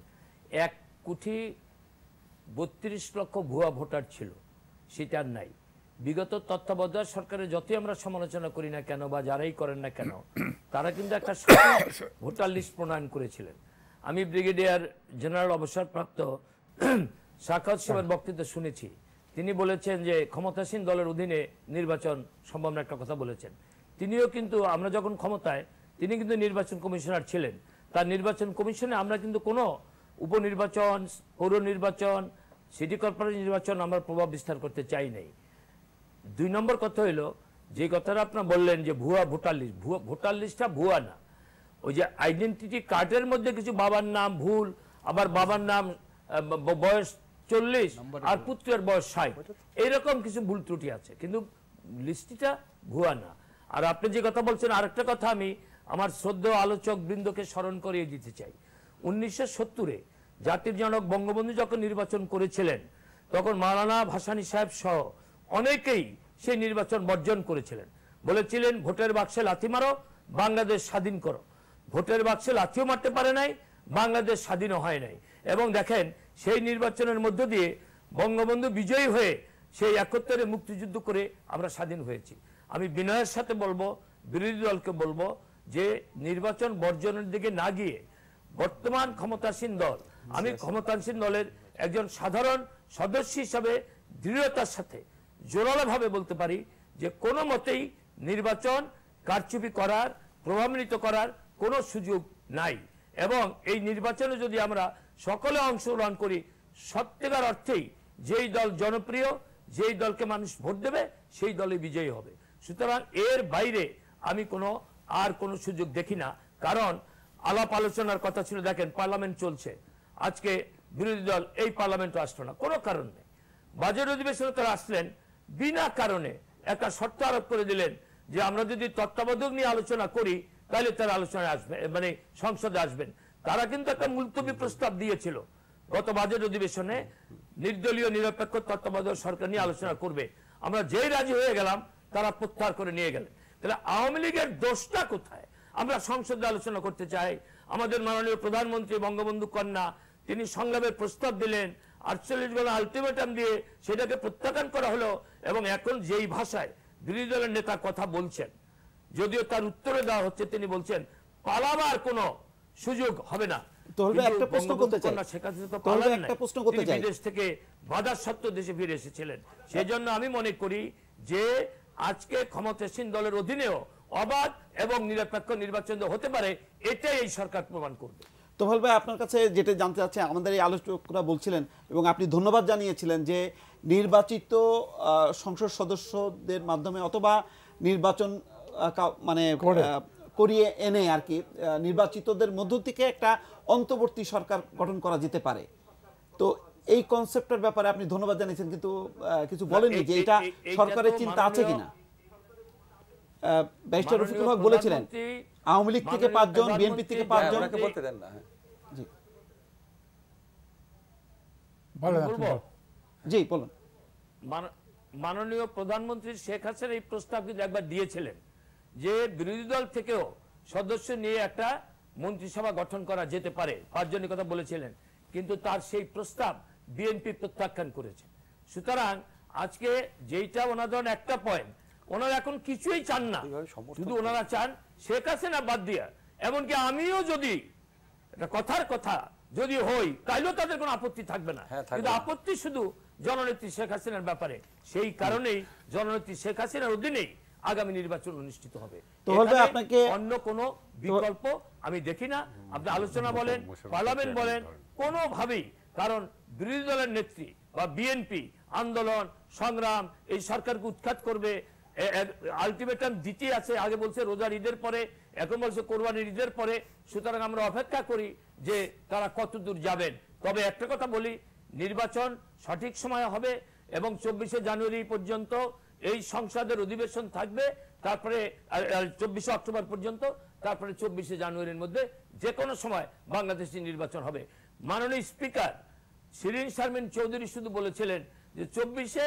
1,32,00,000 ভুয়া ভোটার ছিল, সেটা আর নাই। বিগত তত্ত্বাবধায়ক সরকারের যতই আমরা সমালোচনা করি না কেন বা যারাই করেন না কেন, তারা কিন্তু একটা ভোটার লিস্ট প্রণয়ন করেছিলেন। আমি ব্রিগেডিয়ার জেনারেল অবসরপ্রাপ্ত সাখাওয়াত সাহেবের বক্তৃতা শুনেছি, তিনি বলেছেন যে ক্ষমতাসীন দলের অধীনে নির্বাচন সম্ভব না, একটা কথা বলেছেন। তিনিও কিন্তু, আমরা যখন ক্ষমতায়, তিনি কিন্তু নির্বাচন কমিশনার ছিলেন। তার নির্বাচন কমিশনে আমরা কিন্তু কোনো উপনির্বাচন, পৌর নির্বাচন, সিটি কর্পোরেশন নির্বাচন আমরা প্রভাব বিস্তার করতে চাই নাই। 2 নম্বর কথা হইল, যে কথাটা আপনার বললেন যে ভুয়া ভোটার লিস্ট, ভোটার লিস্টটা ভুয়া না। ওই যে আইডেন্টিটি কার্ডের মধ্যে কিছু বাবার নাম ভুল, আবার বাবার নাম বয়স 40 আর পুত্রের বয়স 60, এইরকম কিছু ভুল ত্রুটি আছে, কিন্তু লিস্টটা ভুয়া না। আর আপনি যে কথা বলছেন, আরেকটা কথা আমি আমার শ্রদ্ধেয় আলোচক বৃন্দকে স্মরণ করিয়ে দিতে চাই। 1970-এ জাতির জনক বঙ্গবন্ধু যখন নির্বাচন করেছিলেন, তখন মাওলানা ভাসানী সাহেব সহ অনেকেই সেই নির্বাচন বর্জন করেছিলেন, বলেছিলেন ভোটের বাক্সে লাথি মারো, বাংলাদেশ স্বাধীন করো। ভোটের বাক্সে লাথিও মারতে পারে নাই, বাংলাদেশ স্বাধীনও হয় নাই। এবং দেখেন, সেই নির্বাচনের মধ্য দিয়ে বঙ্গবন্ধু বিজয়ী হয়ে সেই 71-এ মুক্তিযুদ্ধ করে আমরা স্বাধীন হয়েছি। আমি বিনয়ের সাথে বলবো, বিরোধী দলকে বলবো, যে নির্বাচন বর্জনের দিকে না গিয়ে বর্তমান ক্ষমতাসীন দল, আমি ক্ষমতাসীন দলের একজন সাধারণ সদস্য হিসাবে দৃঢ়তার সাথে জোরালোভাবে বলতে পারি যে কোনো মতেই নির্বাচন কারচুপি করার, প্রভাবিত করার কোনো সুযোগ নাই। এবং এই নির্বাচনে যদি আমরা সকলে অংশগ্রহণ করি, সত্যিকার অর্থেই যেই দল জনপ্রিয়, যেই দলকে মানুষ ভোট দেবে, সেই দলে বিজয়ী হবে। সুতরাং এর বাইরে আমি আর কোনো সুযোগ দেখি না। কারণ আলাপ আলোচনার কথা ছিল, দেখেন পার্লামেন্ট চলছে, আজকে বিরোধী দল এই পার্লামেন্টে আসলো না, কোনো কারণ নেই। বাজেট অধিবেশনে তারা আসলেন, বিনা কারণে একটা শর্ত আরোপ করে দিলেন যে আমরা যদি তত্ত্বাবধায়ক নিয়ে আলোচনা করি, তাহলে তারা আলোচনায় আসবে, মানে সংসদে আসবেন। তারা কিন্তু একটা মুলতবি প্রস্তাব দিয়েছিল গত বাজেট অধিবেশনে, নির্দলীয় নিরপেক্ষ তত্ত্বাবধায়ক সরকার নিয়ে আলোচনা করবে। আমরা যেই রাজি হয়ে গেলাম, তারা প্রত্যাহার করে নিয়ে গেলেন। তাহলে আওয়ামী লীগের দোষটা কোথায়? আমরা সংসদে আলোচনা করতে চাই। আমাদের মাননীয় প্রধানমন্ত্রী বঙ্গবন্ধু কন্যা, তিনি সংলাপের প্রস্তাব দিলেন, 48 ঘন্টা আলটিমেটাম দিয়ে সেটাকে প্রত্যাখ্যান করা হলো। এবং এখন যেই ভাষায় বিরোধী দলের নেতা কথা বলছেন, যদিও তার উত্তরে দেওয়া হচ্ছে, তিনি বলছেন পালাবার কোনো সুযোগ হবে না। বিদেশ থেকে বাধার সত্ত্বেও দেশে ফিরে এসেছিলেন। সেজন্য আমি মনে করি যে আজকে ক্ষমতাসীন দলের অধীনেও অবাধ এবং নিরপেক্ষ নির্বাচন হতে পারে, এটাই এই সরকার প্রমাণ করবে। তোফায়েল ভাই, আপনার কাছে যেটা জানতে চাচ্ছে, আমাদের এই আলোচকরা বলছিলেন এবং আপনি ধন্যবাদ জানিয়েছিলেন যে নির্বাচিত সংসদ সদস্যদের মাধ্যমে অথবা নির্বাচন মানে করিয়ে এনে আর কি নির্বাচিতদের মধ্য থেকে একটা অন্তর্বর্তী সরকার গঠন করা যেতে পারে। তো এই কনসেপ্টের ব্যাপারে আপনি ধন্যবাদ জানিয়েছেন, কিন্তু কিছু বলেননি যে এটা সরকারের চিন্তা আছে কিনা। ব্যারিস্টার রফিকুল হক বলেছিলেন আওয়ামী লীগ থেকে 5 জন, বিএনপি থেকে 5 জন। ওনাকে বলতে দেন না। জি বলেন। জি বলুন। মাননীয় প্রধানমন্ত্রী শেখ হাসিনা এই প্রস্তাব কিন্তু একবার দিয়েছিলেন যে বিরোধী দল থেকেও সদস্য নিয়ে একটা মন্ত্রিসভা গঠন করা যেতে পারে, 5 জনের কথা বলেছিলেন, কিন্তু তার সেই প্রস্তাব বিএনপি প্রত্যাখ্যান করেছে। সুতরাং আজকে যেইটা ওনাদের একটা পয়েন্ট, ওনারা এখন কিছুই চান না, শুধু ওনারা চান শেখ হাসিনা বাদ দিয়া, এমনকি আমিও যদি এটা কথার কথা যদি হই তাইলেও তাদের কোনো আপত্তি থাকবে না, কিন্তু আপত্তি শুধু জননেত্রী শেখ হাসিনার ব্যাপারে। সেই কারণেই জননেত্রী শেখ হাসিনার অধীনেই আগামী নির্বাচন অনুষ্ঠিত হবে। আপনাকে অন্য কোনো বিকল্প আমি দেখি না। আপনি আলোচনা বলেন, পার্লামেন্ট বলেন, কোনোভাবেই, কারণ বিরোধী দলের নেত্রী বা বিএনপি আন্দোলন সংগ্রাম এই সরকারকে উৎখাত করবে, আলটিমেটাম দিতে আছে। আগে বলছে রোজার ঈদের পরে, এখন বলছে কোরবানির ঈদের পরে। সুতরাং আমরা অপেক্ষা করি যে তারা কত দূর যাবেন। তবে একটা কথা বলি, নির্বাচন সঠিক সময়ে হবে এবং 24শে জানুয়ারি পর্যন্ত এই সংসদের অধিবেশন থাকবে, তারপরে 24শে অক্টোবর পর্যন্ত, তারপরে 24শে জানুয়ারির মধ্যে যে কোনো সময় বাংলাদেশে নির্বাচন হবে। মাননীয় স্পিকার শিরিন শারমিন চৌধুরী শুধু বলেছিলেন যে 24শে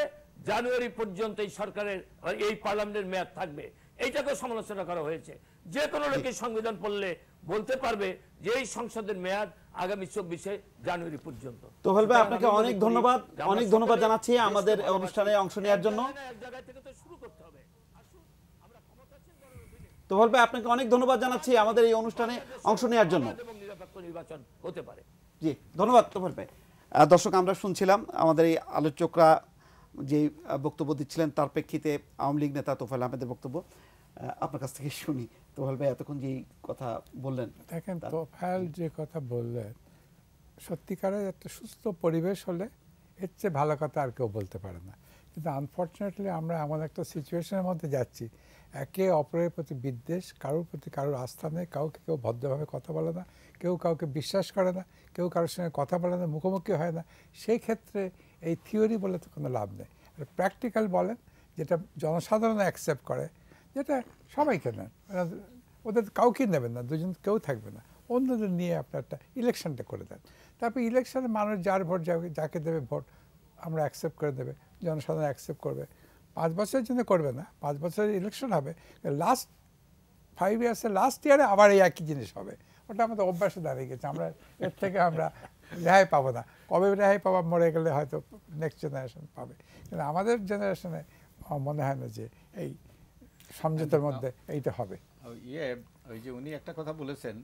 জানুয়ারি পর্যন্ত এই সরকারের এই পার্লামেন্টের মেয়াদ থাকবে। এইটাকে সমালোচনা করা হয়েছে। যে কোনো লোকের সংবিধান পড়লে বলতে পারবে যে এই সংসদের মেয়াদ আগামী 24শে জানুয়ারি পর্যন্ত। তোফায়েল ভাই আপনাকে অনেক ধন্যবাদ, অনেক ধন্যবাদ জানাচ্ছি আমাদের অনুষ্ঠানে অংশ নেওয়ার জন্য। তোফায়েল ভাই আপনাকে অনেক ধন্যবাদ জানাচ্ছি আমাদের এই অনুষ্ঠানে অংশ নেওয়ার জন্য। নির্বাচন হতে পারে। জি ধন্যবাদ তোফায়েল ভাই। দর্শক আমরা শুনছিলাম আমাদের এই আলোচকরা যে বক্তব্য দিচ্ছিলেন তার প্রেক্ষিতে আওয়ামী লীগ নেতা তোফায়েল আহমেদের বক্তব্য আপনার কাছ থেকে শুনি। তোফায়েল ভাই এতক্ষণ যে কথা বললেন, দেখেন তোফায়েল যে কথা বললেন, সত্যিকারের একটা সুস্থ পরিবেশ হলে এর চেয়ে ভালো কথা আর কেউ বলতে পারে না। কিন্তু আনফর্চুনেটলি আমরা এমন একটা সিচুয়েশনের মধ্যে যাচ্ছি, একে অপরের প্রতি বিদ্বেষ, কারোর প্রতি কারোর আস্থা নেই, কাউকে কেউ ভদ্রভাবে কথা বলে না, কেউ কাউকে বিশ্বাস করে না, কেউ কারোর সঙ্গে কথা বলে না, মুখোমুখি হয় না। সেই ক্ষেত্রে এই থিওরি বলে তো কোনো লাভ নেই। প্র্যাকটিক্যাল বলেন, যেটা জনসাধারণ অ্যাকসেপ্ট করে, যেটা সবাইকে নেন, ওদের কাউকে নেবেন না, দুজন কেউ থাকবে না, অন্যদের নিয়ে আপনার একটা ইলেকশনটা করে দেন। তারপর ইলেকশনে মানুষ যার ভোট যাকে দেবে ভোট আমরা অ্যাকসেপ্ট করে দেবে, জনসাধারণ অ্যাকসেপ্ট করবে। 5 বছরের জন্য করবে না, 5 বছরের ইলেকশন হবে, লাস্ট 5 ইয়ার্সের লাস্ট ইয়ারে আবার এই একই জিনিস হবে। ওটা আমাদের অভ্যাসে দাঁড়িয়ে গেছে, আমরা এর থেকে আমরা রেহাই পাবো না। কবে রেহাই পাবো, মরে গেলে হয়তো নেক্সট জেনারেশন পাবে, কিন্তু আমাদের জেনারেশনে মনে হয় না যে এই সমঝোতার মধ্যে এইটা হবে। ওই যে উনি একটা কথা বলেছেন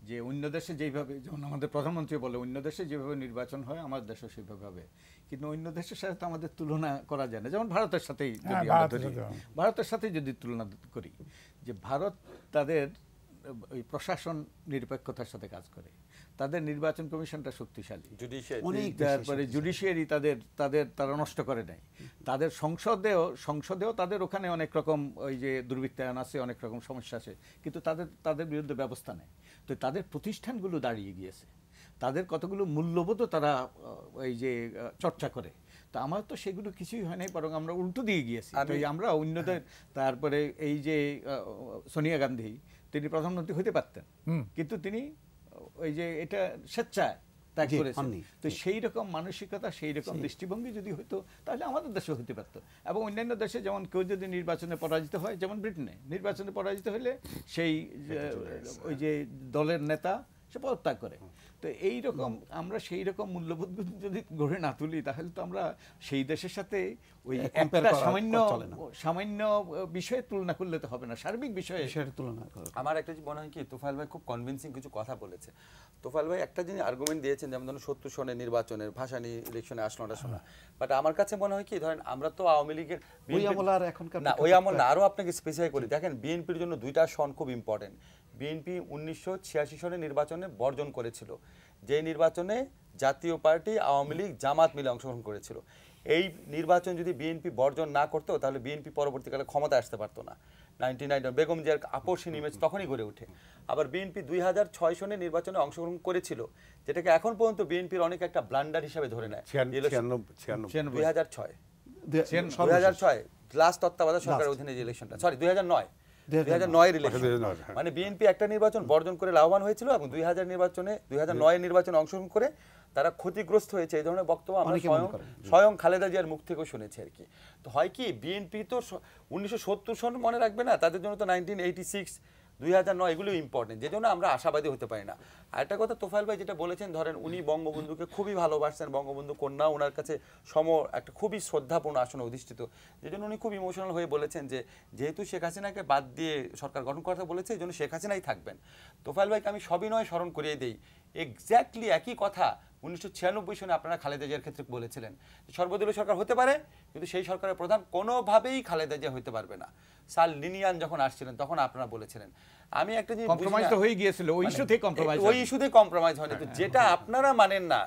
যে অন্য দেশে যেভাবে, যেমন আমাদের প্রধানমন্ত্রী বলে অন্য দেশে যেভাবে নির্বাচন হয় আমাদের দেশেও সেভাবে হবে, কিন্তু অন্য দেশের সাথে আমাদের তুলনা করা যায় না। যেমন ভারতের সাথেই যদি আমরা ধরি, ভারতের সাথে যদি তুলনা করি, যে ভারত তাদের ওই প্রশাসন নিরপেক্ষতার সাথে কাজ করে, তাদের নির্বাচন কমিশনটা শক্তিশালী, তারপরে জুডিশিয়ারি তারা নষ্ট করে নাই, তাদের সংসদেও তাদের ওখানে অনেক রকম ওই যে দুর্বৃত্তায়ন আছে, অনেক রকম সমস্যা আছে, কিন্তু তাদের বিরুদ্ধে ব্যবস্থা নেয়। তো তাদের প্রতিষ্ঠানগুলো দাঁড়িয়ে গিয়েছে, তাদের কতগুলো মূল্যবোধও তারা ওই যে চর্চা করে। তো আমার তো সেগুলো কিছুই হয় নাই, বরং আমরা উল্টো দিয়ে গিয়েছি। আমরা অন্যদের, তারপরে এই যে সোনিয়া গান্ধী, তিনি প্রধানমন্ত্রী হতে পারতেন, কিন্তু তিনি ওই যে এটা স্বেচ্ছায় ত্যাগ করেছেন। তো সেই রকম মানসিকতা, সেই রকম দৃষ্টিভঙ্গি যদি হতো তাহলে আমাদের দেশে হতে পারত। এবং অন্যান্য দেশে যেমন কেউ যদি নির্বাচনে পরাজিত হয়, যেমন ব্রিটেনে নির্বাচনে পরাজিত হলে সেই ওই যে দলের নেতা সে পদত্যাগ করে। তো এই রকম আমরা সেই রকম মূল্যবোধ যদি গড়ে না তুলি, তাহলে তো আমরা সেই দেশের সাথে ওই একটা সামান্য বিষয়ে তুলনা করলে তো হবে না, সার্বিক বিষয়ে তুলনা। আমার একটা মনে হয় কি, তোফায়েল ভাই খুব কনভিন্সিং কিছু কথা বলেছে। তোফায়েল ভাই একটা জিনিস আর্গুমেন্ট দিয়েছেন, যেমন ধরুন 70 সনের নির্বাচনের ভাসানি ইলেকশনে আসলো না শোনা, বাট আমার কাছে মনে হয় কি, ধরেন আমরা তো আওয়ামী লীগের ওই আমল না, আরও আপনাকে স্পেসিফাই করি। দেখেন বিএনপির জন্য 2টা সন খুব ইম্পর্টেন্ট। বিএনপি 1986 সনের নির্বাচনে বর্জন করেছিল, যে নির্বাচনে জাতীয় পার্টি, আওয়ামী লীগ, জামাত মিলে অংশগ্রহণ করেছিল। এই নির্বাচন যদি বিএনপি বর্জন না করতো তাহলে বিএনপি পরবর্তীকালে ক্ষমতায় আসতে পারতো না। 99 বেগম জিয়ার আপসহীন ইমেজ তখনই গড়ে ওঠে। আবার বিএনপি 2006 সনে নির্বাচনে অংশগ্রহণ করেছিল, যেটাকে এখন পর্যন্ত বিএনপির অনেক একটা ব্লান্ডার হিসাবে ধরে নেয়। 2006 লাস্ট তত্ত্বাবধায়ক সরকারের অধীনে যে ইলেকশনটা, 2009 2009 ইলেকশন, মানে বিএনপি একটা নির্বাচন বর্জন করে লাভবান হয়েছিল এবং 2009 নির্বাচনে অংশগ্রহণ করে তারা ক্ষতিগ্রস্ত হয়েছে। এই ধরনের বক্তব্য আমরা স্বয়ং খালেদা জিয়ার মুখ থেকেও শুনেছি আর কি। তো হয় কি, বিএনপি তো 1970 সন মনে রাখবে না, তাদের জন্য তো 1986, 2009 এগুলো ইম্পর্টেন্ট, যে জন্য আমরা আশাবাদী হতে পারি না। আরেকটা কথা তোফায়েল ভাই যেটা বলেছেন, ধরেন উনি বঙ্গবন্ধুকে খুবই ভালোবাসছেন, বঙ্গবন্ধু কন্যা ওনার কাছে একটা খুবই শ্রদ্ধাপূর্ণ আসনে অধিষ্ঠিত, যে জন্য উনি খুব ইমোশনাল হয়ে বলেছেন যে যেহেতু শেখ হাসিনাকে বাদ দিয়ে সরকার গঠন করতে বলেছে, এই জন্য শেখ হাসিনাই থাকবেন। তোফায়েল ভাইকে আমি সবিনয় স্মরণ করিয়ে দিই, এক্স্যাক্টলি একই কথা 1996 সনে আপনারা খালেদা জিয়ার ক্ষেত্রে বলেছিলেন, সর্বদলীয় সরকার হতে পারে কিন্তু সেই সরকারের প্রধান কোনোভাবেই খালেদা জিয়া হতে পারবে না। সাল লিনিয়ান যখন আসছিলেন তখন আপনারা বলেছিলেন। আমি একটা জিনিস কম্প্রোমাইজ তো হয়ে গিয়েছিল, ওই ইস্যুতেই কম্প্রোমাইজ হয়নি, তো যেটা আপনারা মানেন না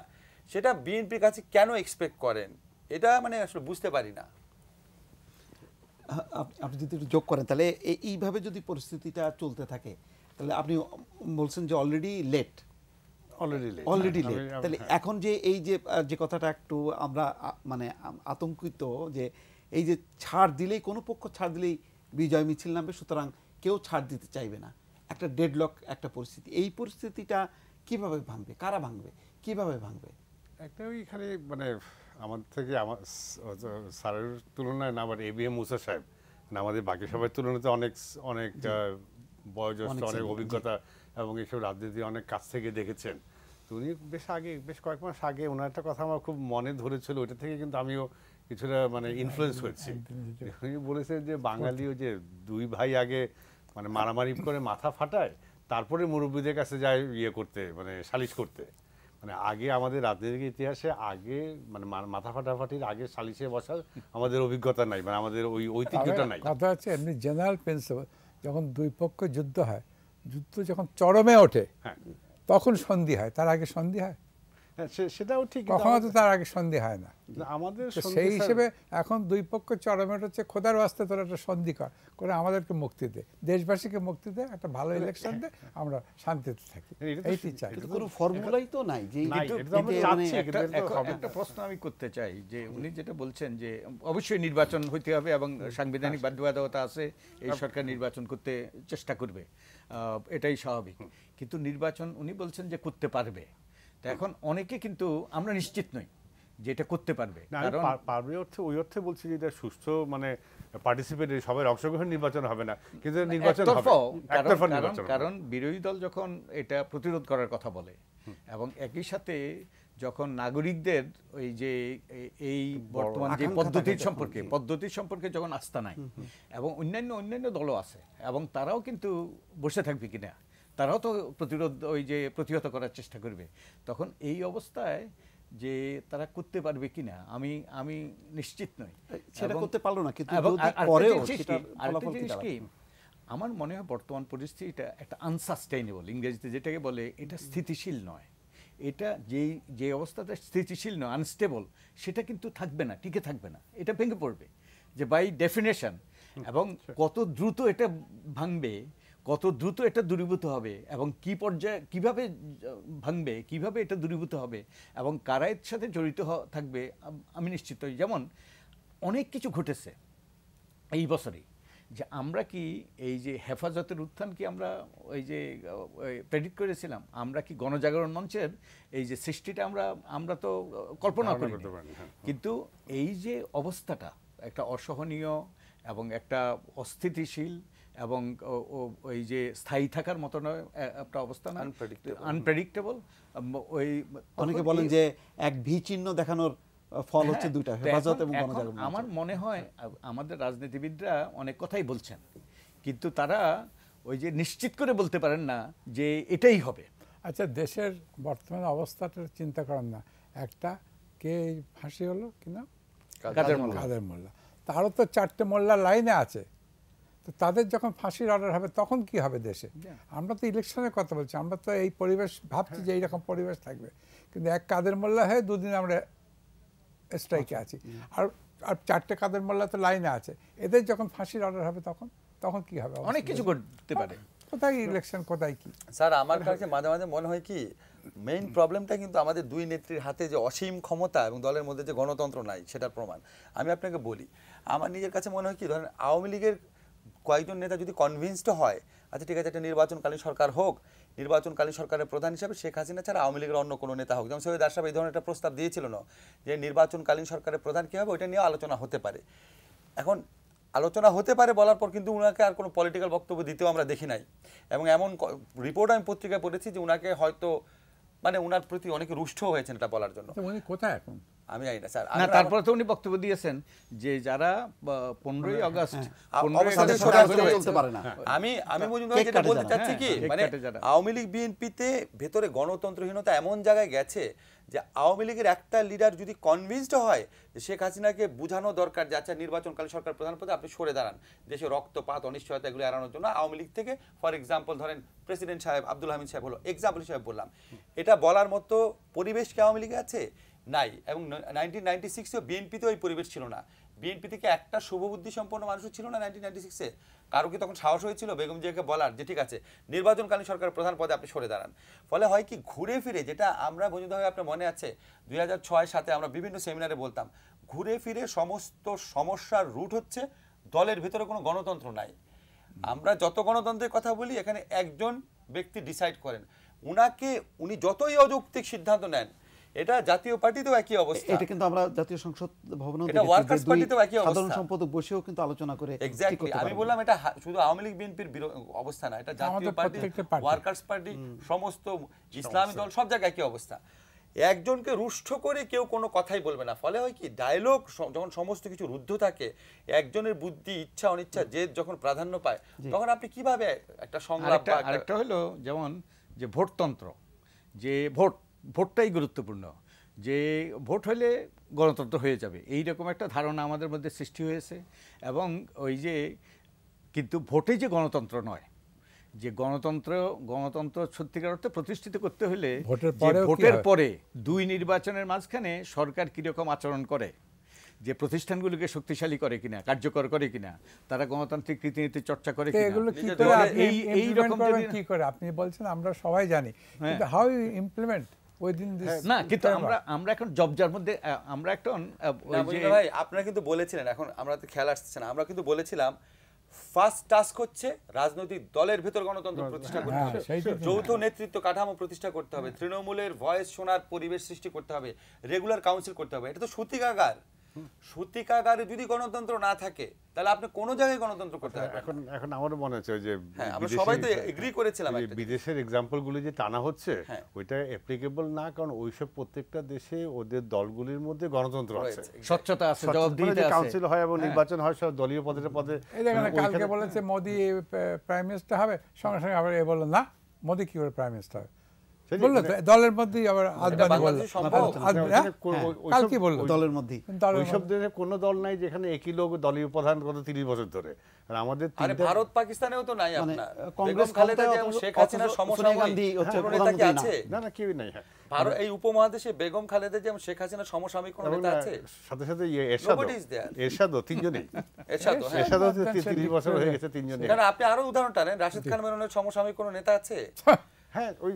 সেটা বিএনপির কাছে কেন এক্সপেক্ট করেন, এটা মানে আসলে বুঝতে পারি না। আপনি যদি একটু যোগ করেন তাহলে এইভাবে যদি পরিস্থিতিটা চলতে থাকে তাহলে আপনি বলছেন যে অলরেডি লেট, তাহলে এখন যে এই যে কথাটা একটু আমরা মানে আতঙ্কিত, যে এই যে ছাড় দিলেই কোনো পক্ষ ছাড় দিলেই বিজয় মিছিল নামবে, সুতরাং কেউ ছাড় দিতে চাইবে না, একটা ডেডলক একটা পরিস্থিতি, এই পরিস্থিতিটা কিভাবে ভাঙবে, কারা ভাঙবে, কিভাবে ভাঙবে? একটা ওইখানে মানে আমার থেকে আমার স্যারের তুলনায় না, বাট ABM মুসা সাহেব না আমাদের বাকি সবার তুলনাতে অনেক বয়োজ্যেষ্ঠ, অনেক অভিজ্ঞতা এবং এইসব রাজনীতি অনেক কাছ থেকে দেখেছেন। তো উনি বেশ কয়েক মাস আগে ওনার একটা কথা আমার খুব মনে ধরেছিল, ওইটা থেকে কিন্তু আমিও কিছুটা মানে ইনফ্লুয়েন্স হয়েছি। উনি বলেছেন যে বাঙালিও যে দুই ভাই আগে মানে মারামারি করে মাথা ফাটায়, তারপরে মুরব্বীদের কাছে যায় ইয়ে করতে, মানে সালিশ করতে। মানে আগে আমাদের রাজনৈতিক ইতিহাসে আগে মানে মাথা ফাটাফাটির আগে সালিশে বসার আমাদের অভিজ্ঞতা নাই, মানে আমাদের ওই ঐতিহ্যটা নাই। কথা হচ্ছে এমনি জেনারেল প্রিন্সিপাল, যখন দুই পক্ষ যুদ্ধ হয়, যুদ্ধ যখন চরমে ওঠে তখন সন্ধি হয়, তার আগে সন্ধি হয়? সেটাও ঠিক, কখনো তো তার আগে সন্ধি হয় না। আমাদের সেই হিসেবে এখন দুই পক্ষ চরমে হচ্ছে, খোদার ওয়াস্তে তোরা একটা সন্ধি করে আমাদেরকে মুক্তি দে, দেশবাসীকে মুক্তি দে, একটা ভালো ইলেকশন দে, আমরা শান্তিতে থাকি, এইটি চাই। কোনো ফর্মুলাই তো নাই যে একটা প্রশ্ন আমি করতে চাই, যে উনি যেটা বলছেন যে অবশ্যই নির্বাচন হইতে হবে এবং সাংবিধানিক বাধ্যবাধকতা আছে, এই সরকার নির্বাচন করতে চেষ্টা করবে, এটাই স্বাভাবিক, কিন্তু নির্বাচন উনি বলছেন যে করতে পারবে। তো এখন অনেকে কিন্তু আমরা নিশ্চিত নই যে এটা করতে পারবে, কারণ পারবে অর্থে ওই অর্থে বলছি যে এটা সুস্থ মানে পার্টিসিপেট সবাই অংশগ্রহণ নির্বাচন হবে না, কিন্তু নির্বাচন হবে, কারণ বিরোধী দল যখন এটা প্রতিরোধ করার কথা বলে এবং একই সাথে যখন নাগরিকদের ওই যে এই বর্তমান যে পদ্ধতির সম্পর্কে যখন আস্থা নাই এবং অন্যান্য দলও আছে এবং তারাও কিন্তু বসে থাকবে কিনা, তারাও তো প্রতিহত করার চেষ্টা করবে, তখন এই অবস্থায় যে তারা করতে পারবে কিনা আমি নিশ্চিত নই। সেটা করতে পারলো না, কিন্তু আমার মনে হয় বর্তমান পরিস্থিতিটা একটা আনসাস্টেইনেবল, ইংরেজিতে যেটাকে বলে, এটা স্থিতিশীল নয়, এটা যে অবস্থাটা স্থিতিশীল নয়, আনস্টেবল, সেটা কিন্তু থাকবে না, টিকে থাকবে না, এটা ভেঙে পড়বে যে বাই ডেফিনেশন। এবং কত দ্রুত এটা ভাঙবে, কত দ্রুত এটা দূরীভূত হবে এবং কি পর্যায়ে কিভাবে ভাঙবে, কিভাবে এটা দূরীভূত হবে এবং কারা এর সাথে জড়িত থাকবে আমি নিশ্চিত। যেমন অনেক কিছু ঘটেছে এই বছরে, যে আমরা কি এই যে হেফাজতের উত্থান কি আমরা ওই যে প্রেডিক্ট করেছিলাম? আমরা কি গণজাগরণ মঞ্চের এই যে সৃষ্টিটা আমরা তো কল্পনা করি, কিন্তু এই যে অবস্থাটা একটা অসহনীয় এবং একটা অস্থিতিশীল এবং ওই যে স্থায়ী থাকার মতো নয় একটা অবস্থা, আনপ্রেডিক্টেবল। ওই অনেকে বলেন যে এক ভি চিহ্ন দেখানোর ফল হচ্ছে দুইটা, হেফাজত এবং গণজাগরণ। আমার মনে হয় আমাদের রাজনীতিবিদরা অনেক কথাই বলছেন, কিন্তু তারা ওই যে নিশ্চিত করে বলতে পারেন না যে এটাই হবে। আচ্ছা, দেশের বর্তমান অবস্থাটা চিন্তা করেন না, একটা কে ফাঁসি হলো কিনা, কাদের মোল্লা, তারও তো 4টে মোল্লা লাইনে আছে, তো তাদের যখন ফাঁসির অর্ডার হবে তখন কি হবে দেশে? আমরা তো ইলেকশনের কথা বলছি, আমরা তো এই পরিবেশ ভাবছি যে এইরকম পরিবেশ থাকবে, কিন্তু এক কাদের মোল্লা হয়ে দুদিন আমরা স্ট্রাইকে আছি, আর 4টে কাদের মোল্লা তো লাইনে আছে, এদের যখন ফাঁসির অর্ডার হবে তখন কি হবে? অনেক কিছু করতে পারে, কোথায় ইলেকশন, কোথায় কি। স্যার আমার কাছে মাঝে মাঝে মনে হয় কি মেইন প্রবলেমটা কিন্তু আমাদের দুই নেত্রীর হাতে যে অসীম ক্ষমতা এবং দলের মধ্যে যে গণতন্ত্র নাই সেটার প্রমাণ। আমি আপনাকে বলি, আমার নিজের কাছে মনে হয় কি, ধরেন আওয়ামী লীগের কয়েকজন নেতা যদি কনভিন্সড হয় আচ্ছা ঠিক আছে একটা নির্বাচনকালীন সরকার হোক, নির্বাচনকালীন সরকারের প্রধান হিসাবে শেখ হাসিনা ছাড়া আওয়ামী লীগের অন্য কোনো নেতা হোক, যেমন সৈয়দ আশরাফ এই ধরনের একটা প্রস্তাব দিয়েছিল না যে নির্বাচনকালীন সরকারের প্রধান কী হবে ওইটা নিয়ে আলোচনা হতে পারে। এখন আলোচনা হতে পারে বলার পর কিন্তু উনাকে আর কোনো পলিটিক্যাল বক্তব্য দিতেও আমরা দেখি নাই, এবং এমন রিপোর্ট আমি পত্রিকায় পড়েছি যে উনাকে হয়তো মানে উনার প্রতি অনেকে রুষ্ট হয়েছেন এটা বলার জন্য। উনি কোথায় এখন আমি জানি না স্যার। না তারপরে তো উনি বক্তব্য দিয়েছেন যে যারা 15ই আগস্ট চলতে পারে না। আমি মজুমদার যেটা বলতে চাচ্ছি কি মানে আওয়ামী লীগ বিএনপিতে ভেতরে গণতন্ত্রহীনতা এমন জায়গায় গেছে যে আওয়ামী লীগের একটা লিডার যদি কনভিন্সড হয় যে শেখ হাসিনাকে বোঝানো দরকার যে আচ্ছা নির্বাচনকালীন সরকার প্রধান পদে আপনি সরে দাঁড়ান, দেশে রক্তপাত অনিশ্চয়তা এগুলো এড়ানোর জন্য আওয়ামী লীগ থেকে ফর এক্সাম্পল ধরেন প্রেসিডেন্ট সাহেব আব্দুল হামিদ সাহেব হলো এক্সাম্পল হিসেবে বললাম, এটা বলার মতো পরিবেশ কি আওয়ামী লীগে আছে? নাই। এবং 1996-এও বিএনপিতেও এই পরিবেশ ছিল না। বিএনপি থেকে একটা শুভবুদ্ধি সম্পন্ন মানুষও ছিল না 1996-এ। কারো কি তখন সাহস হয়েছিল বেগম জিয়াকে বলার যে ঠিক আছে নির্বাচনকালীন সরকার প্রধান পদে আপনি সরে দাঁড়ান? ফলে হয় কি ঘুরে ফিরে, যেটা আমরা বন্ধুভাবে আপনার মনে আছে 2006-7 আমরা বিভিন্ন সেমিনারে বলতাম, ঘুরে ফিরে সমস্ত সমস্যার রুট হচ্ছে দলের ভিতরে কোনো গণতন্ত্র নাই। আমরা যত গণতন্ত্রের কথা বলি এখানে একজন ব্যক্তি ডিসাইড করেন, উনি যতই অযৌক্তিক সিদ্ধান্ত নেন, এটা জাতীয় পার্টিতেও একই অবস্থা। এটা কিন্তু আমরা জাতীয় সংসদ ভবনেও এটা ওয়ার্কার্স পার্টিতেও একই অবস্থা, সাধারণ সম্পাদক বসেও কিন্তু আলোচনা করে এক্স্যাক্টলি। আমি বললাম এটা শুধু আওয়ামী লীগ বিএনপির অবস্থা না, এটা জাতীয় পার্টি, ওয়ার্কার্স পার্টি, সমস্ত ইসলামী দল সব জায়গায় একই অবস্থা। একজনকে রুষ্ট করে কেউ কোনো কথাই বলবে না। ফলে হয় কি ডায়লগ যখন সমস্ত কিছু রুদ্ধ থাকে, একজনের বুদ্ধি ইচ্ছা অনিচ্ছা জেদ যখন প্রাধান্য পায় তখন আপনি কিভাবে একটা সংলাপ। আরেকটা হলো যেমন যে ভোটতন্ত্র, যে ভোটটাই গুরুত্বপূর্ণ, যে ভোট হলে গণতন্ত্র হয়ে যাবে এইরকম একটা ধারণা আমাদের মধ্যে সৃষ্টি হয়েছে। এবং ওই যে কিন্তু ভোটে যে গণতন্ত্র নয়, যে গণতন্ত্র সত্যিকার অর্থে প্রতিষ্ঠিত করতে হলে ভোটের পরে দুই নির্বাচনের মাঝখানে সরকার কীরকম আচরণ করে, যে প্রতিষ্ঠানগুলোকে শক্তিশালী করে কিনা, কার্যকর করে কিনা, তারা গণতান্ত্রিক রীতিনীতি চর্চা করে কিনা, এই রকম কি করে আপনি বলছেন আমরা সবাই জানি, কিন্তু হাউ ইউ ইমপ্লিমেন্ট না। কিন্তু আমরা এখন জবজার মধ্যে আমরা একটা ভাই আপনারা কিন্তু বলেছিলেন, এখন আমরা তো খেয়াল আসছে না, আমরা কিন্তু বলেছিলাম ফার্স্ট টাস্ক হচ্ছে রাজনৈতিক দলের ভেতর গণতন্ত্র প্রতিষ্ঠা করতে হবে, যৌথ নেতৃত্ব কাঠামো প্রতিষ্ঠা করতে হবে, তৃণমূলের ভয়েস শোনার পরিবেশ সৃষ্টি করতে হবে, রেগুলার কাউন্সিল করতে হবে। এটা তো সূতিকাগারে যদি গণতন্ত্র না থাকে তাহলে আপনি কোন জায়গায় গণতন্ত্র করতে পারবেন। এখন আমারও মনে হচ্ছে যে আমরা সবাই তো এগ্রি করেছিলাম বিদেশের এক্সাম্পল গুলো যে টানা হচ্ছে ওইটা অ্যাপ্লিকেবল না, কারণ ওইসব প্রত্যেকটা দেশে ওদের দলগুলির মধ্যে গণতন্ত্র আছে, স্বচ্ছতা আছে, জবাবদিহিতা আছে, কাউন্সিল হয় এবং নির্বাচন হয় সব দলীয় পদে। এই দেখেন কালকে বলেছে মোদি প্রাইম মিনিস্টার হবে, সঙ্গে সঙ্গে আবার বললো না মোদি কি করে প্রাইম মিনিস্টার হবে, বললো দলের মধ্যেই আবার আদবানি বললো, কালকে বললো দলের মধ্যেই। ওইসব দেশে কোনো দল নাই যেখানে একই লোক দলীয় প্রধান গত 30 বছর ধরে। আর আমাদের ভারত পাকিস্তানেও তো নাই, আপনার কংগ্রেস খালেদা জিয়া শেখ হাসিনা সমসাময়িক নেতা কি আছে? না কেউই নাই। ভারত এই উপমহাদেশে বেগম খালেদা জিয়া শেখ হাসিনা সমসাময়িক কোন নেতা আছে? সাথে সাথে এরশাদও তিনজনই, এরশাদও 30 বছর হয়ে গেছে তিনজনই। কারণ আপনি আরো উদাহরণ টানেন, রাশিদ খান মেননের সমসাময়িক কোন নেতা আছে? হ্যাঁ, ওই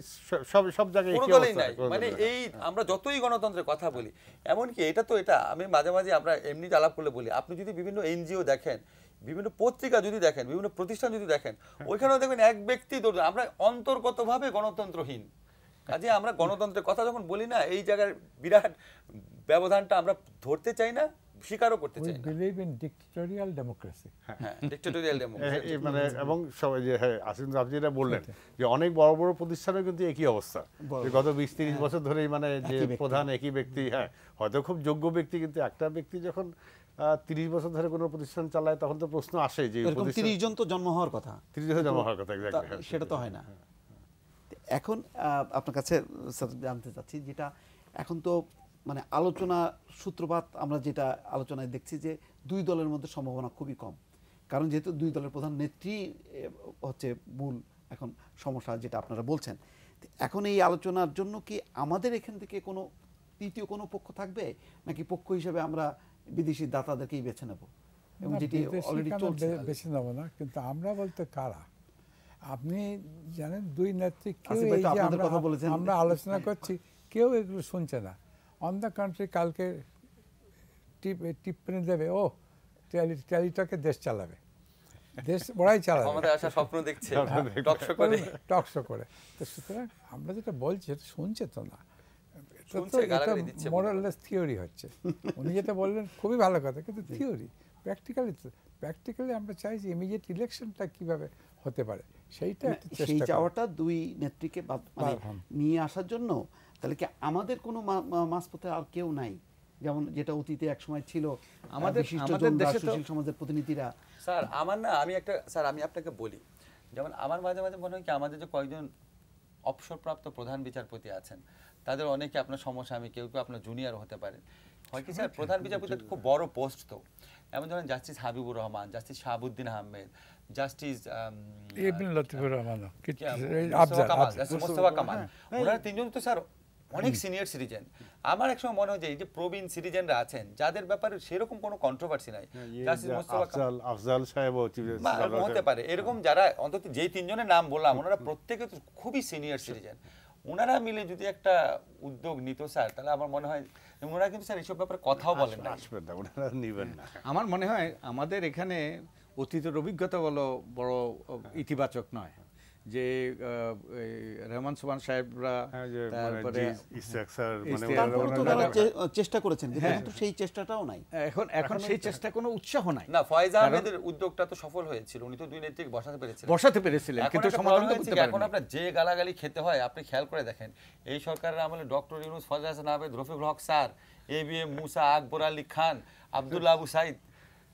সব জায়গায় কোনো দলই নাই। মানে এই আমরা যতই গণতন্ত্রের কথা বলি, এমনকি এটা আমি মাঝে মাঝে আমরা এমনি আলাপ করলে বলি, আপনি যদি বিভিন্ন এনজিও দেখেন, বিভিন্ন পত্রিকা যদি দেখেন, বিভিন্ন প্রতিষ্ঠান যদি দেখেন, ওইখানেও দেখবেন এক ব্যক্তি, আমরা অন্তর্গতভাবে গণতন্ত্রহীন। কাজে আমরা গণতন্ত্রের কথা যখন বলি না, এই জায়গার বিরাট ব্যবধানটা আমরা ধরতে চাই না, স্বীকারও করতে চাই না। Believe in dictatorial democracy. হ্যাঁ, ডিক্টেটোরিয়াল ডেমোক্রেসি মানে এবং সবাই যে আসিফ যেটা বললেন যে অনেক বড় বড় প্রতিষ্ঠানে কিন্তু একই অবস্থা, গত 20-30 বছর ধরেই মানে যে প্রধান একই ব্যক্তি, হ্যাঁ হয়তো খুব যোগ্য ব্যক্তি, কিন্তু একটা ব্যক্তি যখন 30 বছর ধরে কোনো প্রতিষ্ঠান চালায় তখন তো প্রশ্ন আসে যে 30 জন তো জন্ম হওয়ার কথা, 30 জন জন্ম হওয়ার কথা, সেটা তো হয় না। এখন আপনার কাছে জানতে চাচ্ছি, যেটা এখন তো মানে আলোচনা সূত্রপাত আমরা যেটা আলোচনায় দেখছি যে দুই দলের মধ্যে সম্ভাবনা খুবই কম, কারণ যেহেতু দুই দলের প্রধান নেত্রী হচ্ছে মূল এখন সমস্যা যেটা আপনারা বলছেন। এখন এই আলোচনার জন্য কি আমাদের এখান থেকে কোনো তৃতীয় কোনো পক্ষ থাকবে, নাকি পক্ষ হিসেবে আমরা বিদেশি দাতাদেরকেই বেছে নেব? এবং যেটি অলরেডি চলছে বেছে নেব না, কিন্তু আমরা বলতে কারা? আপনি জানেন দুই নেত্রী কেউ আমরা আলোচনা করছি, কেউ এগুলো শুনছে না। অন দ্য কান্ট্রি কালকে টিপ্পনি দেবে, ও ট্যালিটাকে দেশ চালাবে। দেশ ওরাই চালাবে ক্ষমতায় আসার স্বপ্ন দেখছে টকশো করে। টকশো করে। তো সুতরাং আমরা যেটা বলছি এটা শুনছে তো না, শুনছে, গালাগালি দিচ্ছে। মোরাললেস থিওরি হচ্ছে। উনি যেটা বললেন খুবই ভালো কথা, কিন্তু থিওরি। প্র্যাকটিক্যালি আমরা চাই যে ইমিডিয়েট ইলেকশনটা কিভাবে হতে পারে সেইটা একটা সেই চেষ্টা করা। চাওয়াটা দুই নেত্রীকে মানে নিয়ে আসার জন্য। তাহলে কি আমাদের কোনো মাঝপথে আর কেউ নাই, যেমন যেটা অতীতে একসময় ছিল আমাদের দেশে সুশীল সমাজের প্রতিনিধিরা? স্যার আমার না, আমি আপনাকে বলি, যেমন আমার মাঝে মাঝে মনে হয় কি আমাদের যে কয়েকজন অবসরপ্রাপ্ত প্রধান বিচারপতি আছেন তাদের অনেকে আপনার সমসাময়িক, কেউ কেউ আপনার জুনিয়র হতে পারে। হয় কি স্যার, প্রধান বিচারপতি খুব বড় পোস্ট, তো এমন ধরেন justice Habibur Rahman, justice Shahabuddin Ahmed, justice Mostafa Kamal, ওনারা তিনজন তো স্যার অনেক সিনিয়র সিটিজেন। আমার একসময় মনে হয় যে এই যে প্রবীণ সিটিজেনরা আছেন যাদের ব্যাপারে সেরকম কোনো কন্ট্রোভার্সি নাই, জাস্টিস মোস্তফা আফজাল সাহেব হতে পারে, এরকম যারা অন্তত যেই তিনজনের নাম বললাম ওনারা প্রত্যেকে তো খুবই সিনিয়র সিটিজেন। ওনারা মিলে যদি একটা উদ্যোগ নিত স্যার, তাহলে আমার মনে হয় ওনারা কিন্তু স্যার এইসব ব্যাপারে কথাও বলেন না। আমার মনে হয় আমাদের এখানে অতীতের অভিজ্ঞতা বড় ইতিবাচক নয়, যে রহমান সুবহান সাহেবরা, তারপরে চেষ্টা করেছেন, কিন্তু সেই চেষ্টাটাও নাই এখন সেই চেষ্টা কোনো উৎসাহ নাই। না, ফয়েজ আহমেদের উদ্যোগটা তো সফল হয়েছিল, উনি তো দুই নেত্রীকে বসাতে পেরেছিলেন, কিন্তু সমাধান করতে পারেননি। এখন আপনার যে গালাগালি খেতে হয় আপনি খেয়াল করে দেখেন, এই সরকারের আমলে ডক্টর ইউনূস, ফজল হাসান আহমেদ, রফিকুল হক স্যার, এবিএম মুসা, আকবর আলী খান, আব্দুল্লাহ আবু সাইদ,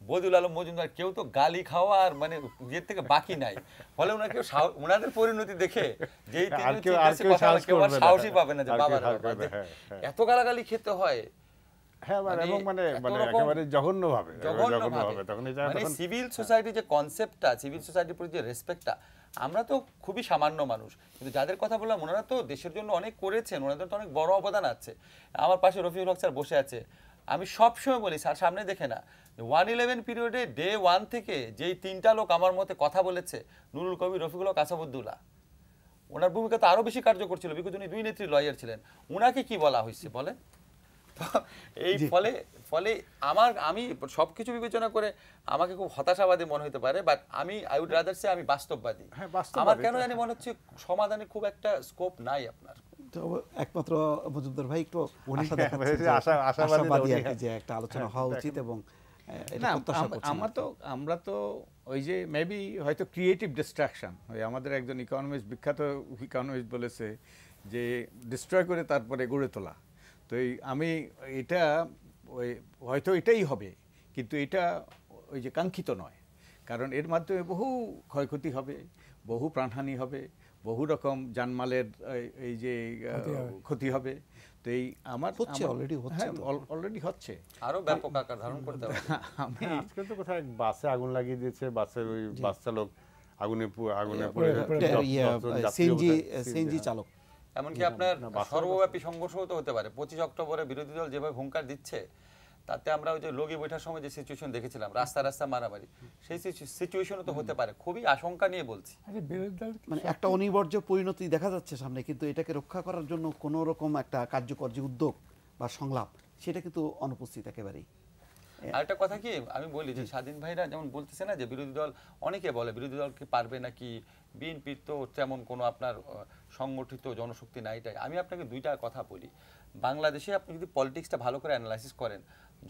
বদিউল আলম মজুমদার, কেউ তো গালি খাওয়া আর মানে ইয়ের থেকে বাকি নাই। ফলে ওনার কেউ ওনাদের পরিণতি দেখে যেই সাহসী পাবে না যে বাবার এত গালাগালি খেতে হয়। সিভিল সোসাইটি যে কনসেপ্টটা, সিভিল সোসাইটির প্রতি যে রেসপেক্টটা, আমরা তো খুবই সামান্য মানুষ, কিন্তু যাদের কথা বললাম ওনারা তো দেশের জন্য অনেক করেছেন, ওনাদের তো অনেক বড় অবদান আছে। আমার পাশে রফিকুল হক স্যার বসে আছে, আমি সবসময় বলি স্যার সামনে দেখে না, 111 পিরিয়ডে ডে 1 থেকে যেই তিনটা লোক আমার মতে কথা বলেছে, নুরুল কবির, রফিকুল হক, আসাদুদ্দৌলা, ওনার ভূমিকা তো আরো বেশি কার্যকর ছিল, বিকজ উনি দুই নেত্রী লয়ার ছিলেন। ওনাকে কি বলা হয়েছে বলেন? এই ফলে আমি সবকিছু বিবেচনা করে আমাকে খুব হতাশাবাদী মনে হতে পারে, but I would rather say আমি বাস্তববাদী। আমার কেন জানি মনে হচ্ছে সমাধানে খুব একটা স্কোপ নাই আপনার। তো একমাত্র মজুমদার ভাই একটু আশাবাদী যে একটা আলোচনা হওয়া উচিত, এবং আমরা তো ওই যে মেবি হয়তো ক্রিয়েটিভ ডিস্ট্রাকশন, ওই আমাদের একজন ইকোনমিস্ট, বিখ্যাত ইকোনমিস্ট বলেছে যে ডিস্ট্রয় করে তারপরে গড়ে তোলা। তো আমি এটা হয়তো এটাই হবে, কিন্তু এটা ওই যে কাঙ্ক্ষিত নয়, কারণ এর মাধ্যমে বহু ক্ষয়ক্ষতি হবে, বহু প্রাণহানি হবে, বহু রকম জানমালের এই যে ক্ষতি হবে। তো এই আমার অলরেডি হচ্ছে, আরো ব্যাপক আকার ধারণ করতে হবে। আমি আজকে তো কোথায় বাসে আগুন লাগিয়ে দিয়েছে, বাসের ওই বাস চালক আগুনে পড়ে সিএনজি চালক। এমনকি আপনার সর্বব্যাপী সংঘর্ষ হতে পারে। 25 অক্টোবরে বিরোধী দল যেভাবে হুঙ্কার দিচ্ছে, তাতে আমরা ওই যে লগি বৈঠার সময় যে সিচুয়েশন দেখেছিলাম, রাস্তা মারামারি, সেই সিচুয়েশনও তো হতে পারে। খুবই আশঙ্কা নিয়ে বলছি। মানে একটা অনিবার্য পরিণতি দেখা যাচ্ছে সামনে, কিন্তু এটাকে রক্ষা করার জন্য কোনো রকম একটা কার্যকর যে উদ্যোগ বা সংলাপ, সেটা কিন্তু অনুপস্থিত একেবারেই। আরেকটা কথা কি আমি বলি, যে স্বাধীন ভাইরা যেমন বলতেছে না যে বিরোধী দল, অনেকে বলে বিরোধী দল কি পারবে নাকি, বিএনপির তো তেমন কোনো আপনার সংগঠিত জনশক্তি নাই। আমি আপনাকে দুইটা কথা বলি। বাংলাদেশে আপনি যদি পলিটিক্সটা ভালো করে অ্যানালাইসিস করেন,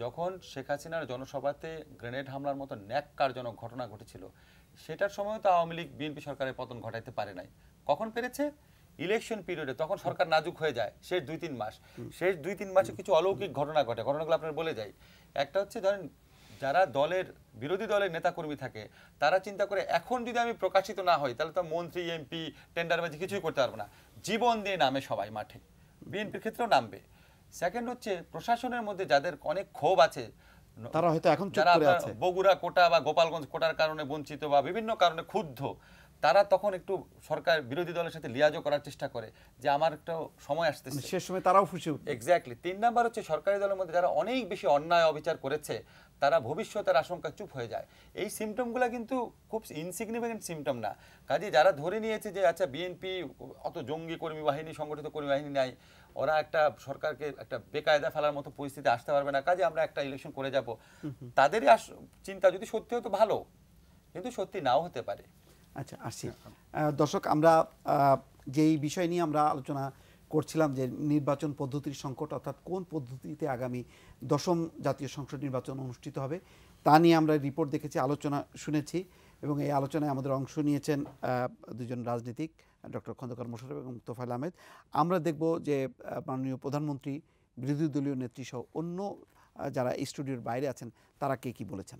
যখন শেখ হাসিনার জনসভাতে গ্রেনেড হামলার মতো ন্যাক্কারজনক ঘটনা ঘটেছিল, সেটার সময় তো আওয়ামী লীগ বিএনপি সরকারের পতন ঘটাইতে পারে নাই। কখন পেরেছে? ইলেকশন পিরিয়ডে, তখন সরকার নাজুক হয়ে যায়। শেষ 2-3 মাস, শেষ 2-3 মাসে কিছু অলৌকিক ঘটনা ঘটে। ঘটনাগুলো আপনার বলে যাই। একটা হচ্ছে ধরেন যারা বিরোধী দলের নেতাকর্মী থাকে, তারা চিন্তা করে এখন যদি আমি প্রকাশিত না হই তাহলে তো মন্ত্রী, এমপি, টেন্ডারবাজি কিছুই করতে পারবো না। জীবন দিয়ে নামে সবাই মাঠে, বিএনপির ক্ষেত্রেও নামবে। সেকেন্ড হচ্ছে প্রশাসনের মধ্যে যাদের অনেক ক্ষোভ আছে, তারা হয়তো এখন বগুড়া কোটা বা গোপালগঞ্জ কোটার কারণে বঞ্চিত বা বিভিন্ন কারণে ক্ষুব্ধ, তারা তখন একটু সরকার বিরোধী দলের সাথে লিয়াজও করার চেষ্টা করে যে আমার একটা সময় আসতেছে, সে সময় তারাও খুশি। এক্স্যাক্টলি। 3 নাম্বার হচ্ছে সরকারি দলের মধ্যে যারা অনেক বেশি অন্যায় অবিচার করেছে, তারা ভবিষ্যতের আশঙ্কা চুপ হয়ে যায়। এই সিমটমগুলো কিন্তু খুব ইনসিগনিফিকেন্ট সিমটম না। কাজে যারা ধরে নিয়েছে যে আচ্ছা বিএনপি অত জঙ্গি কর্মী বাহিনী, সংগঠিত কর্মী বাহিনী নাই, ওরা একটা সরকারকে একটা বেকায়দা ফেলার মতো পরিস্থিতি আসতে পারবে না, কাজে আমরা একটা ইলেকশন করে যাব, তাদেরই চিন্তা যদি সত্যি হতো ভালো, কিন্তু সত্যি নাও হতে পারে। আচ্ছা, আসছি দর্শক, আমরা যেই বিষয় নিয়ে আমরা আলোচনা করছিলাম যে নির্বাচন পদ্ধতির সংকট, অর্থাৎ কোন পদ্ধতিতে আগামী 10ম জাতীয় সংসদ নির্বাচন অনুষ্ঠিত হবে তা নিয়ে আমরা রিপোর্ট দেখেছি, আলোচনা শুনেছি, এবং এই আলোচনায় আমাদের অংশ নিয়েছেন দুজন রাজনীতিক, ডক্টর খন্দকার মোশাররফ এবং তোফায়েল আহমেদ। আমরা দেখব যে মাননীয় প্রধানমন্ত্রী, বিরোধী দলীয় নেত্রী সহ অন্য যারা স্টুডিওর বাইরে আছেন তারা কে কী বলেছেন।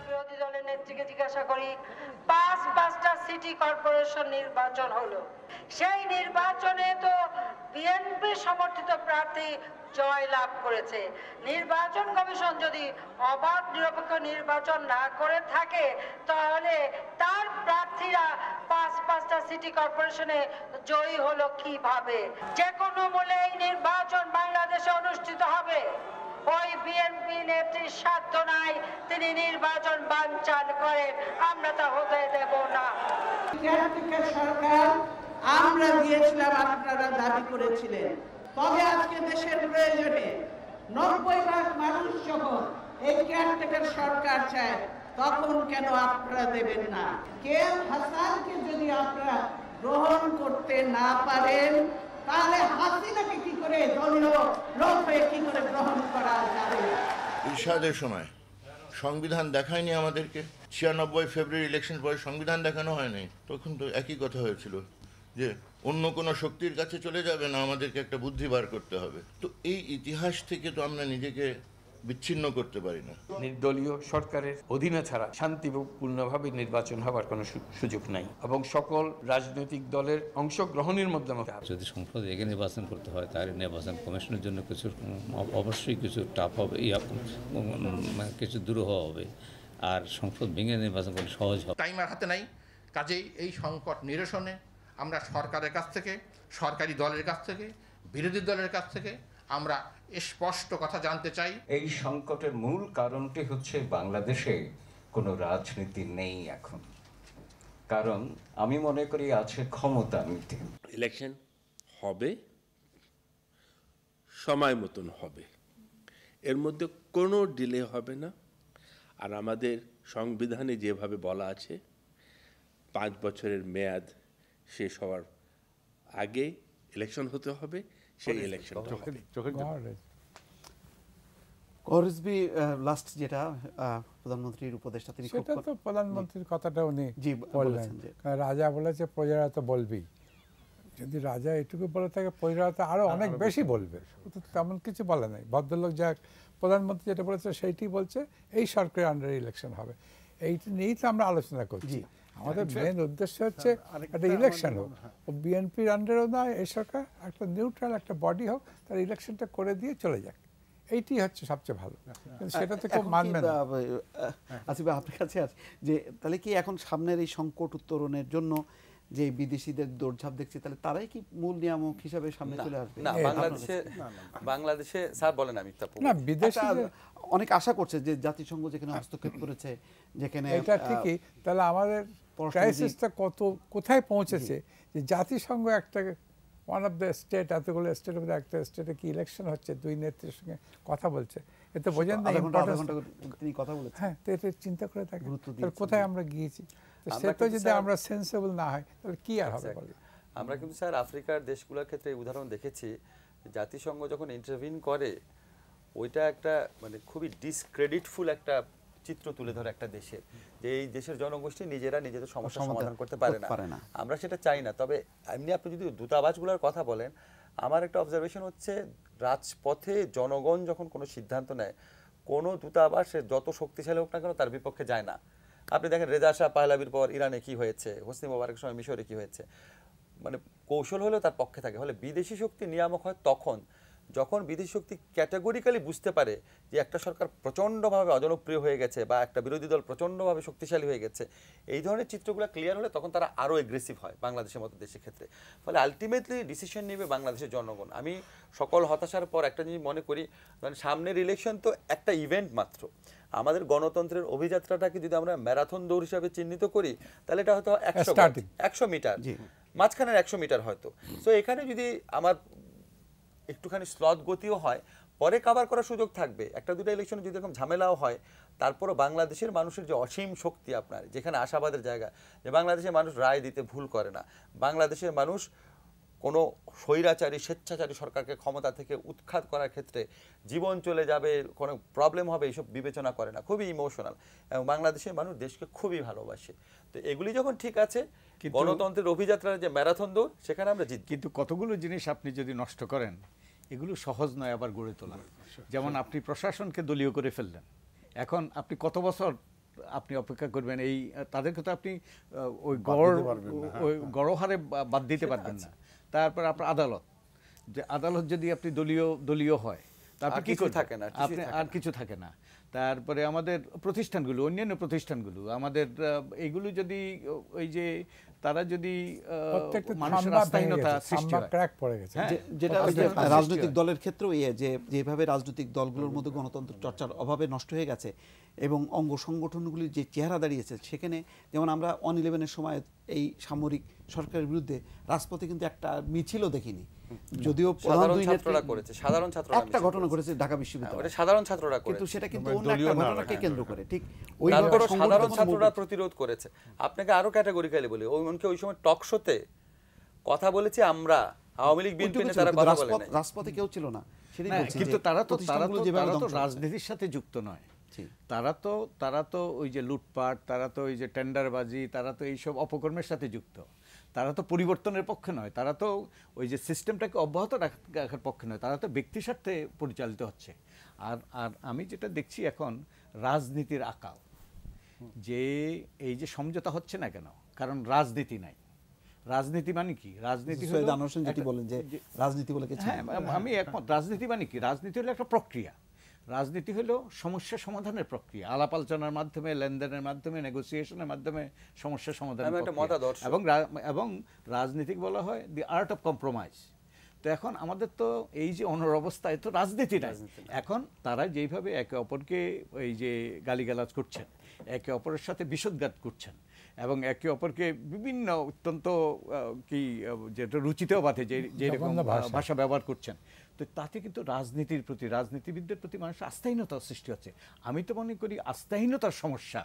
বিরোধী দলের নেত্রীকে জিজ্ঞাসা করি, 5টা সিটি কর্পোরেশন নির্বাচন হলো, সেই নির্বাচনে তো বিএনপি সমর্থিত প্রার্থী জয় লাভ করেছে। নির্বাচন কমিশন যদি অবাধ নিরপেক্ষ নির্বাচন না করে থাকে তাহলে তার প্রার্থীরা 5টা সিটি কর্পোরেশনে জয়ী হলো কিভাবে? যে কোনো মূল্যে এই নির্বাচন বাংলাদেশে অনুষ্ঠিত হবে। ওই বিএনপি নেত্রীর সাধ্য নাই তিনি নির্বাচন বানচাল করেন, আমরা তা হতে দেব না। সরকার আমরা দিয়েছিলাম, আপনারা দাবি করেছিলেন, তবে আজকে দেশের প্রয়োজনে 90 লাখ মানুষ যখন এই কেয়ারটেকার সরকার চায় তখন কেন আপনারা দেবেন না? কে হাসানকে যদি আপনারা গ্রহণ করতে না পারেন তাহলে হাসিনাকে কি করে দলীয় লোক হয়ে কি করে গ্রহণ করা যাবে? ইরশাদের সময় সংবিধান দেখায়নি আমাদেরকে, 96 ফেব্রুয়ারি ইলেকশন পরে সংবিধান দেখানো হয়নি, তখন তো একই কথা হয়েছিল যে অন্য কোনো শক্তির কাছে চলে যাবে না, আমাদেরকে একটা বুদ্ধি বার করতে হবে। তো এই ইতিহাস থেকে তো আমরা নিজেকে বিচ্ছিন্ন করতে পারি না। নির্দলীয় সরকারের অধীনে ছাড়া শান্তিপূর্ণভাবে নির্বাচন হওয়ার কোনো সুযোগ নাই এবং সকল রাজনৈতিক দলের অংশগ্রহণের মাধ্যমে যদি সংসদ এগিয়ে নির্বাচন করতে হয় তাহলে নির্বাচন কমিশনের জন্য কিছু অবশ্যই কিছু টাফ হবে, কিছু দুরূহ হবে, আর সংসদ ভেঙে নির্বাচন করলে সহজ হবে। টাইম আর হাতে নাই, কাজেই এই সংকট নিরসনে আমরা সরকারের কাছ থেকে, সরকারি দলের কাছ থেকে, বিরোধী দলের কাছ থেকে আমরা স্পষ্ট কথা জানতে চাই। এই সংকটের মূল কারণটি হচ্ছে বাংলাদেশে কোনো রাজনীতি নেই এখন, কারণ আমি মনে করি আছে ক্ষমতা নীতি। ইলেকশন হবে, সময় মতন হবে, এর মধ্যে কোনো ডিলে হবে না। আর আমাদের সংবিধানে যেভাবে বলা আছে 5 বছরের মেয়াদ শেষ হওয়ার আগে ইলেকশন হতে হবে, সেই ইলেকশন করিসবি লাস্ট যেটা প্রধানমন্ত্রীর উপদেষ্টা তিনি সেটা তো প্রধানমন্ত্রীর কথাটা উনি বললেন, রাজা বলেছে প্রজারা তো বলবেই। যদি রাজা এটুকু বলে থাকে প্রজারা তো আরো অনেক বেশি বলবে, তেমন কিছু বলে নাই। ভদ্রলোক যা প্রধানমন্ত্রী যেটা বলেছে সেইটি বলছে, এই সরকারের আন্ডারে ইলেকশন হবে, এইটা নিয়েই তো আমরা আলোচনা করছি। আমাদের মেন উদ্দেশ্য হচ্ছে একটা ইলেকশন হোক, ও বিএনপির আন্ডারেও না, এই সরকার একটা নিউট্রাল একটা বডি হোক, তার ইলেকশনটা করে দিয়ে চলে যাক, এইটি হচ্ছে সবচেয়ে ভালো। সেটা তো কেউ মানবে না। আসিফ, আপনার কাছে আছে যে তাহলে কি এখন সামনের এই সংকট উত্তরণের জন্য যে বিদেশিদের দৌড়ঝাঁপ দেখছে, তাহলে তারাই কি মূল নিয়ামক হিসাবে সামনে চলে আসবে? না, বাংলাদেশে স্যার বলেন, আমি না, বিদেশি অনেক আশা করছে যে জাতিসংঘ যেখানে হস্তক্ষেপ করেছে, যেখানে এটা ঠিকই, তাহলে আমাদের ক্রাইসিসটা কোথায় পৌঁছেছে যে জাতিসংঘ একটা ওয়ান অফ দ্য স্টেট, এতগুলো স্টেটের মধ্যে একটা স্টেটে কি ইলেকশন হচ্ছে, দুই নেত্রীর সঙ্গে কথা বলছে, এতে বোঝেন না তিনি কথা বলেছেন। হ্যাঁ, তো এটা চিন্তা করে থাকে কোথায় আমরা গিয়েছি। সেটা যদি আমরা সেন্সেবল না হয় তাহলে কি আর হবে? আমরা কিন্তু স্যার আফ্রিকার দেশগুলোর ক্ষেত্রে উদাহরণ দেখেছি, জাতিসংঘ যখন ইন্টারভিন করে ওইটা একটা মানে খুবই ডিসক্রেডিটফুল একটা চিত্র তুলে ধরে একটা দেশের, যে এই দেশের জনগোষ্ঠী নিজেরা নিজেদের সমস্যা সমাধান করতে পারে না। আমরা সেটা চাই না। তবে এমনি আপনি যদি দূতাবাসগুলোর কথা বলেন, আমার একটা অবজারভেশন হচ্ছে রাজপথে জনগণ যখন কোনো সিদ্ধান্ত নেয়, কোনো দূতাবাস যত শক্তিশালী হোক না কেন তার বিপক্ষে যায় না। আপনি দেখেন রেজা শাহ পাহলাবির পর ইরানে কি হয়েছে, হোসনি মোবারকের সময় মিশরে কি হয়েছে, মানে কৌশল হলেও তার পক্ষে থাকে। ফলে বিদেশি শক্তি নিয়ামক হয় তখন যখন বিদেশি শক্তি ক্যাটাগরিক্যালি বুঝতে পারে যে একটা সরকার প্রচণ্ডভাবে অজনপ্রিয় হয়ে গেছে বা একটা বিরোধী দল প্রচণ্ডভাবে শক্তিশালী হয়ে গেছে, এই ধরনের চিত্রগুলো ক্লিয়ার হলে তখন তারা আরও এগ্রেসিভ হয় বাংলাদেশের মতো দেশের ক্ষেত্রে। ফলে আলটিমেটলি ডিসিশন নেবে বাংলাদেশের জনগণ। আমি সকল হতাশার পর একটা জিনিস মনে করি, মানে সামনের ইলেকশন তো একটা ইভেন্ট মাত্র। আমাদের গণতন্ত্রের অভিযাত্রাটাকে যদি আমরা ম্যারাথন দৌড় হিসাবে চিহ্নিত করি, তাহলে এটা হয়তো 100 মিটার, মাঝখানের 100 মিটার হয়তো। সো এখানে যদি আমার একটুখানি স্লথ গতিও হয়, পরে কাভার করার সুযোগ থাকবে। একটা দুটো ইলেকশনে যদি এরকম ঝামেলাও হয়, তারপরও বাংলাদেশের মানুষের যে অসীম শক্তি, আপনার যেখানে আশাবাদের জায়গা, যে বাংলাদেশের মানুষ রায় দিতে ভুল করে না, বাংলাদেশের মানুষ কোনো স্বৈরাচারী স্বেচ্ছাচারী সরকারকে ক্ষমতা থেকে উৎখাত করার ক্ষেত্রে জীবন চলে যাবে, কোনো প্রবলেম হবে, এইসব বিবেচনা করে না, খুবই ইমোশনাল, এবং বাংলাদেশের মানুষ দেশকে খুবই ভালোবাসে। তো এগুলি যখন ঠিক আছে, গণতন্ত্রের অভিযাত্রার যে ম্যারাথন দৌড়, সেখানে আমরা জিত। কিন্তু কতগুলো জিনিস আপনি যদি নষ্ট করেন, এগুলো সহজ নয় আবার গড়ে তোলা। যেমন আপনি প্রশাসনকে দলীয় করে ফেললেন, এখন আপনি কত বছর আপনি অপেক্ষা করবেন? এই তাদেরকে তো আপনি ওই গড়হারে বাদ দিতে পারবেন না। তারপর আপনার আদালত, যে আদালত যদি আপনি দলীয় হয়, তারপর কি থাকে না, আপনি আর কিছু থাকে না। তারপরে আমাদের প্রতিষ্ঠানগুলো, অন্যান্য প্রতিষ্ঠানগুলো আমাদের, এইগুলো যদি ওই যে তারা যদি মানুষের আস্থাহীনতা সৃষ্টি হয়, যেটা রাজনৈতিক দলের ক্ষেত্রেও যে যেভাবে রাজনৈতিক দলগুলোর মধ্যে গণতন্ত্র চর্চার অভাবে নষ্ট হয়ে গেছে এবং অঙ্গ সংগঠনগুলির যে চেহারা দাঁড়িয়েছে, সেখানে যেমন আমরা 1/11-এর সময় এই সামরিক সরকারের বিরুদ্ধে রাজপথে কিন্তু একটা মিছিলও দেখিনি, যদিও সাধারণ ছাত্ররা করেছে, সাধারণ ছাত্ররা একটা ঘটনা করেছে ঢাকা বিশ্ববিদ্যালয়ে, সাধারণ ছাত্ররা করেছে, কিন্তু সেটা কিন্তু অন্য একটা ঘটনাকে কেন্দ্র করে, ঠিক ওই সাধারণ ছাত্ররা প্রতিরোধ করেছে। আপনাকে আরো ক্যাটাগরিক্যালি বলি, ওই সময় টক শোতে কথা বলেছি আমরা, আওয়ামী লীগ বিএনপি নেতারা কথা বলে নাই, রাজপথে কেউ ছিল না, কিন্তু তারা তো রাজনীতির সাথে যুক্ত নয়। তারা তো ওই যে লুটপাট, তারা তো ওই যে টেন্ডারবাজি, তারা তো এইসব অপকর্মের সাথে যুক্ত। তারা তো পরিবর্তনের পক্ষে নয়, তারা তো ওই যে সিস্টেমটাকে অব্যাহত রাখার পক্ষে নয়, তারা তো ব্যক্তি স্বার্থে পরিচালিত হচ্ছে। আর আমি যেটা দেখছি এখন রাজনীতির আকাল, যে এই যে সমঝোতা হচ্ছে না কেন, কারণ রাজনীতি নাই। রাজনীতি মানে কি? রাজনীতি হলো বলেন যে রাজনীতি বলে কিছু, হ্যাঁ আমি একমত। রাজনীতি মানে কি? রাজনীতি হলো একটা প্রক্রিয়া। রাজনীতি হলো সমস্যা সমাধানের প্রক্রিয়া, আলাপ আলোচনার মাধ্যমে, লেনদেনের মাধ্যমে, নেগোসিয়েশনের মাধ্যমে সমস্যা সমাধানের প্রক্রিয়া। এবং রাজনীতিক বলা হয় দি আর্ট অফ কম্প্রোমাইজ। তো এখন আমাদের তো এই যে অনরবস্থায় তো রাজনীতি নাই। এখন তারা যেইভাবে একে অপরকে এই যে গালিগালাজ করছেন, একে অপরের সাথে বিষোদ্গাত করছেন, এবং একে অপরকে বিভিন্ন অত্যন্ত কি যেটা রুচিতেও বাধে যে রকম ভাষা ব্যবহার করছেন, তো তাতে কিন্তু রাজনীতির প্রতি, রাজনীতিবিদদের প্রতি মানুষের আস্থাহীনতার সৃষ্টি হচ্ছে। আমি তো মনে করি আস্থাহীনতার সমস্যা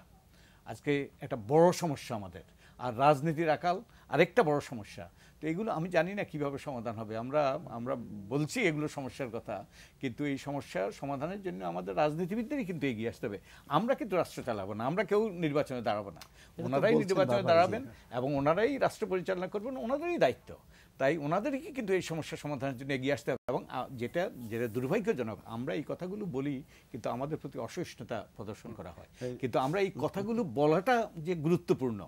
আজকে একটা বড় সমস্যা আমাদের, আর রাজনীতির আকাল আরেকটা বড় সমস্যা। তো এগুলো আমি জানি না কিভাবে সমাধান হবে। আমরা বলছি এগুলো সমস্যার কথা, কিন্তু এই সমস্যার সমাধানের জন্য আমাদের রাজনীতিবিদদেরই কিন্তু এগিয়ে আসতে হবে। আমরা কিন্তু রাষ্ট্র চালাবো না, আমরা কেউ নির্বাচনে দাঁড়াবো না, ওনারাই নির্বাচনে দাঁড়াবেন এবং ওনারাই রাষ্ট্র পরিচালনা করবেন, ওনাদেরই দায়িত্ব। তাই ওনাদেরকে কিন্তু এই সমস্যার সমাধানের জন্য এগিয়ে আসতে হবে। এবং যেটা দুর্ভাগ্যজনক, আমরা এই কথাগুলো বলি কিন্তু আমাদের প্রতি অসহিষ্ণুতা প্রদর্শন করা হয়। কিন্তু আমরা এই কথাগুলো বলাটা যে গুরুত্বপূর্ণ,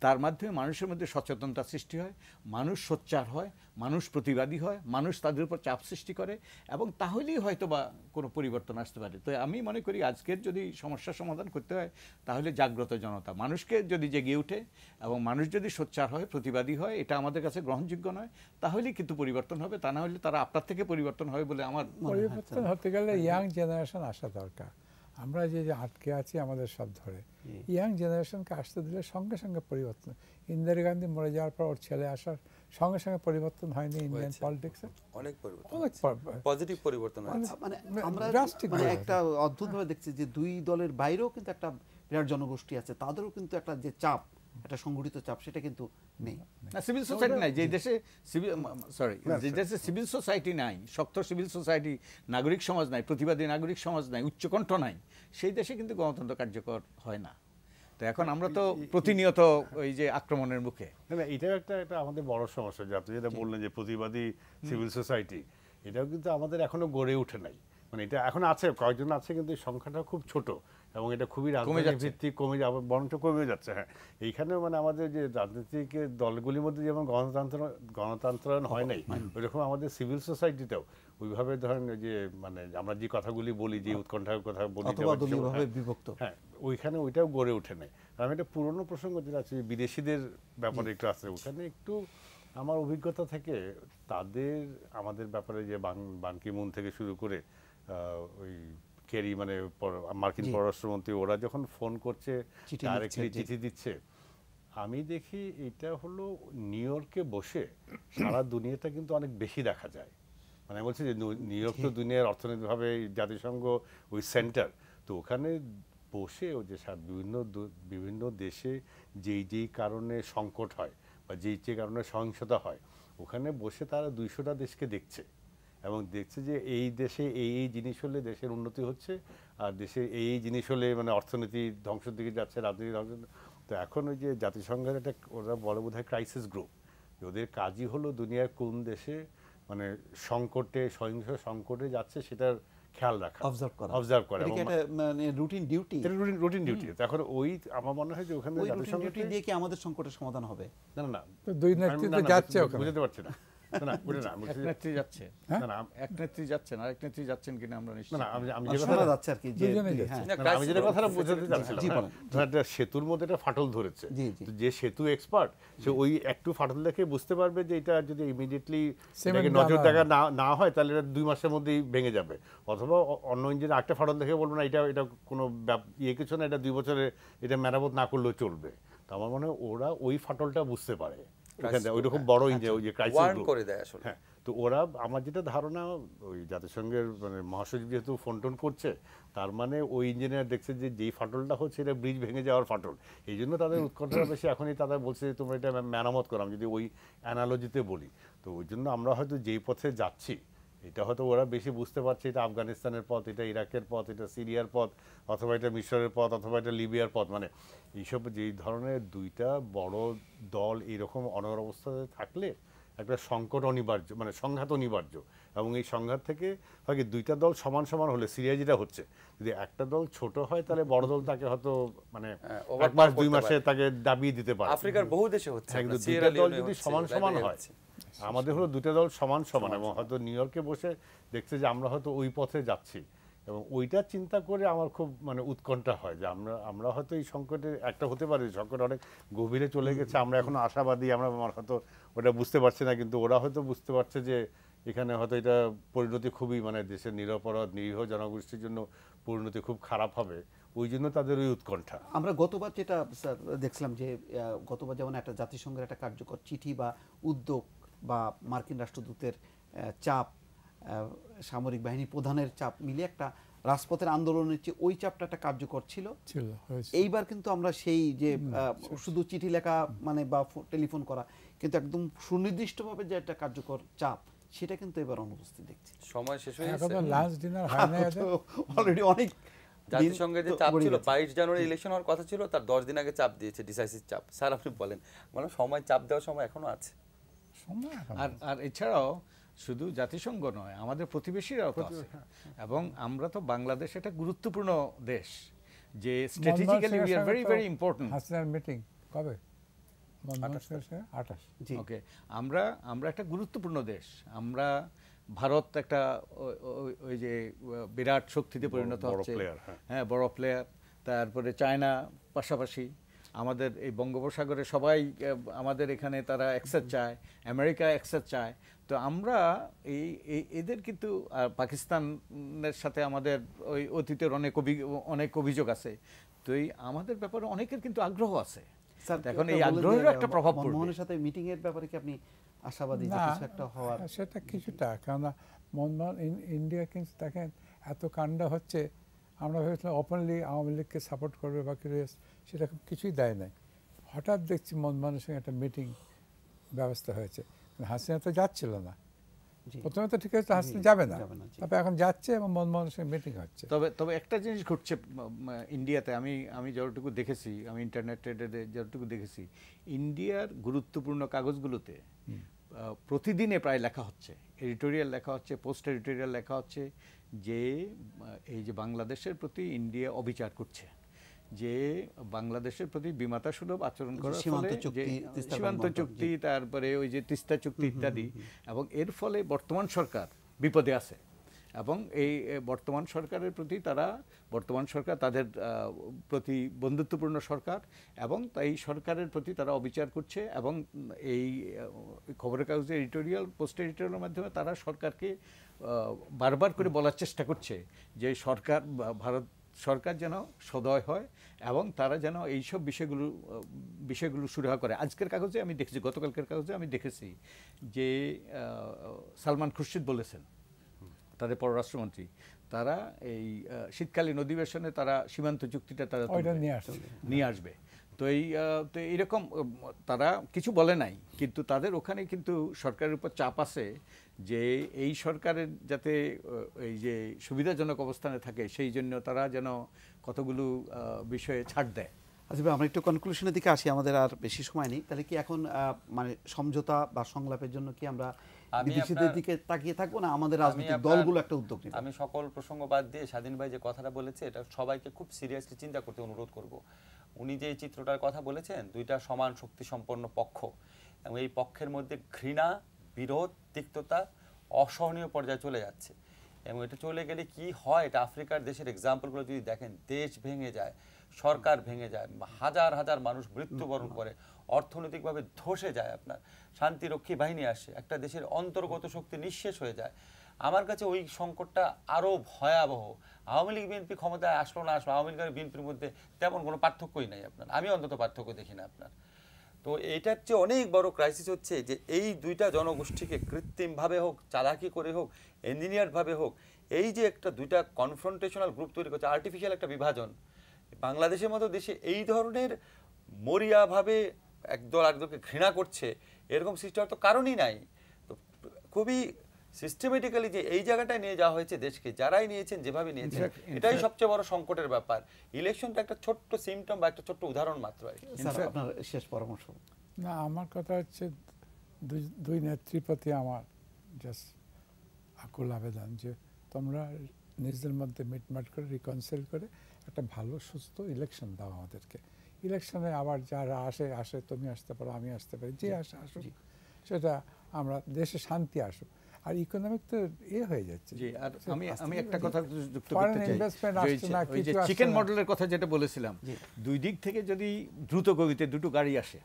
তার মাধ্যমে মানুষের মধ্যে সচেতনতা সৃষ্টি হয়, মানুষ সোচ্চার হয়, মানুষ প্রতিবাদী হয়, মানুষ তাদের উপর চাপ সৃষ্টি করে, এবং তাহলেই হয়তো বা কোনো পরিবর্তন আসতে পারে। তো আমি মনে করি আজকের যদি সমস্যার সমাধান করতে হয়, তাহলে জাগ্রত জনতা, মানুষকে যদি জেগে ওঠে এবং মানুষ যদি সোচ্চার হয়, প্রতিবাদী হয়, এটা আমাদের কাছে গ্রহণযোগ্য নয়, তাহলেই কিন্তু পরিবর্তন হবে। তা না হলে তারা আপনার থেকে পরিবর্তন হবে বলে আমার পরিবর্তন হতে গেলে ইয়াং জেনারেশন আসা দরকার। আমরা যে আটকে আছি আমাদের সব ধরে, ইয়াং জেনারেশনকে আসতে দিলে সঙ্গে সঙ্গে পরিবর্তন। ইন্দিরা গান্ধী মরে যাওয়ার পর ওর ছেলে আসার সঙ্গে সঙ্গে পরিবর্তন হয়নি ইন্ডিয়ান পলিটিক্সে? অনেক পজিটিভ পরিবর্তন হয়েছে। মানে আমরা একটা অদ্ভুতভাবে দেখছি যে দুই দলের বাইরেও কিন্তু একটা বিরাট জনগোষ্ঠী আছে, তাদেরও কিন্তু একটা যে চাপ, একটা সংগঠিত চাপ, সেটা কিন্তু নেই। না, সিভিল সোসাইটি নাই যে দেশে, যে দেশে সিভিল সোসাইটি নাই, শক্ত সিভিল সোসাইটি, নাগরিক সমাজ নাই, প্রতিবাদী নাগরিক সমাজ নাই, উচ্চকণ্ঠ নাই, সেই দেশে কিন্তু গণতন্ত্র কার্যকর হয় না। তো এখন আমরা তো প্রতিনিয়ত ওই যে আক্রমণের মুখে। না, এটাও একটা আমাদের বড় সমস্যা, যে আপনি যেটা বললেন যে প্রতিবাদী সিভিল সোসাইটি, এটাও কিন্তু আমাদের এখনো গড়ে ওঠে নাই। মানে এটা এখন আছে, কয়েকজন আছে, কিন্তু এই সংখ্যাটা খুব ছোট এবং এটা খুবই রাজনৈতিক ভিত্তিক, বরঞ্চ কমে যাচ্ছে। হ্যাঁ, এইখানেও মানে আমাদের যে রাজনৈতিক দলগুলির মধ্যে যেমন গণতন্ত্রায়ন হয় নাই, ওইরকম আমাদের সিভিল সোসাইটিতেও ওইভাবে ধরেন যে মানে আমরা যে কথাগুলি বলি, যে উৎকণ্ঠার কথা বলি, হ্যাঁ, ওইখানে ওইটাও গড়ে ওঠে নাই। আমি একটা পুরনো প্রসঙ্গ যেটা আছে বিদেশিদের ব্যাপারে একটু আছে, ওখানে একটু আমার অভিজ্ঞতা থেকে তাদের আমাদের ব্যাপারে যে বান কি মুন থেকে শুরু করে ওই কেরি মানে মার্কিন পররাষ্ট্রমন্ত্রী, ওরা যখন ফোন করছে, ডাইরেক্টলি চিঠি দিচ্ছে, আমি দেখি এটা হলো নিউ ইয়র্কে বসে সারা দুনিয়াটা কিন্তু অনেক বেশি দেখা যায়। মানে বলছি যে নিউ ইয়র্ক তো দুনিয়ার অর্থনৈতিকভাবে জাতিসংঘ ওই সেন্টার, তো ওখানে বসে ও যে বিভিন্ন দেশে যেই কারণে সংকট হয় বা যে কারণে সহিংসতা হয়, ওখানে বসে তারা 200টা দেশকে দেখছে এবং দেখছে যে এই দেশে এই জিনিস হলে দেশের উন্নতি হচ্ছে, আর দেশে এই জিনিস হলে মানে অর্থনীতি ধ্বংসের দিকে যাচ্ছে, রাজনীতি ধ্বংস। তো এখন ওই যে জাতিসংঘের একটা ওরা বলে বোধ হয় ক্রাইসিস গ্রুপ, ওদের কাজই হলো দুনিয়ার কোন দেশে মানে সংকটে সহিংস সংকটে যাচ্ছে সেটার খেয়াল রাখা, অবজার্ভ করা, মানে রুটিন ডিউটি, রুটিন ডিউটি। এখন ওই আমার মনে হয় যে ওখানে জাতিসংঘ ডিউটি দিয়ে কি আমাদের সংকটের সমাধান হবে? না না, দুই নেতৃত্ব যাচ্ছে ওখানে, বুঝতে পারছি না। এক নেত্রী যাচ্ছে, এক নেত্রী যাচ্ছেন, আরেক নেত্রী যাচ্ছেন কিনা আমরা নিশ্চিত না। আমি যেটা কথাটা বোঝাতে চাচ্ছিলাম, সেতুর মধ্যে একটা ফাটল ধরেছে, যে সেতু এক্সপার্ট সে ওই একটু ফাটল দেখে বুঝতে পারবে যে এটা যদি ইমিডিয়েটলি নজর দেখা না হয় তাহলে এটা 2 মাসের মধ্যেই ভেঙে যাবে, অথবা অন্য ইঞ্জিনে একটা ফাটল দেখে বলবো না এটা কোনো কিছু না, এটা 2 বছরে এটা মেরামত না করলেও চলবে। তো আমার মনে হয় ওরা ওই ফাটলটা বুঝতে পারে, ওইরকম বড় হ্যাঁ। তো ওরা আমার যেটা ধারণা ওই জাতিসংঘের মানে মহাসচিব যেহেতু ফোন টোন করছে, তার মানে ওই ইঞ্জিনিয়ার দেখছে যে যেই ফাটলটা হচ্ছে এটা ব্রিজ ভেঙে যাওয়ার ফাটল, এই জন্য তাদের উৎকণ্ঠা বেশি। এখনই তারা বলছে যে তোমরা এটা মেরামত করো, যদি ওই অ্যানালজিতে বলি। তো ওই জন্য আমরা হয়তো যেই পথে যাচ্ছি এটা হয়তো ওরা বেশি বুঝতে পারছে, এটা আফগানিস্তানের পথ, এটা ইরাকের পথ, এটা সিরিয়ার পথ, অথবা এটা মিশরের পথ, অথবা এটা লিবিয়ার পথ। মানে এইসব যেই ধরনের 2টা বড় দল এইরকম অনর অবস্থাতে থাকলে একটা সংকট অনিবার্য, মানে সংঘাত অনিবার্য। এবং এই সংঘাত থেকে হয় কি 2টা দল সমান সমান হলে, সিরিয়া যেটা হচ্ছে, যদি একটা দল ছোট হয় তাহলে বড় দল তাকে হয়তো মানে 1 মাস 2 মাসে তাকে দাবিয়ে দিতে পারে। আফ্রিকার বহু দেশে হচ্ছে, কিন্তু 2টা দল যদি সমান সমান হয়, আমাদের হলো 2টা দল সমান সমান, এবং হয়তো নিউ ইয়র্কে বসে দেখছে যে আমরা হয়তো ওই পথে যাচ্ছি, এবং ওইটা চিন্তা করে আমার খুব মানে উৎকণ্ঠা হয় যে আমরা হয়তো এই সংকটে একটা হতে পারি, সংকট অনেক গভীরে চলে গেছে, আমরা এখনো আশাবাদী, আমরা হয়তো ওটা বুঝতে পারছি না, কিন্তু ওরা হয়তো বুঝতে পারছে যে এখানে হয়তো এটা পরিণতি খুবই মানে দেশের নিরপরাধ নিরীহ জনগোষ্ঠীর জন্য পরিণতি খুব খারাপ হবে, ওই জন্য তাদের ওই উৎকণ্ঠা। আমরা গতবার যেটা স্যার দেখছিলাম যে গতবার যেমন একটা জাতিসংঘের একটা কার্যকর চিঠি বা উদ্যোগ বা মার্কিন রাষ্ট্রদূতের চাপ, সামরিক বাহিনী প্রধানের চাপ মিলে একটা রাজপথের আন্দোলনের চেয়ে ওই চাপটা একটা কার্যকর ছিল। এইবার কিন্তু আমরা সেই যে শুধু চিঠি লেখা মানে বা টেলিফোন করা, কিন্তু একদম সুনির্দিষ্টভাবে যে একটা কার্যকর চাপ, সেটা কিন্তু এবার অনুপস্থিত দেখছি। সময় শেষ হয়ে গেছে, লাঞ্চ ডিনার হয় না, অলরেডি অনেক জাতিসংঘের যে চাপ ছিল 22 জানুয়ারি ইলেকশন হওয়ার কথা ছিল, তার 10 দিন আগে চাপ দিয়েছে, ডিসাইসিভ চাপ। স্যার আপনি বলেন, মানে সময় চাপ দেওয়ার সময় এখনো আছে। আর এছাড়াও শুধু জাতিসংঘ নয়, আমাদের প্রতিবেশীরাও তো আছে, এবং আমরা তো বাংলাদেশ একটা গুরুত্বপূর্ণ দেশ, যে strategically we are very very important. হাসিনার মিটিং কবে? 28। ওকে, আমরা একটা গুরুত্বপূর্ণ দেশ, আমরা ভারত একটা ওই যে বিরাট শক্তিতে পরিণত হচ্ছে, হ্যাঁ বড় প্লেয়ার, তারপরে চায়না পাশাপাশি, আমাদের এই বঙ্গোপসাগরে সবাই আমাদের এখানে তারা অ্যাক্সেস চায়, আমেরিকা অ্যাক্সেস চায়। তো আমরা এদের কিন্তু পাকিস্তানের সাথে আমাদের ওই অতীতের অনেক অভিযোগ আছে, তো এই আমাদের ব্যাপারে অনেকের কিন্তু আগ্রহ আছে। এখন এই আগ্রহেরও একটা প্রভাব পড়বে। মনমোহনের সাথে মিটিং এর ব্যাপারে কি আপনি আশাবাদী যে কিছু একটা হওয়ার? সেটা কিছুটা, কারণ মনমোহন ইন্ডিয়া কিন্তু দেখেন এত কাণ্ড হচ্ছে, আমরা ভেবেছিলাম ওপেনলি আওয়ামী লীগকে সাপোর্ট করবে বা সেটা কিছুই দেয় নাই। হঠাৎ দেখছি মনমোহনের সঙ্গে একটা মিটিং ব্যবস্থা হয়েছে, হাসিনা তো যাচ্ছিল না, প্রথমে তো ঠিক আছে হাসিনা যাবে না, তারপরে এখন যাচ্ছে এবং মনমোহনের সঙ্গে মিটিং হচ্ছে। তবে একটা জিনিস ঘটছে ইন্ডিয়াতে, আমি যতটুকু দেখেছি, আমি ইন্টারনেটে যতটুকু দেখেছি, ইন্ডিয়ার গুরুত্বপূর্ণ কাগজগুলোতে প্রতিদিনে প্রায় লেখা হচ্ছে, এডিটোরিয়াল লেখা হচ্ছে, পোস্ট এডিটোরিয়াল লেখা হচ্ছে যে এই যে বাংলাদেশের প্রতি ইন্ডিয়া অবিচার করছে, যে বাংলাদেশের প্রতি বিমাতা সুলভ আচরণ করার ফলে সীমান্ত চুক্তি, তারপরে ওই যে তিস্তা চুক্তি ইত্যাদি, এবং এর ফলে বর্তমান সরকার বিপদে আছে, এবং এই বর্তমান সরকারের প্রতি বর্তমান সরকার তাদের প্রতি বন্ধুত্বপূর্ণ সরকার, এবং এই সরকারের প্রতি তারা অবিচার করছে, এবং এই খবরের কাগজের এডিটোরিয়াল পোস্ট এডিটোরিয়ালের মাধ্যমে তারা সরকারকে বারবার করে বলার চেষ্টা করছে যে ভারত সরকার যেন সদয় হয়, এবং তারা যেন এইসব বিষয়গুলো সুরাহা করে। আজকের কাগজে আমি দেখেছি, গতকালকের কাগজে আমি দেখেছি যে সালমান খুরশিদ বলেছেন তাদের পররাষ্ট্রমন্ত্রী, তারা এই শীতকালীন অধিবেশনে তারা সীমান্ত চুক্তিটা তারা নিয়ে আসবে। তো এইরকম তারা কিছু বলে নাই, কিন্তু তাদের ওখানে কিন্তু সরকারের উপর চাপ আছে যে এই সরকারের যাতে এই যে সুবিধাজনক অবস্থানে থাকে, সেই জন্য তারা যেন কতগুলো বিষয়ে ছাড় দেয়। আচ্ছা, আমরা একটু কনক্লুশনের দিকে আসি, আমাদের আর বেশি সময় নেই। তাহলে কি এখন মানে সমঝোতা বা সংলাপের জন্য কি আমরা বিদেশিদের দিকে তাকিয়ে থাকবো, না আমাদের রাজনৈতিক দলগুলো একটা উদ্যোগ নেবে? আমি সকল প্রসঙ্গ বাদ দিয়ে স্বাধীন ভাই যে কথাটা বলেছে এটা সবাইকে খুব সিরিয়াসলি চিন্তা করতে অনুরোধ করব। উনি যে এই চিত্রটার কথা বলেছেন, দুইটা সমান শক্তি সম্পন্ন পক্ষ, এবং এই পক্ষের মধ্যে ঘৃণা, বিরোধ, তিক্ততা অসহনীয় পর্যায়ে চলে যাচ্ছে। এবং এটা চলে গেলে কি হয়, এটা আফ্রিকার দেশের এক্সাম্পলগুলো যদি দেখেন, দেশ ভেঙে যায়, সরকার ভেঙে যায়, হাজার হাজার মানুষ মৃত্যুবরণ করে, অর্থনৈতিকভাবে ধসে যায়, আপনার শান্তিরক্ষী বাহিনী আসে, একটা দেশের অন্তর্গত শক্তি নিঃশেষ হয়ে যায়। আমার কাছে ওই সংকটটা আরও ভয়াবহ। আওয়ামী লীগ বিএনপি ক্ষমতায় আসলো না আসলো, আওয়ামী লীগ আর বিএনপির মধ্যে তেমন কোনো পার্থক্যই নাই আপনার, আমি অন্তত পার্থক্য দেখি না আপনার। তো এইটার চেয়ে অনেক বড় ক্রাইসিস হচ্ছে যে এই দুইটা জনগোষ্ঠীকে কৃত্রিমভাবে হোক, চালাকি করে হোক, ইঞ্জিনিয়ারভাবে হোক, এই যে একটা দুইটা কনফ্রন্টেশনাল গ্রুপ তৈরি করছে, আর্টিফিশিয়াল একটা বিভাজন। বাংলাদেশের মতো দেশে এই ধরনের মরিয়াভাবে একদল আরেকদলকে ঘৃণা করছে, এরকম সৃষ্টি হওয়ার তো কারণই নাই। তো খুবই সিস্টেমেটিক্যালি যে এই জায়গাটায় নিয়ে যাওয়া হয়েছে দেশকে, যারাই নিয়েছেন যেভাবে নিয়েছেন, এটাই সবচেয়ে বড় সংকটের ব্যাপার। ইলেকশনটা একটা ছোট্ট সিমটম বা একটা ছোট্ট উদাহরণ মাত্র। আপনার শেষ পরামর্শ? না, আমার কথা হচ্ছে দুই নেত্রীর প্রতি আমার জাস্ট আকুল আবেদন যে তোমরা নিজেদের মধ্যে মিটমাট করে রিকনসিল করে একটা ভালো সুস্থ ইলেকশন দাও আমাদেরকে। ইলেকশনে আবার যারা আসে, তুমি আসতে পারো, আমি আসতে পারি, যে আসুক, সেটা আমরা দেশে শান্তি আসুক। আর ইকোনমিক তো হয়ে যাচ্ছে। জি, আর আমি একটা কথা যুক্ত করতে চাই, ওই যে চিকেন মডেলের কথা যেটা বলেছিলাম, দুই দিক থেকে যদি দ্রুত গতিতে দুটো গাড়ি আসে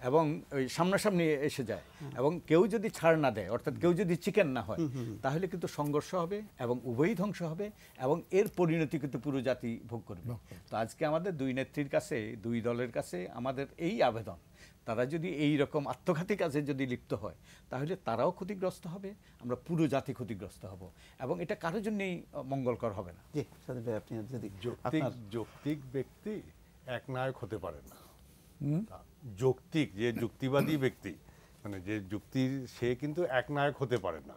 এবং ওই সামনাসামনি এসে যায়, এবং কেউ যদি ছাড় না দেয়, অর্থাৎ কেউ যদি চিকেন না হয়, তাহলে কিন্তু সংঘর্ষ হবে এবং উভয়ই ধ্বংস হবে, এবং এর পরিণতি কিন্তু পুরো জাতি ভোগ করবে। তো আজকে আমাদের দুই নেত্রীর কাছে, দুই দলের কাছে আমাদের এই আবেদন, তারা যদি এই রকম আত্মঘাতী কাজে যদি লিপ্ত হয়, তাহলে তারাও ক্ষতিগ্রস্ত হবে, আমরা পুরো জাতি ক্ষতিগ্রস্ত হব, এবং এটা কারোর জন্যই মঙ্গলকর হবে না। জি, সাদিক ভাই, আপনি যদি যৌক্তিক ব্যক্তি একনায়ক হতে পারে না। যৌক্তিক যে যুক্তিবাদী ব্যক্তি, মানে যে যুক্তির, সে কিন্তু একনায়ক হতে পারে না।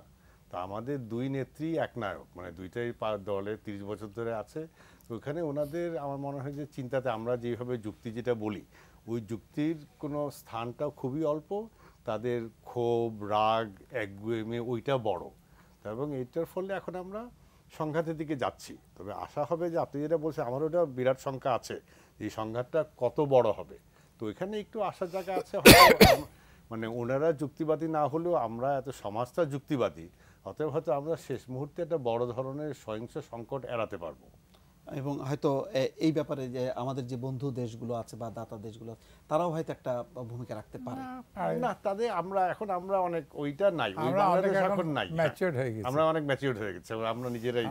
তা আমাদের দুই নেত্রী একনায়ক, মানে দুইটাই দলে 30 বছর ধরে আছে। তো ওখানে ওনাদের আমার মনে হয় যে চিন্তাতে আমরা যেভাবে যুক্তি যেটা বলি, ওই যুক্তির কোনো স্থানটাও খুবই অল্প, তাদের ক্ষোভ, রাগ, একগুঁয়েমি ওইটা বড়। এবং এইটার ফলে এখন আমরা সংঘাতের দিকে যাচ্ছি। তবে আশা হবে যে আপনি যেটা বলছেন, আমার ওটা বিরাট সংখ্যা আছে, এই সংঘাতটা কত বড় হবে। তো এখানে একটু আশার জায়গা আছে, মানে ওনারা যুক্তিবাদী না হলেও আমরা এত সমাজটা যুক্তিবাদী, অতএব হয়তো আমরা শেষ মুহূর্তে একটা বড় ধরনের সহিংস সংকট এড়াতে পারবো। এবং হয়তো এই ব্যাপারে যে আমাদের যে বন্ধু দেশগুলো আছে বা দাতা দেশগুলো, তারাও হয়তো একটা ভূমিকা রাখতে পারে। না, তাদের আমরা অনেক ওইটা নাই, বাংলাদেশ এখন নাই, আমরা অনেক ম্যাচিউরড হয়ে গেছে, আমরা নিজেরাই।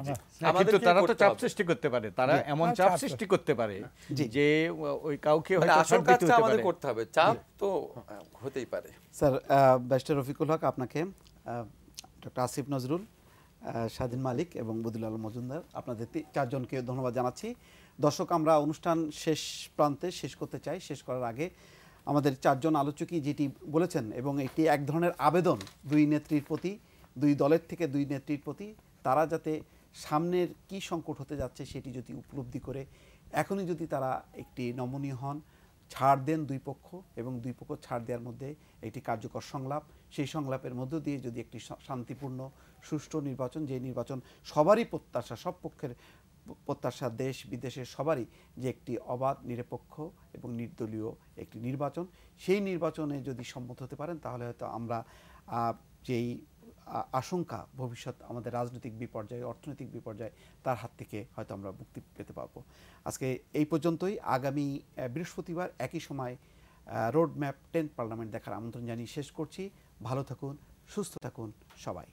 কিন্তু তারা তো চাপ সৃষ্টি করতে পারে, তারা এমন চাপ সৃষ্টি করতে পারে যে ওই কাউকে আমাদের করতে হবে, চাপ তো হতেই পারে। স্যার, ব্যারিস্টার রফিকুল হক, আপনাকে, ডক্টর আসিফ নজরুল, স্বাধীন মালিক এবং বদিউল আলম মজুমদার, আপনাদের চারজনকে ধন্যবাদ জানাচ্ছি। দর্শক, আমরা অনুষ্ঠান শেষ প্রান্তে শেষ করতে চাই। শেষ করার আগে আমাদের চারজন আলোচকই যেটি বলেছেন, এবং এটি এক ধরনের আবেদন দুই নেত্রীর প্রতি, দুই দলের থেকে দুই নেত্রীর প্রতি, তারা যাতে সামনের কি সংকট হতে যাচ্ছে সেটি যদি উপলব্ধি করে এখনই যদি তারা একটি নমনীয় হন, ছাড় দেন দুই পক্ষ, এবং দুই পক্ষ ছাড় দেওয়ার মধ্যে একটি কার্যকর সংলাপ, সেই সংলাপের মধ্য দিয়ে যদি একটি শান্তিপূর্ণ সুষ্ঠু নির্বাচন, যে নির্বাচন সবারই প্রত্যাশা, সব পক্ষের প্রত্যাশা, দেশ বিদেশের সবারই, যে একটি অবাধ, নিরপেক্ষ এবং নির্দলীয় একটি নির্বাচন, সেই নির্বাচনে যদি সম্মত হতে পারেন, তাহলে হয়তো আমরা যেই আশঙ্কা ভবিষ্যৎ আমাদের রাজনৈতিক বিপর্যয়, অর্থনৈতিক বিপর্যয়, তার হাত থেকে হয়তো আমরা মুক্তি পেতে পারবো। আজকে এই পর্যন্তই। আগামী বৃহস্পতিবার একই সময় রোড ম্যাপ 10th পার্লামেন্ট দেখার আমন্ত্রণ জানিয়ে শেষ করছি। ভালো থাকুন, সুস্থ থাকুন সবাই।